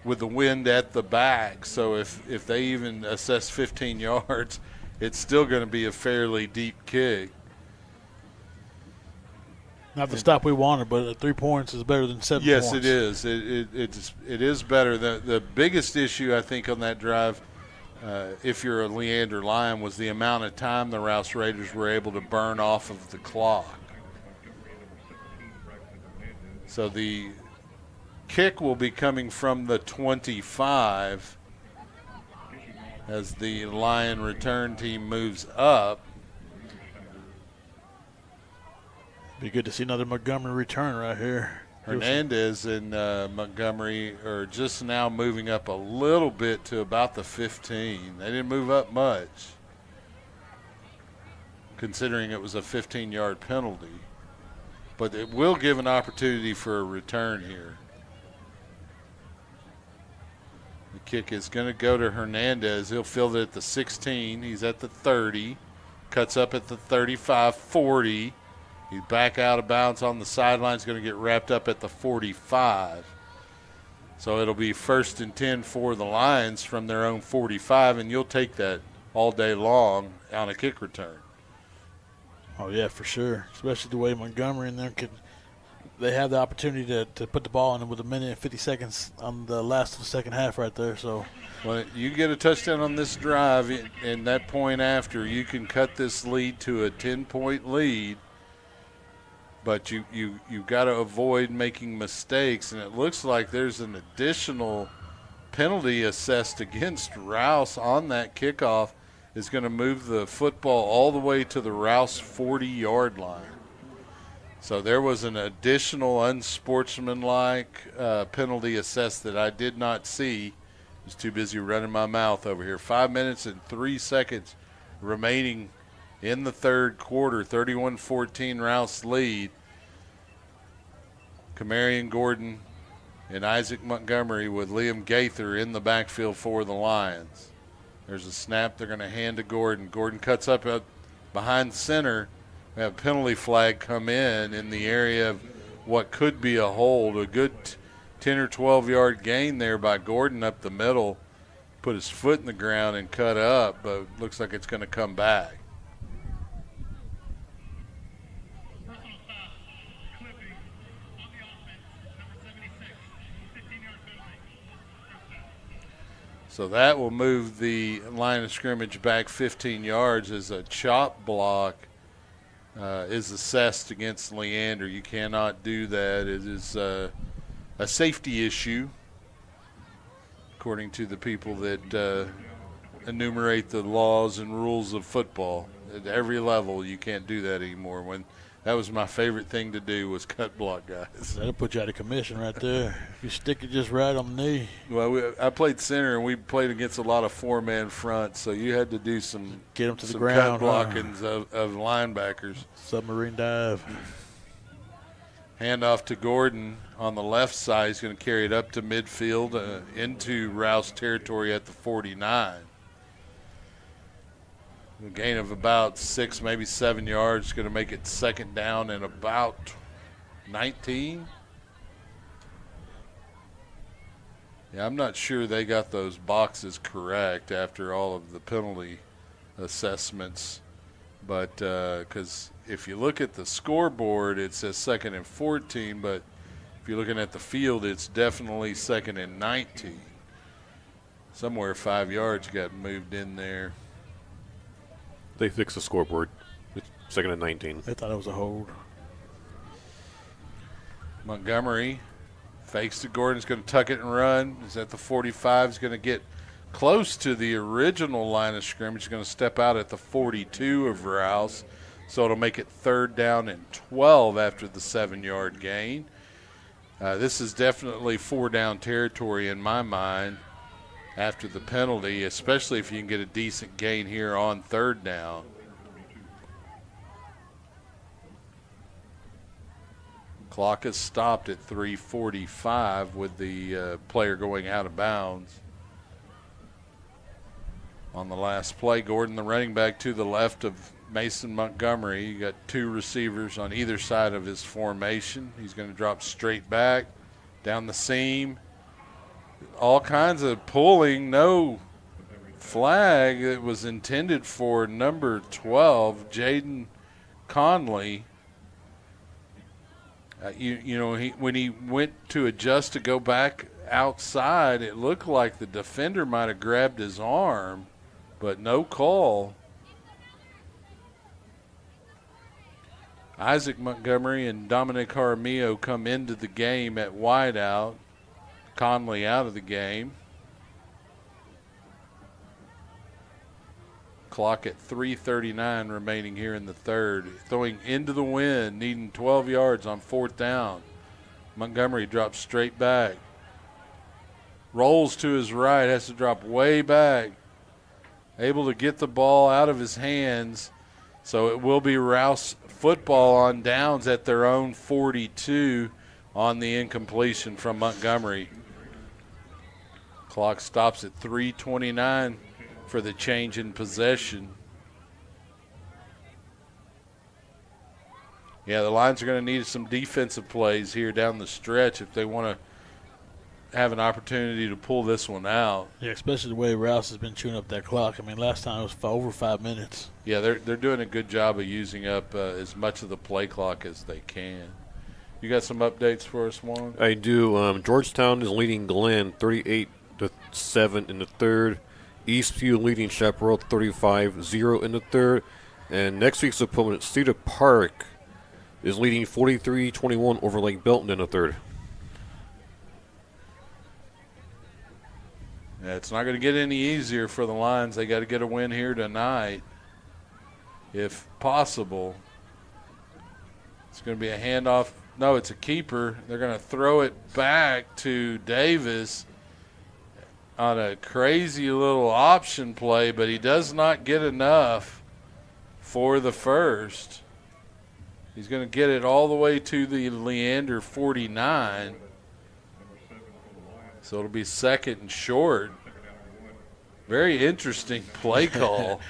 with the wind at the back. So if they even assess 15 yards, it's still going to be a fairly deep kick. Not the stop we wanted, but 3 points is better than 7 Yes, points. it is. It is better. The biggest issue, I think, on that drive, if you're a Leander Lion, was the amount of time the Rouse Raiders were able to burn off of the clock. So the kick will be coming from the 25 as the Lion return team moves up. Be good to see another Montgomery return right here. Hernandez and Montgomery are just now moving up a little bit to about the 15. They didn't move up much, considering it was a 15-yard penalty. But it will give an opportunity for a return here. The kick is going to go to Hernandez. He'll field it at the 16. He's at the 30. Cuts up at the 35, 40. He's back out of bounds on the sideline. He's going to get wrapped up at the 45. So it'll be 1st and 10 for the Lions from their own 45, and you'll take that all day long on a kick return. Oh, yeah, for sure. Especially the way Montgomery and them they have the opportunity to put the ball in with 1 minute and 50 seconds on the last of the second half right there. So, well, you get a touchdown on this drive, and that point after, you can cut this lead to a 10-point lead. But you got to avoid making mistakes, and it looks like there's an additional penalty assessed against Rouse on that kickoff. Is going to move the football all the way to the Rouse 40-yard line. So there was an additional unsportsmanlike penalty assessed that I did not see. I was too busy running my mouth over here. 5 minutes and 3 seconds remaining in the third quarter. 31-14 Rouse lead. Kamarian Gordon and Isaac Montgomery with Liam Gaither in the backfield for the Lions. There's a snap they're going to hand to Gordon. Gordon cuts up behind center. We have a penalty flag come in the area of what could be a hold. A good 10 or 12-yard gain there by Gordon up the middle. Put his foot in the ground and cut up, but looks like it's going to come back. Personal foul. Clipping on the offense. Number 76. 15-yard penalty. First down. So that will move the line of scrimmage back 15 yards as a chop block is assessed against Leander. You cannot do that. It is a safety issue, according to the people that enumerate the laws and rules of football. At every level, you can't do that anymore. That was my favorite thing to do, was cut block guys. that'll put you out of commission right there. If you stick it just right on the knee. Well, I played center, and we played against a lot of four-man fronts, so you had to do some Get them to the some ground. cut blockings of linebackers. Submarine dive. Handoff to Gordon on the left side. He's going to carry it up to midfield into Rouse territory at the 49. A gain of about 6, maybe 7 yards. Going to make it second down and about 19. Yeah, I'm not sure they got those boxes correct after all of the penalty assessments. But because if you look at the scoreboard, it says second and 14. But if you're looking at the field, it's definitely second and 19. Somewhere 5 yards got moved in there. They fixed the scoreboard. It's second and 19. They thought it was a hold. Montgomery fakes to Gordon's going to tuck it and run. Is at the 45. He's going to get close to the original line of scrimmage. He's going to step out at the 42 of Rouse. So it'll make it third down and 12 after the 7-yard gain. This is definitely 4-down territory in my mind after the penalty, especially if you can get a decent gain here on third down. Clock is stopped at 3:45 with the player going out of bounds. On the last play, Gordon, the running back, to the left of Mason Montgomery. You got two receivers on either side of his formation. He's going to drop straight back down the seam. All kinds of pulling, no flag. It was intended for number 12, Jaden Conley. When he went to adjust to go back outside, it looked like the defender might have grabbed his arm, but no call. Isaac Montgomery and Dominic Jaramillo come into the game at wideout. Conley out of the game. Clock at 3:39 remaining here in the third. Throwing into the wind, needing 12 yards on fourth down. Montgomery drops straight back. Rolls to his right, has to drop way back. Able to get the ball out of his hands. So it will be Rouse football on downs at their own 42 on the incompletion from Montgomery. Clock stops at 3:29 for the change in possession. Yeah, the Lions are going to need some defensive plays here down the stretch if they want to have an opportunity to pull this one out. Yeah, especially the way Rouse has been chewing up that clock. I mean, last time it was over 5 minutes. Yeah, they're doing a good job of using up as much of the play clock as they can. You got some updates for us, Juan? I do. Georgetown is leading Glenn 38-7 in the third. Eastview leading Chaparral 35-0 in the third. And next week's opponent, Cedar Park, is leading 43-21 over Lake Belton in the third. Yeah, it's not going to get any easier for the Lions. They got to get a win here tonight, if possible. It's going to be a handoff. No, it's a keeper. They're going to throw it back to Davis on a crazy little option play, but he does not get enough for the first. He's going to get it all the way to the Leander 49. So it'll be second and short. Very interesting play call.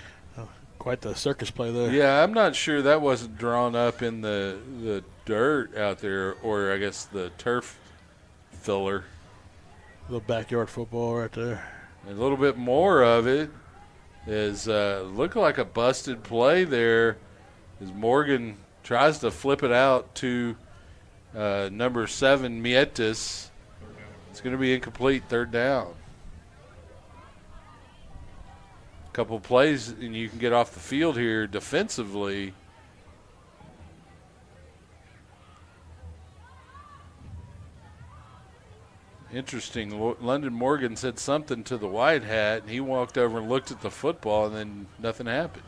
Quite the circus play there. Yeah, I'm not sure that wasn't drawn up in the dirt out there, or I guess the turf filler. Little backyard football right there. A little bit more of it is look like a busted play there as Morgan tries to flip it out to number 7, Mietis. It's going to be incomplete, third down. A couple plays, and you can get off the field here defensively. Interesting. London Morgan said something to the white hat, and he walked over and looked at the football, and then nothing happened.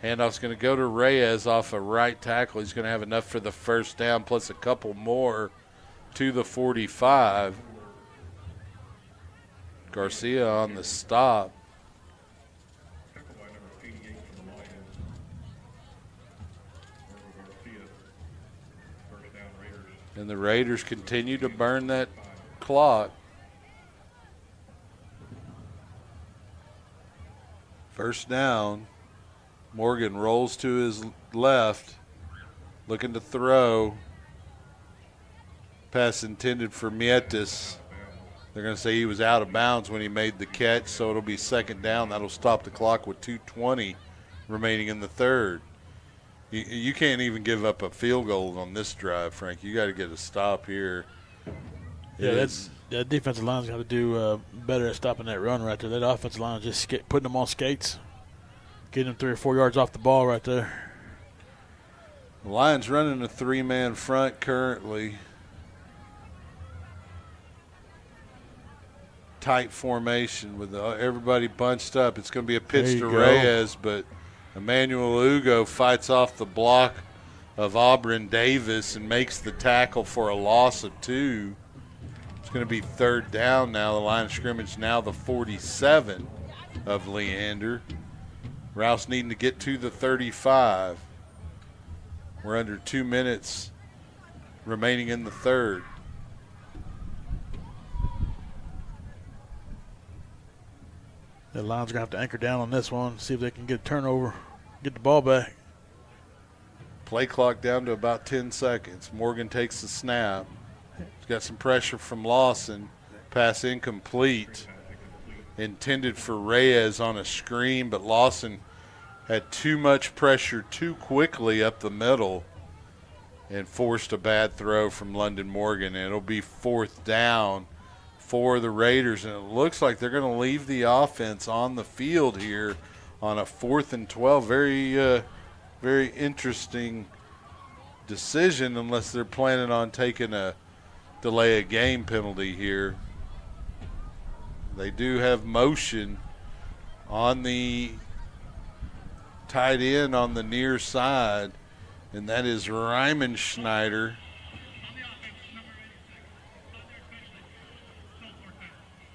Handoff's going to go to Reyes off a right tackle. He's going to have enough for the first down, plus a couple more to the 45. Garcia on the stop. Tackle by number 88 from the Lions. Garcia. First down, Raiders. And the Raiders continue to burn that clock. First down. Morgan rolls to his left, looking to throw. Pass intended for Mietis. They're going to say he was out of bounds when he made the catch, so it'll be second down. That'll stop the clock with 2:20 remaining in the third. You can't even give up a field goal on this drive, Frank. You got to get a stop here. Yeah, that defensive line's got to do better at stopping that run right there. That offensive line is just putting them on skates, getting them 3 or 4 yards off the ball right there. The Lions running a 3-man front currently. Tight formation with everybody bunched up. It's going to be a pitch to Reyes, but Emmanuel Ugo fights off the block of Auburn Davis and makes the tackle for a loss of 2. It's going to be third down now. The line of scrimmage now the 47 of Leander. Rouse needing to get to the 35. We're under 2 minutes remaining in the third. The Lions are going to have to anchor down on this one, see if they can get a turnover, get the ball back. Play clock down to about 10 seconds. Morgan takes the snap. He's got some pressure from Lawson. Pass incomplete. Intended for Reyes on a screen, but Lawson had too much pressure too quickly up the middle and forced a bad throw from London Morgan. And it'll be fourth down for the Raiders, and it looks like they're going to leave the offense on the field here on a 4th and 12. Very interesting decision, unless they're planning on taking a delay a game penalty here. They do have motion on the tight end on the near side, and that is Ryman Schneider.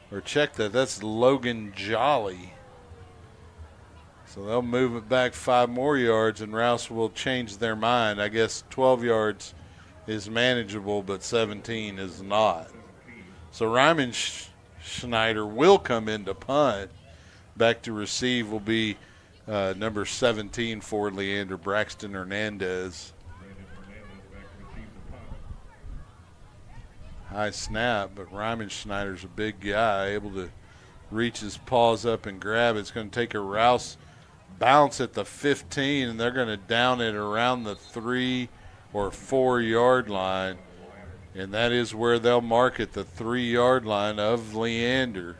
Or check that, that's Logan Jolly. So they'll move it back 5 more yards, and Rouse will change their mind. I guess 12 yards is manageable, but 17 is not. So Ryman Schneider will come in to punt. Back to receive will be number 17 for Leander, Braxton Hernandez. high snap, but Schneider's a big guy, able to reach his paws up and grab it. It's going to take a Rouse bounce at the 15, and they're going to down it around the 3 or 4 yard line, and that is where they'll mark it, the 3 yard line of Leander.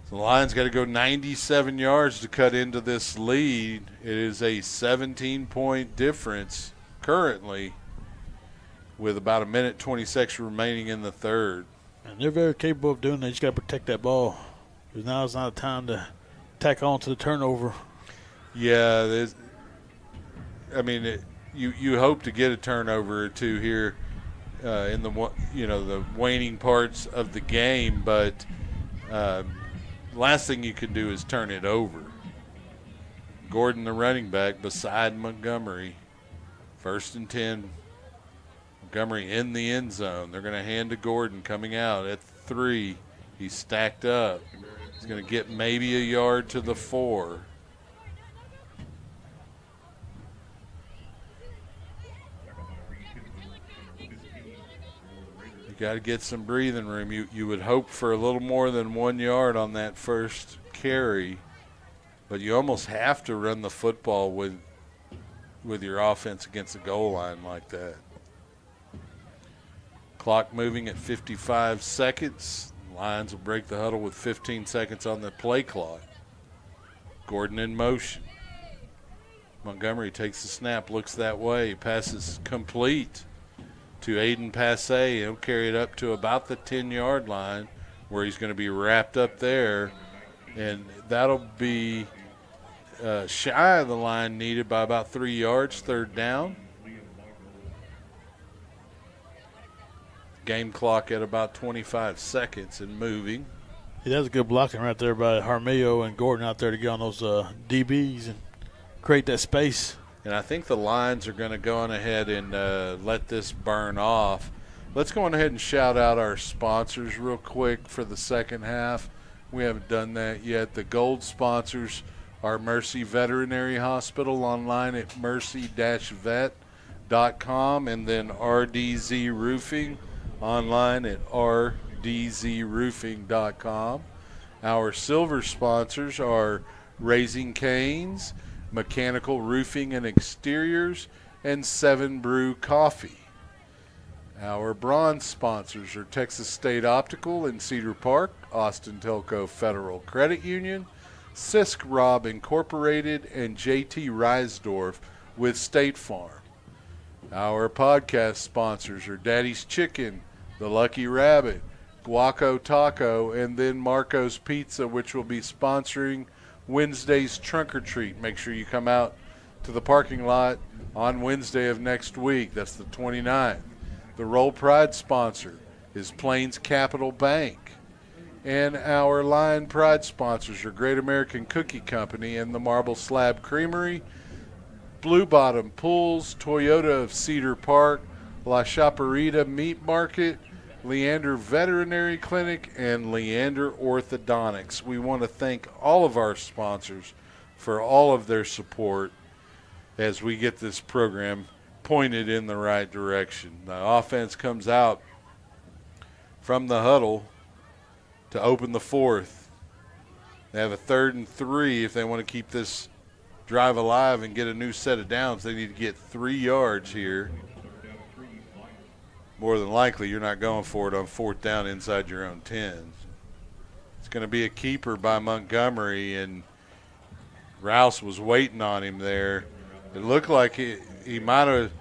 The Lions got to go 97 yards to cut into this lead. It is a 17-point difference currently with about 1:20 remaining in the third. And they're very capable of doing that. You just got to protect that ball, because now is not the time to tack on to the turnover. Yeah, you hope to get a turnover or two here in the waning parts of the game, but last thing you can do is turn it over. Gordon, the running back, beside Montgomery. 1st and 10. Montgomery in the end zone. They're going to hand to Gordon coming out at 3. He's stacked up. He's going to get maybe a yard to the 4. Got to get some breathing room. You would hope for a little more than 1 yard on that first carry, but you almost have to run the football with your offense against the goal line like that. Clock moving at 55 seconds. Lions will break the huddle with 15 seconds on the play clock. Gordon in motion. Montgomery takes the snap, looks that way, passes complete to Aiden Passe. He'll carry it up to about the 10-yard line where he's going to be wrapped up there. And that'll be shy of the line needed by about 3 yards, 3rd down. Game clock at about 25 seconds and moving. Yeah, that was good blocking right there by Jaramillo and Gordon out there to get on those DBs and create that space. And I think the Lions are going to go on ahead and let this burn off. Let's go on ahead and shout out our sponsors real quick for the second half. We haven't done that yet. The gold sponsors are Mercy Veterinary Hospital online at mercy-vet.com, and then RDZ Roofing online at rdzroofing.com. Our silver sponsors are Raising Cane's, Mechanical Roofing and Exteriors, and 7 Brew Coffee. Our bronze sponsors are Texas State Optical in Cedar Park, Austin Telco Federal Credit Union, Sisk Rob Incorporated, and JT Reisdorf with State Farm. Our podcast sponsors are Daddy's Chicken, The Lucky Rabbit, Guaco Taco, and then Marco's Pizza, which will be sponsoring Wednesday's Trunk or Treat. Make sure you come out to the parking lot on Wednesday of next week. That's the 29th. The Roll Pride sponsor is Plains Capital Bank. And our Lion Pride sponsors are Great American Cookie Company and the Marble Slab Creamery, Blue Bottom Pools, Toyota of Cedar Park, La Chaparita Meat Market, Leander Veterinary Clinic, and Leander Orthodontics. We want to thank all of our sponsors for all of their support as we get this program pointed in the right direction. The offense comes out from the huddle to open the fourth. They have a 3rd and 3. If they want to keep this drive alive and get a new set of downs, they need to get 3 yards here. More than likely, you're not going for it on 4th down inside your own 10. It's going to be a keeper by Montgomery, and Rouse was waiting on him there. It looked like he might have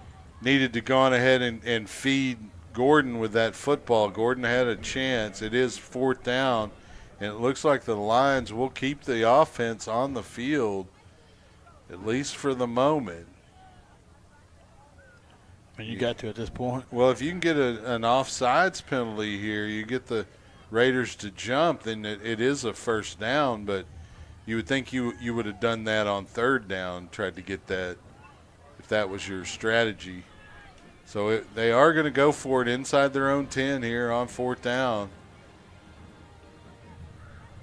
needed to go on ahead and feed Gordon with that football. Gordon had a chance. It is 4th down, and it looks like the Lions will keep the offense on the field, at least for the moment. And you got to at this point. Well, if you can get an offsides penalty here, you get the Raiders to jump, then it is a 1st down, but you would think you would have done that on 3rd down, tried to get that if that was your strategy. So they are going to go for it inside their own 10 here on 4th down.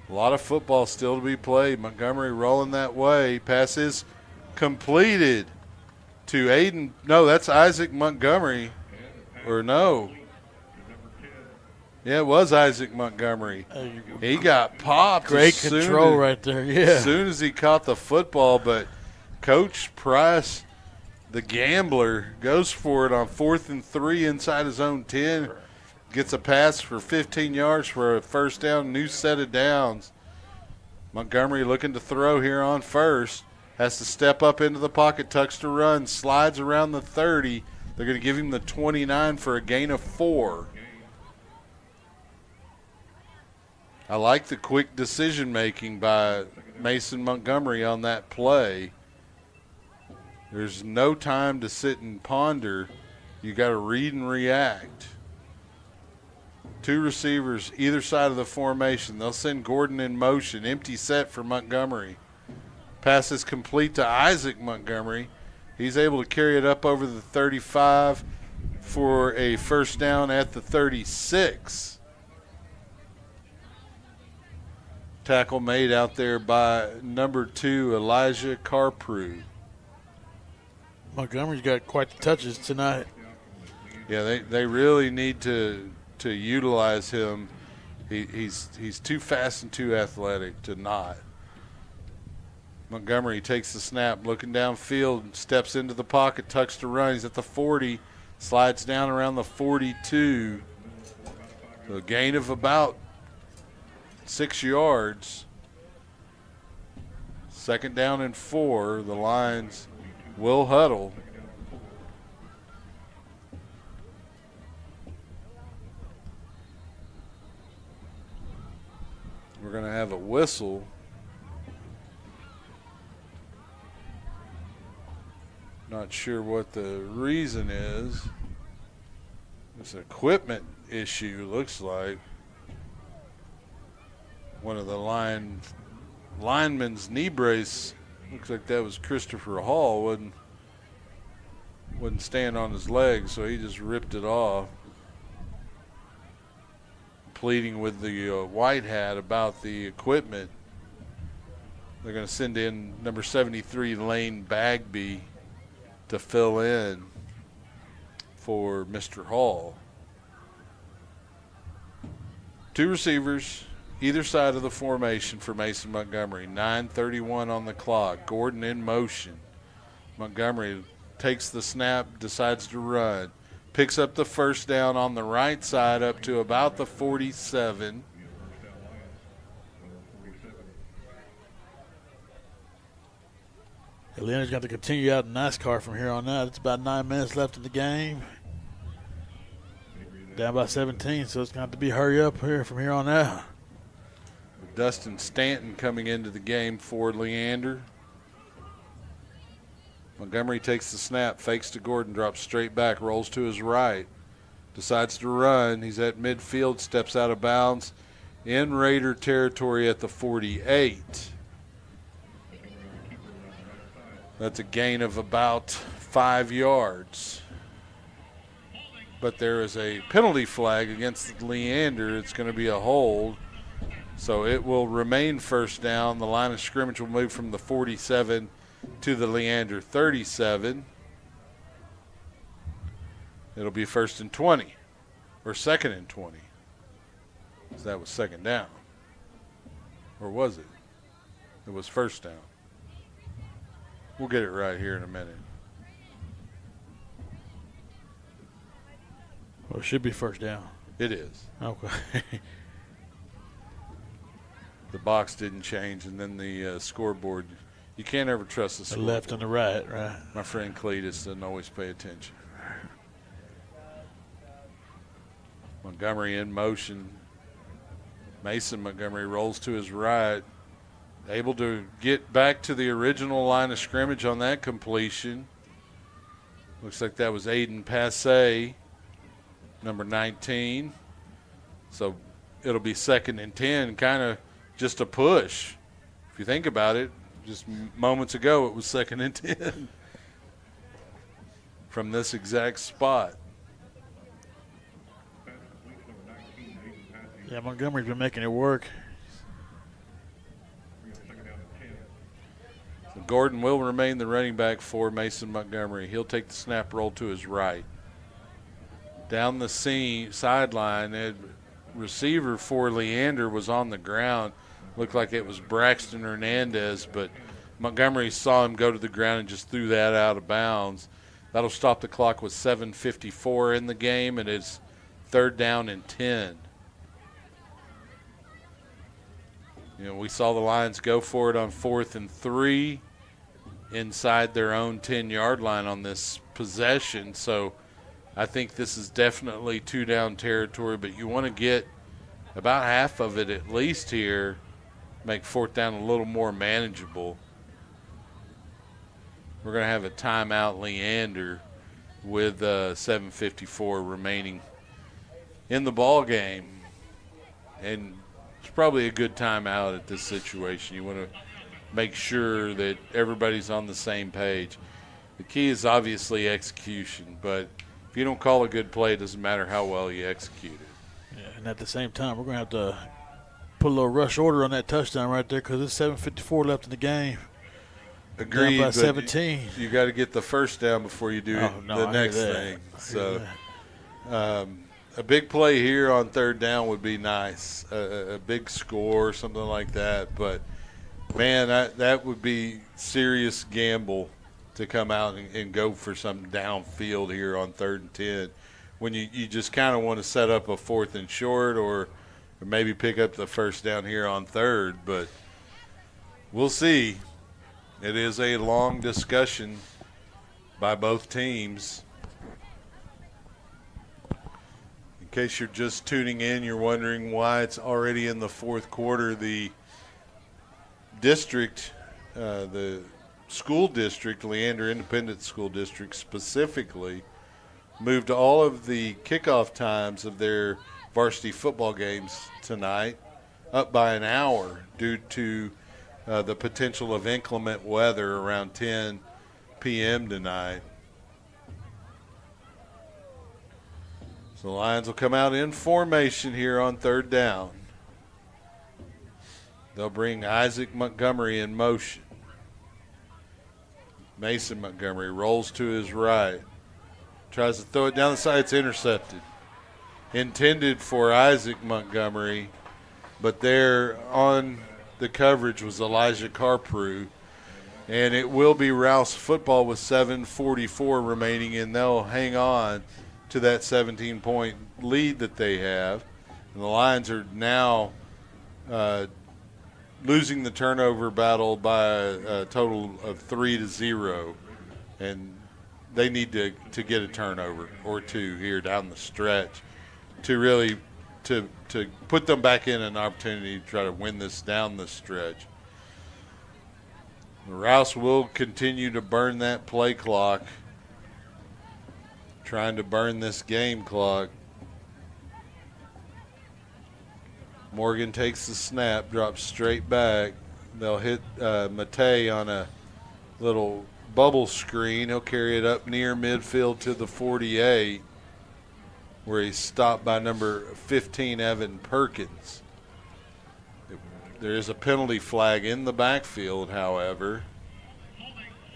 A lot of football still to be played. Montgomery rolling that way. Pass is completed to Aiden. No, that's Isaac Montgomery. Or no. Yeah, it was Isaac Montgomery. He got popped. Great control right there, yeah. As soon as he caught the football, but Coach Price, the gambler, goes for it on 4th and 3 inside his own 10. Gets a pass for 15 yards for a first down, new set of downs. Montgomery looking to throw here on first. Has to step up into the pocket, tucks to run, slides around the 30. They're going to give him the 29 for a gain of 4. I like the quick decision-making by Mason Montgomery on that play. There's no time to sit and ponder. You got to read and react. 2 receivers either side of the formation. They'll send Gordon in motion. Empty set for Montgomery. Pass is complete to Isaac Montgomery. He's able to carry it up over the 35 for a first down at the 36. Tackle made out there by number 2, Elijah Carprew. Montgomery's got quite the touches tonight. Yeah, they really need to utilize him. He's too fast and too athletic to not. Montgomery takes the snap, looking downfield, steps into the pocket, tucks to run. He's at the 40, slides down around the 42. So a gain of about 6 yards. 2nd down and 4. The Lions will huddle. We're going to have a whistle. Not sure what the reason is. It's an equipment issue, looks like. One of the lineman's knee brace, looks like that was Christopher Hall, wouldn't stand on his legs, so he just ripped it off. Pleading with the white hat about the equipment. They're going to send in number 73, Lane Bagby, to fill in for Mr. Hall. 2 receivers either side of the formation for Mason Montgomery. 9:31 on the clock. Gordon in motion. Montgomery takes the snap, decides to run. Picks up the first down on the right side up to about the 47. Leander's got to continue out in NASCAR from here on out. It's about 9 minutes left in the game. Down by 17, so it's going to have to be hurry up here from here on out. Dustin Stanton coming into the game for Leander. Montgomery takes the snap, fakes to Gordon, drops straight back, rolls to his right. Decides to run. He's at midfield, steps out of bounds in Raider territory at the 48. That's a gain of about 5 yards. But there is a penalty flag against Leander. It's going to be a hold. So it will remain first down. The line of scrimmage will move from the 47 to the Leander 37. It'll be 1st and 20, or 2nd and 20. So that was 2nd down. Or was it? It was 1st down. We'll get it right here in a minute. Well, it should be 1st down. It is. Okay. The box didn't change, and then the scoreboard. You can't ever trust the The scoreboard. left and the right, right. My friend Cletus doesn't always pay attention. Montgomery in motion. Mason Montgomery rolls to his right. Able to get back to the original line of scrimmage on that completion. Looks like that was Aiden Passe, number 19. So it'll be 2nd and 10, kind of just a push. If you think about it, just moments ago it was 2nd and 10 from this exact spot. Yeah, Montgomery's been making it work. So Gordon will remain the running back for Mason Montgomery. He'll take the snap, roll to his right. Down the sideline, receiver for Leander was on the ground. Looked like it was Braxton Hernandez, but Montgomery saw him go to the ground and just threw that out of bounds. That'll stop the clock with 7:54 in the game, and it's 3rd down and 10. We saw the Lions go for it on 4th and 3 inside their own 10-yard line on this possession. So I think this is definitely 2-down territory, but you want to get about half of it at least here, make 4th down a little more manageable. We're going to have a timeout, Leander, with 7:54 remaining in the ball game. And it's probably a good timeout at this situation. You want to make sure that everybody's on the same page. The key is obviously execution, but if you don't call a good play, it doesn't matter how well you execute it. Yeah, and at the same time, we're going to have to put a little rush order on that touchdown right there because it's 7:54 left in the game. Agreed, down by but 17. You got to get the first down before you do the next thing. So a big play here on 3rd down would be nice, a big score, something like that. But, man, that would be serious gamble to come out and go for some downfield here on 3rd and 10 when you just kind of want to set up a 4th and short or maybe pick up the first down here on 3rd. But we'll see. It is a long discussion by both teams. In case you're just tuning in, you're wondering why it's already in the 4th quarter. The district, the school district, Leander Independent School District specifically, moved all of the kickoff times of their varsity football games tonight up by an hour due to the potential of inclement weather around 10 p.m. tonight. So the Lions will come out in formation here on 3rd down. They'll bring Isaac Montgomery in motion. Mason Montgomery rolls to his right. Tries to throw it down the side. It's intercepted. Intended for Isaac Montgomery, but there on the coverage was Elijah Carprew. And it will be Rouse football with 7:44 remaining, and they'll hang on to that 17-point lead that they have. And the Lions are now losing the turnover battle by a total of 3-0. And they need to get a turnover or two here down the stretch to really to put them back in an opportunity to try to win this down the stretch. Rouse will continue to burn that play clock, trying to burn this game clock. Morgan takes the snap, drops straight back. They'll hit Matei on a little bubble screen. He'll carry it up near midfield to the 48, where he's stopped by number 15, Evan Perkins. There is a penalty flag in the backfield, however,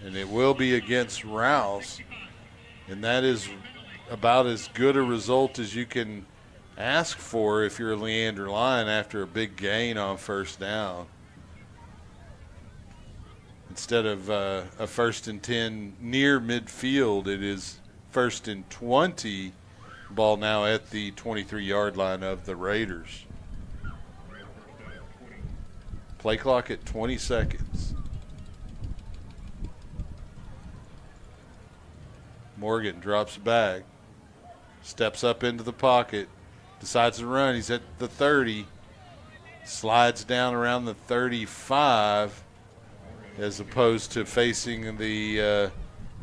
and it will be against Rouse, and that is about as good a result as you can ask for if you're a Leander Lion after a big gain on 1st down. Instead of a 1st and 10 near midfield, it is 1st and 20, ball now at the 23-yard line of the Raiders. Play clock at 20 seconds. Morgan drops back, steps up into the pocket, decides to run. He's at the 30, slides down around the 35 as opposed to facing the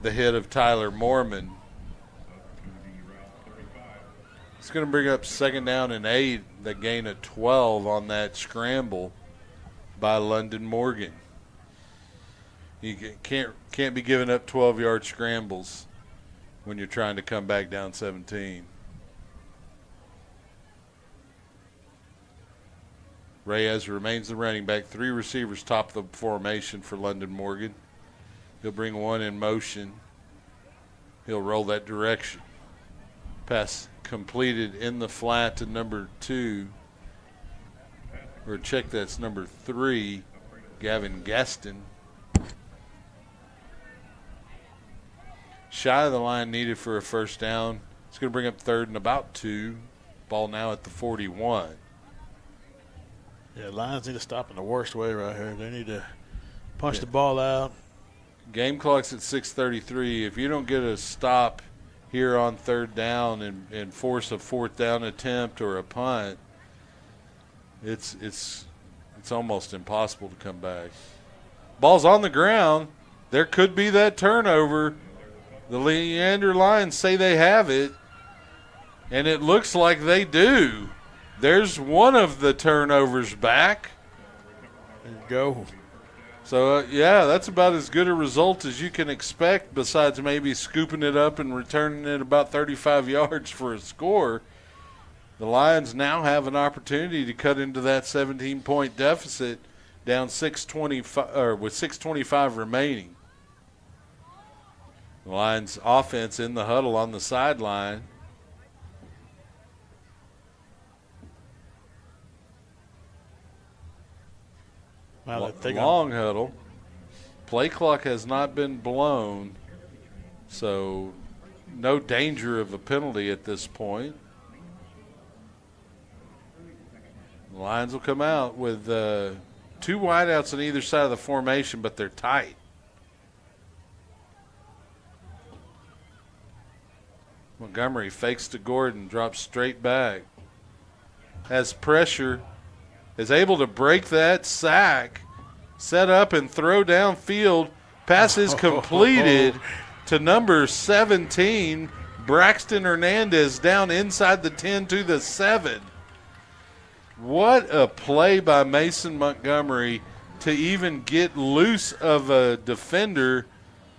hit of Tyler Moorman. It's going to bring up 2nd down and 8, the gain of 12 on that scramble by London Morgan. You can't be giving up 12-yard scrambles when you're trying to come back down 17. Reyes remains the running back. 3 receivers top the formation for London Morgan. He'll bring one in motion. He'll roll that direction. Pass completed in the flat to number 2. Or check, that's number 3, Gavin Gaston. Shy of the line needed for a first down. It's going to bring up 3rd and about 2. Ball now at the 41. Yeah, Lions need to stop in the worst way right here. They need to punch the ball out. Game clock's at 6:33. If you don't get a stop here on 3rd down and force a 4th down attempt or a punt, it's almost impossible to come back. Ball's on the ground. There could be that turnover. The Leander Lions say they have it, and it looks like they do. There's one of the turnovers back. There you go. So, yeah, that's about as good a result as you can expect, besides maybe scooping it up and returning it about 35 yards for a score. The Lions now have an opportunity to cut into that 17-point deficit down 6:25, or with 6:25 remaining. The Lions offense in the huddle on the sideline. Long huddle. Play clock has not been blown, so no danger of a penalty at this point. The Lions will come out with 2 wideouts on either side of the formation, but they're tight. Montgomery fakes to Gordon, drops straight back. Has pressure. Is able to break that sack, set up and throw downfield. Pass is completed to number 17, Braxton Hernandez, down inside the 10 to the 7. What a play by Mason Montgomery to even get loose of a defender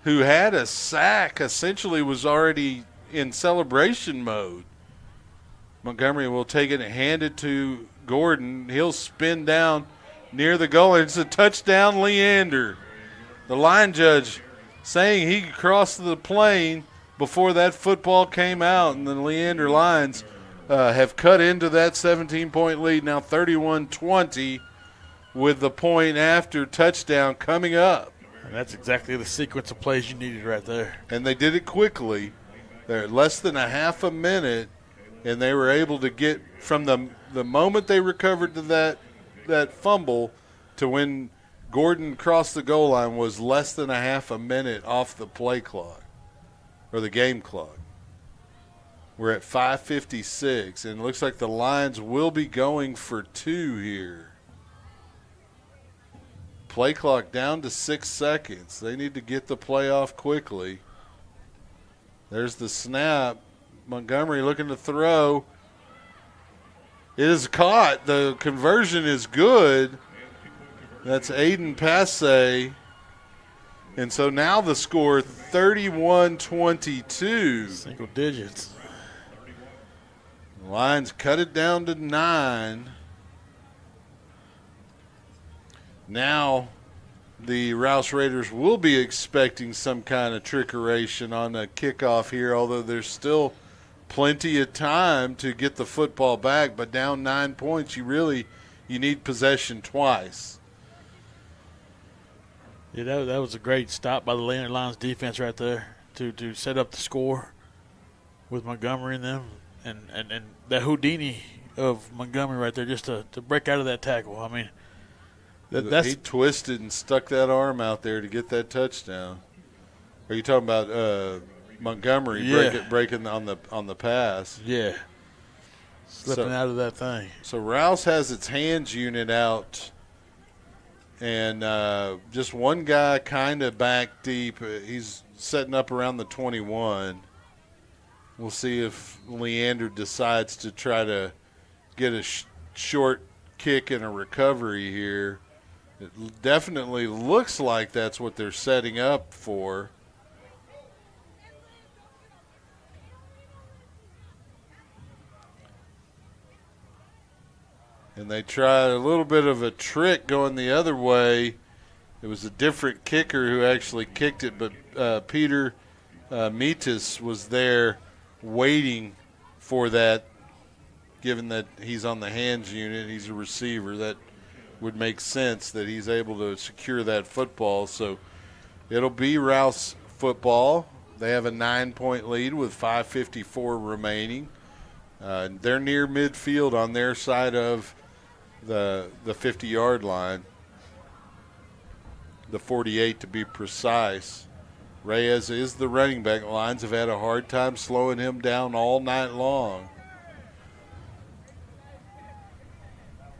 who had a sack, essentially was already in celebration mode. Montgomery will take it and hand it to Gordon. He'll spin down near the goal, and it's a touchdown, Leander. The line judge saying he could cross the plane before that football came out, and the Leander Lions have cut into that 17-point lead, now 31-20, with the point after touchdown coming up. And that's exactly the sequence of plays you needed right there. And they did it quickly. They're less than a half a minute, and they were able to get from the moment they recovered to that fumble to when Gordon crossed the goal line was less than a half a minute off the play clock or the game clock. We're at 5:56, and it looks like the Lions will be going for 2 here. Play clock down to 6 seconds. They need to get the play off quickly. There's the snap. Montgomery looking to throw. It is caught. The conversion is good. That's Aiden Passe. And so now the score 31-22. Single digits. The Lions cut it down to 9. Now the Rouse Raiders will be expecting some kind of trickeration on a kickoff here, although there's still plenty of time to get the football back. But down 9 points, you need possession twice. Yeah, that was a great stop by the Leander Lions defense right there to set up the score with Montgomery and them. And that Houdini of Montgomery right there just to break out of that tackle. I mean, he twisted and stuck that arm out there to get that touchdown. Are you talking about Montgomery breaking on the pass? Yeah. Slipping out of that thing. So Rouse has its hands unit out, and just one guy kind of back deep. He's setting up around the 21. We'll see if Leander decides to try to get a short kick and a recovery here. It definitely looks like that's what they're setting up for. And they tried a little bit of a trick going the other way. It was a different kicker who actually kicked it, but Peter Mitas was there waiting for that, given that he's on the hands unit, he's a receiver, that would make sense that he's able to secure that football. So it'll be Rouse football. They have a 9-point lead with 5:54 remaining. They're near midfield on their side of the 50-yard line, the 48 to be precise. Reyes is the running back. Lions have had a hard time slowing him down all night long.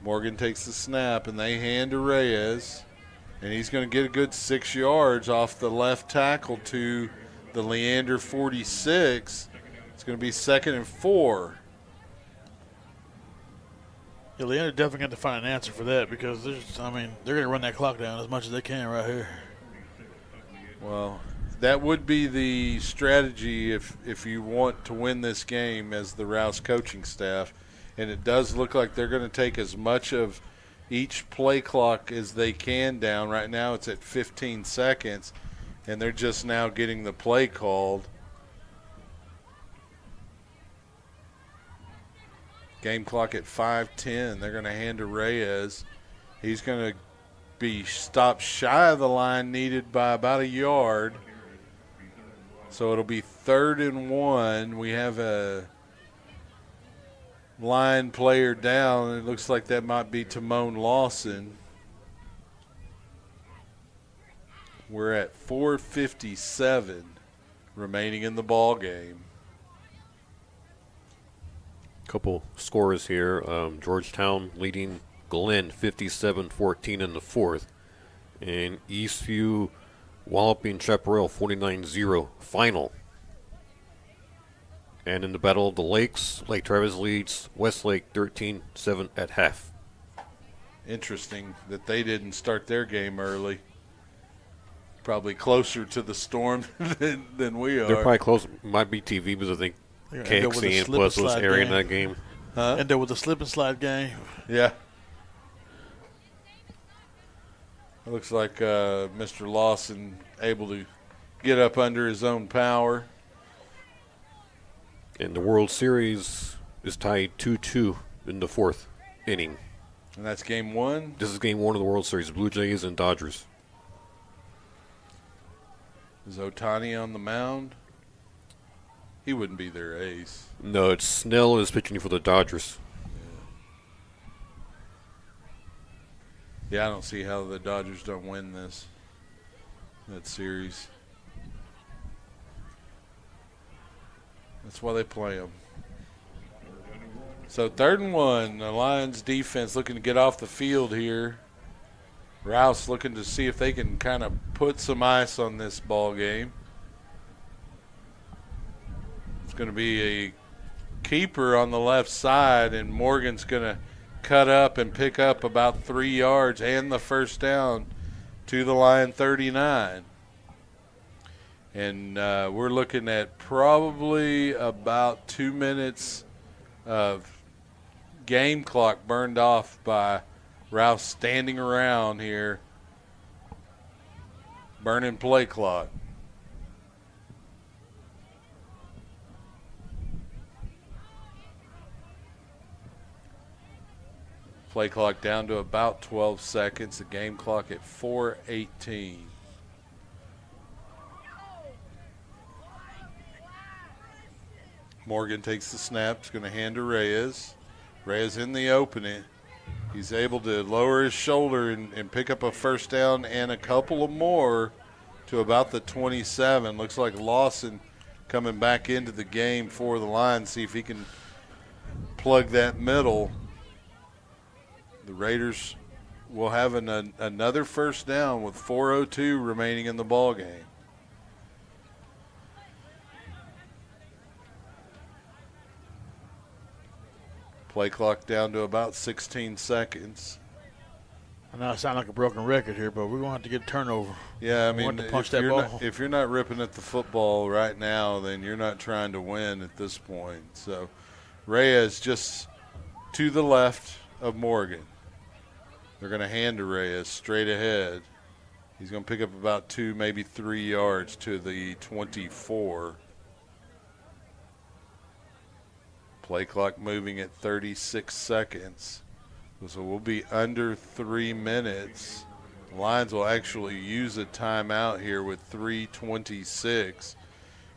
Morgan takes the snap, and they hand to Reyes, and he's going to get a good 6 yards off the left tackle to the Leander 46. It's going to be 2nd and 4. Yeah, Leander definitely got to find an answer for that because they're going to run that clock down as much as they can right here. Well, that would be the strategy if you want to win this game as the Rouse coaching staff. And it does look like they're going to take as much of each play clock as they can down. Right now it's at 15 seconds, and they're just now getting the play called. Game clock at 5:10. They're going to hand to Reyes. He's going to be stopped shy of the line needed by about a yard. So it'll be 3rd and 1. We have a line player down. It looks like that might be Timon Lawson. We're at 4:57 remaining in the ball game. Couple scores here. Georgetown leading Glenn 57-14 in the 4th. And Eastview walloping Chaparral 49-0 final. And in the Battle of the Lakes, Lake Travis leads Westlake 13-7 at half. Interesting that they didn't start their game early. Probably closer to the storm than we are. They're probably close. Might be TV because I think KXAN Plus was airing that game. Huh? And there was a slip and slide game. Yeah. It looks like Mr. Lawson able to get up under his own power. And the World Series is tied 2-2 in the 4th inning. And that's game 1? This is game 1 of the World Series, Blue Jays and Dodgers. Is Otani on the mound? He wouldn't be their ace. No, it's Snell is pitching for the Dodgers. Yeah, I don't see how the Dodgers don't win that series. That's why they play them. So 3rd and 1, the Lions defense looking to get off the field here. Rouse looking to see if they can kind of put some ice on this ball game. It's going to be a keeper on the left side, and Morgan's going to cut up and pick up about 3 yards and the first down to the line 39. And we're looking at probably about 2 minutes of game clock burned off by Rouse standing around here, burning play clock. Play clock down to about 12 seconds. The game clock at 4:18. Morgan takes the snap. He's going to hand to Reyes. Reyes in the opening. He's able to lower his shoulder and pick up a first down and a couple of more to about the 27. Looks like Lawson coming back into the game for the Lions. See if he can plug that middle. The Raiders will have another first down with 4:02 remaining in the ball game. Play clock down to about 16 seconds. I know I sound like a broken record here, but we're going to have to get a turnover. Yeah, I mean, to punch that ball. if you're not ripping at the football right now, then you're not trying to win at this point. So Reyes just to the left of Morgan. They're going to hand to Reyes straight ahead. He's going to pick up about 2, maybe 3 yards to the 24. Play clock moving at 36 seconds. So we'll be under 3 minutes. Lions will actually use a timeout here with 3:26.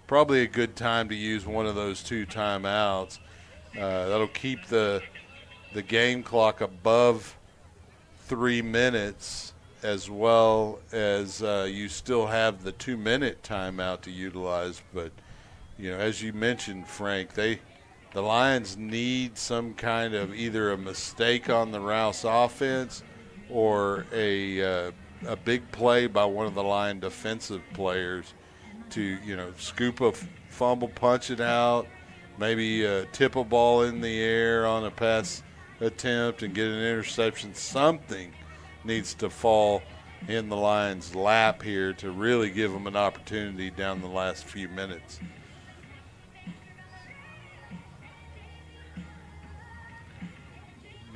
Probably a good time to use one of those 2 timeouts. That'll keep the game clock above 3 minutes, as well as you still have the 2-minute timeout to utilize. But, as you mentioned, Frank, the Lions need some kind of either a mistake on the Rouse offense or a big play by one of the Lion defensive players to, scoop a fumble, punch it out, maybe tip a ball in the air on a pass attempt and get an interception. Something needs to fall in the Lions' lap here to really give them an opportunity down the last few minutes.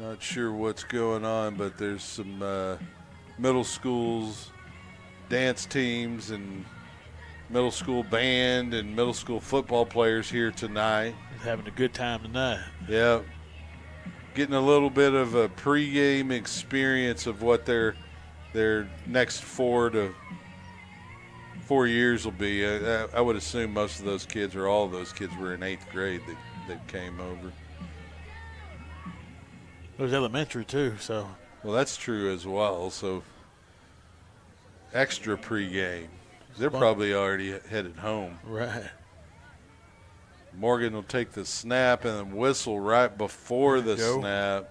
Not sure what's going on, but there's some middle schools, dance teams, and middle school band and middle school football players here tonight. Having a good time tonight. Yeah. Getting a little bit of a pregame experience of what their next 4 years will be. I would assume most of those kids, or all of those kids, were in 8th grade that came over. It was elementary too, so. Well, that's true as well. So extra pregame. They're probably already headed home. Right. Morgan will take the snap and then whistle right before the snap.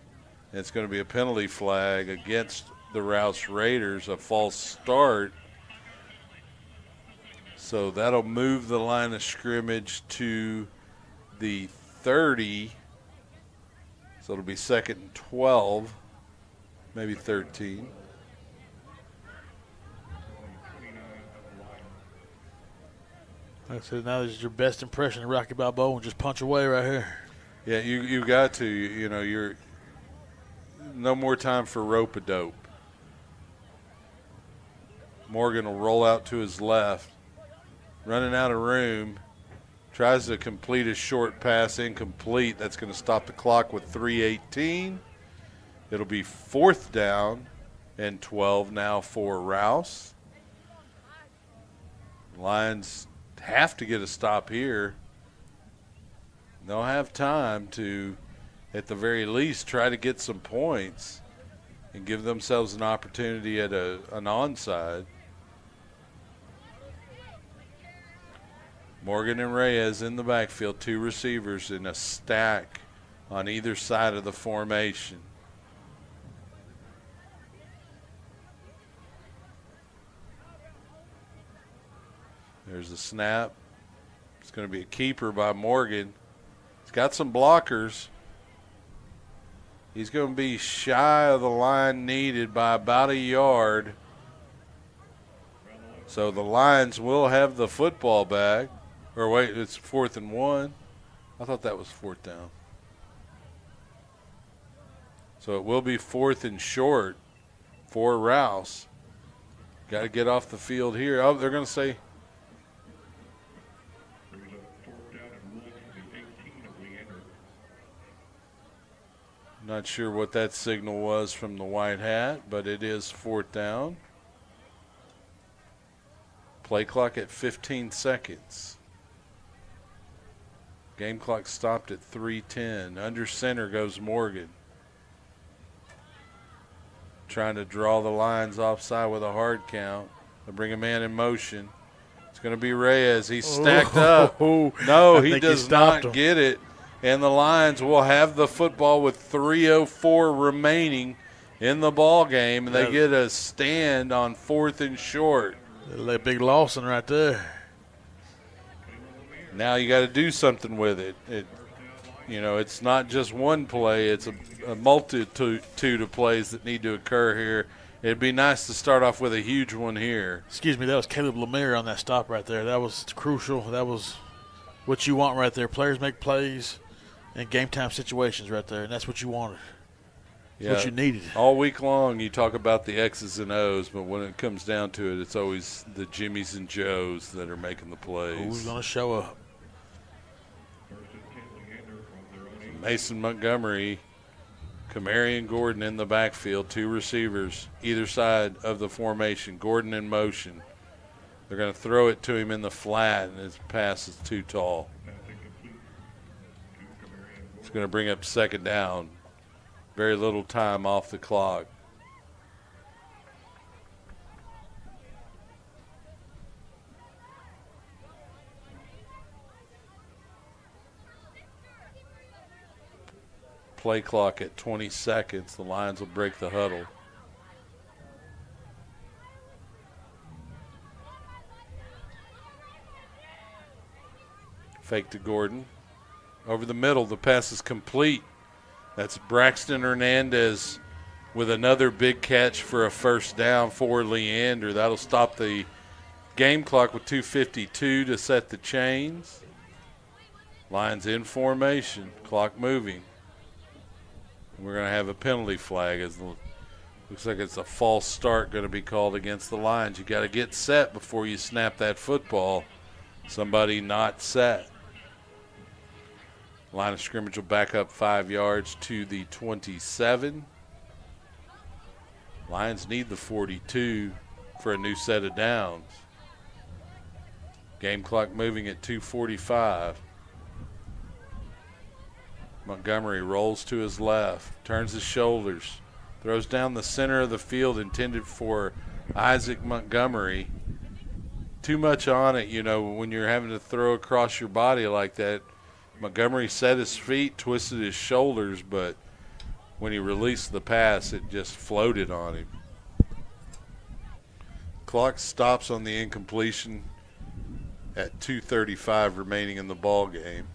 And it's going to be a penalty flag against the Rouse Raiders, a false start. So that'll move the line of scrimmage to the 30. So it'll be 2nd and 12, maybe 13. Like I said, now this is your best impression of Rocky Balboa, and just punch away right here. Yeah, you got to. You're no more time for rope-a-dope. Morgan will roll out to his left, running out of room. Tries to complete a short pass, incomplete. That's going to stop the clock with 3:18. It'll be 4th down and 12 now for Rouse. Lions have to get a stop here. They'll have time to, at the very least, try to get some points and give themselves an opportunity at an onside. Morgan and Reyes in the backfield, 2 receivers in a stack on either side of the formation. There's the snap. It's going to be a keeper by Morgan. He's got some blockers. He's going to be shy of the line needed by about a yard. So the Lions will have the football back. Or wait, it's 4th and 1. I thought that was 4th down. So it will be 4th and short for Rouse. Got to get off the field here. Oh, they're going to say. Not sure what that signal was from the white hat, but it is 4th down. Play clock at 15 seconds. Game clock stopped at 3:10. Under center goes Morgan. Trying to draw the Lions offside with a hard count. They bring a man in motion. It's going to be Reyes. He's stacked up. No, he does not get it. And the Lions will have the football with 3:04 remaining in the ball game, and they get a stand on 4th and short. That big Lawson right there. Now you got to do something with it. It's not just one play. It's a multitude of plays that need to occur here. It'd be nice to start off with a huge one here. Excuse me, that was Caleb Lemire on that stop right there. That was crucial. That was what you want right there. Players make plays in game-time situations right there, and that's what you wanted. Yeah, what you needed. All week long you talk about the X's and O's, but when it comes down to it, it's always the Jimmies and Joes that are making the plays. Who's going to show up? Mason Montgomery, Camarion Gordon in the backfield, 2 receivers either side of the formation. Gordon in motion. They're going to throw it to him in the flat, and his pass is too tall. It's going to bring up second down. Very little time off the clock. Play clock at 20 seconds. The Lions will break the huddle. Fake to Gordon. Over the middle, the pass is complete. That's Braxton Hernandez with another big catch for a first down for Leander. That'll stop the game clock with 2:52 to set the chains. Lions in formation, clock moving. We're going to have a penalty flag. Looks like it's a false start going to be called against the Lions. You got to get set before you snap that football. Somebody not set. Line of scrimmage will back up 5 yards to the 27. Lions need the 42 for a new set of downs. Game clock moving at 2:45. Montgomery rolls to his left, turns his shoulders, throws down the center of the field intended for Isaac Montgomery. Too much on it, when you're having to throw across your body like that. Montgomery set his feet, twisted his shoulders, but when he released the pass, it just floated on him. Clock stops on the incompletion at 2:35 remaining in the ball game.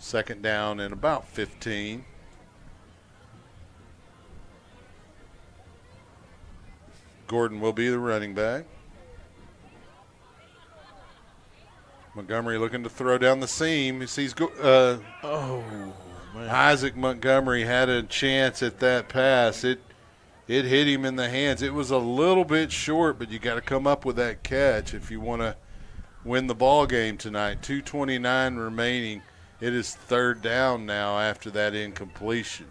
Second down and about 15. Gordon will be the running back. Montgomery looking to throw down the seam. He sees Isaac Montgomery had a chance at that pass. It hit him in the hands. It was a little bit short, but you got to come up with that catch if you want to win the ball game tonight. 2:29 remaining. It is third down now after that incompletion.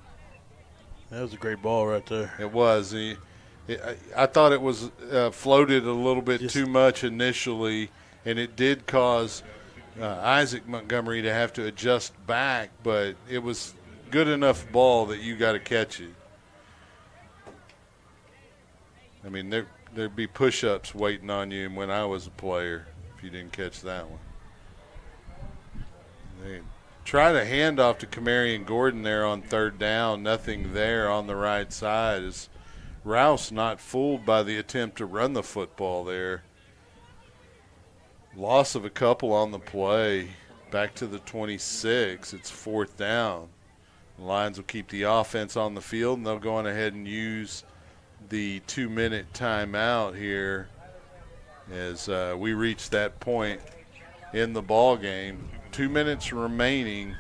That was a great ball right there. It was. I thought it was floated a little bit too much initially, and it did cause Isaac Montgomery to have to adjust back, but it was good enough ball that you got to catch it. I mean, there'd be push-ups waiting on you when I was a player if you didn't catch that one. They try to hand off to Camarion Gordon there on third down. Nothing there on the right side. Is Rouse not fooled by the attempt to run the football there? Loss of a couple on the play. Back to the 26. It's fourth down. The Lions will keep the offense on the field, and they'll go on ahead and use the 2-minute timeout here as we reach that point in the ball game. 2 minutes remaining.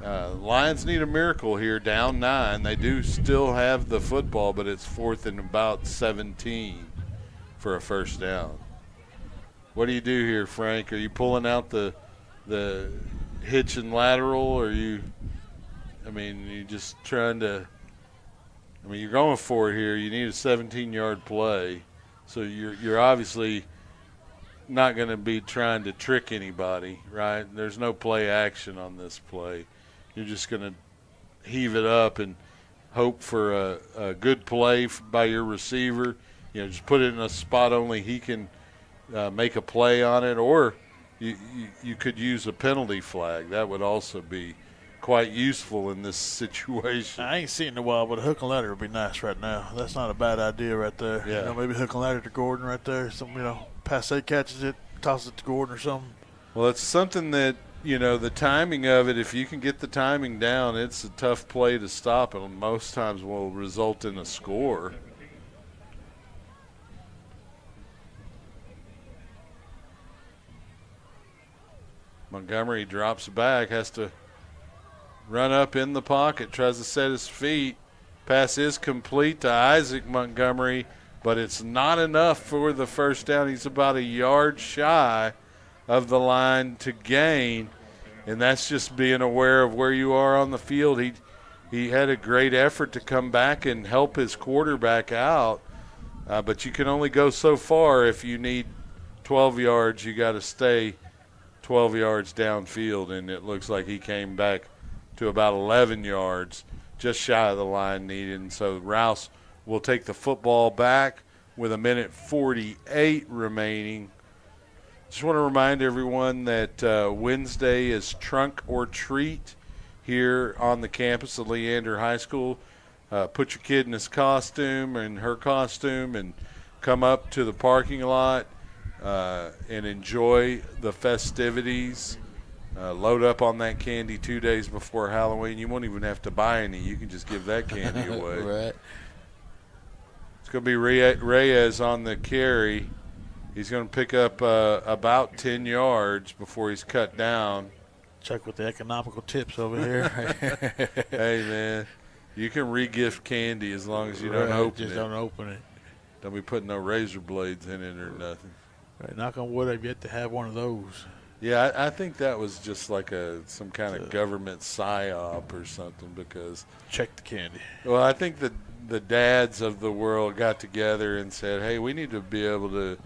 Lions need a miracle here, down 9. They do still have the football, but it's fourth and about 17 for a first down. What do you do here, Frank? Are you pulling out the hitch and lateral, or you just trying to – you're going for it here. You need a 17-yard play, so you're obviously – not going to be trying to trick anybody, right? There's no play action on this play. You're just going to heave it up and hope for a good play by your receiver. Just put it in a spot only he can make a play on it, or you could use a penalty flag. That would also be quite useful in this situation. I ain't seen it in a while, but a hook and ladder would be nice right now. That's not a bad idea right there. Yeah. Maybe hook and ladder to Gordon right there. Passe catches it, tosses it to Gordon or something. Well, it's something that, the timing of it, if you can get the timing down, it's a tough play to stop, and most times will result in a score. Montgomery drops back, has to run up in the pocket, tries to set his feet. Pass is complete to Isaac Montgomery, but it's not enough for the first down. He's about a yard shy of the line to gain, and that's just being aware of where you are on the field. He had a great effort to come back and help his quarterback out, but you can only go so far. If you need 12 yards, you got to stay 12 yards downfield, and it looks like he came back to about 11 yards, just shy of the line needed. And so Rouse will take the football back with 1:48 remaining. Just want to remind everyone that Wednesday is Trunk or Treat here on the campus of Leander High School. Put your kid in his costume and her costume and come up to the parking lot and enjoy the festivities. Load up on that candy 2 days before Halloween. You won't even have to buy any. You can just give that candy away. Right. It's going to be Reyes on the carry. He's going to pick up about 10 yards before he's cut down. Check with the economical tips over here. Hey, man, you can re-gift candy as long as you don't open it. Just don't open it. Don't be putting no razor blades in it or nothing. Right, knock on wood, I've yet to have one of those. Yeah, I think that was just like some kind of government psyop or something because. Check the candy. Well, I think the dads of the world got together and said, hey, we need to be able to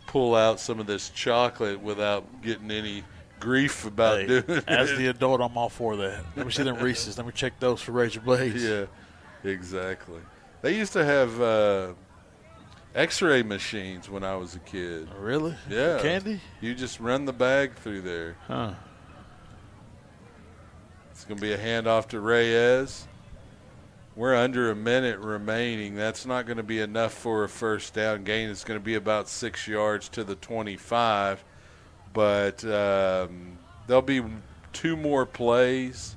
pull out some of this chocolate without getting any grief about doing it. As the adult, I'm all for that. Let me see them Reese's. Let me check those for razor blades. Yeah, exactly. They used to have X-ray machines when I was a kid. Really? Yeah. Candy? You just run the bag through there. Huh. It's going to be a handoff to Reyes. We're under a minute remaining. That's not going to be enough for a first down gain. It's going to be about 6 yards to the 25. But there'll be 2 more plays,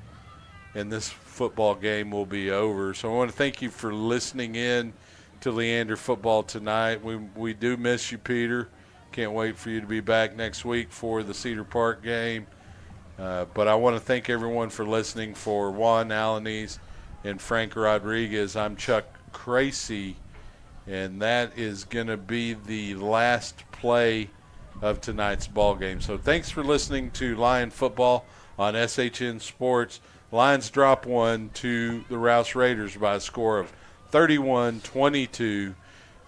and this football game will be over. So I want to thank you for listening in to Leander football tonight. We do miss you, Peter. Can't wait for you to be back next week for the Cedar Park game. But I want to thank everyone for listening. For Juan Alanis and Frank Rodriguez, I'm Chuck Cracy, and that is going to be the last play of tonight's ball game. So thanks for listening to Lion Football on SHN Sports. Lions drop one to the Rouse Raiders by a score of 31-22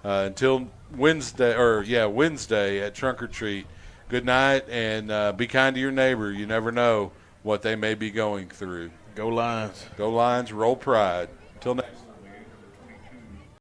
until Wednesday at Trunk or Treat. Good night, and be kind to your neighbor. You never know what they may be going through. Go Lions. Go Lions, roll Pride.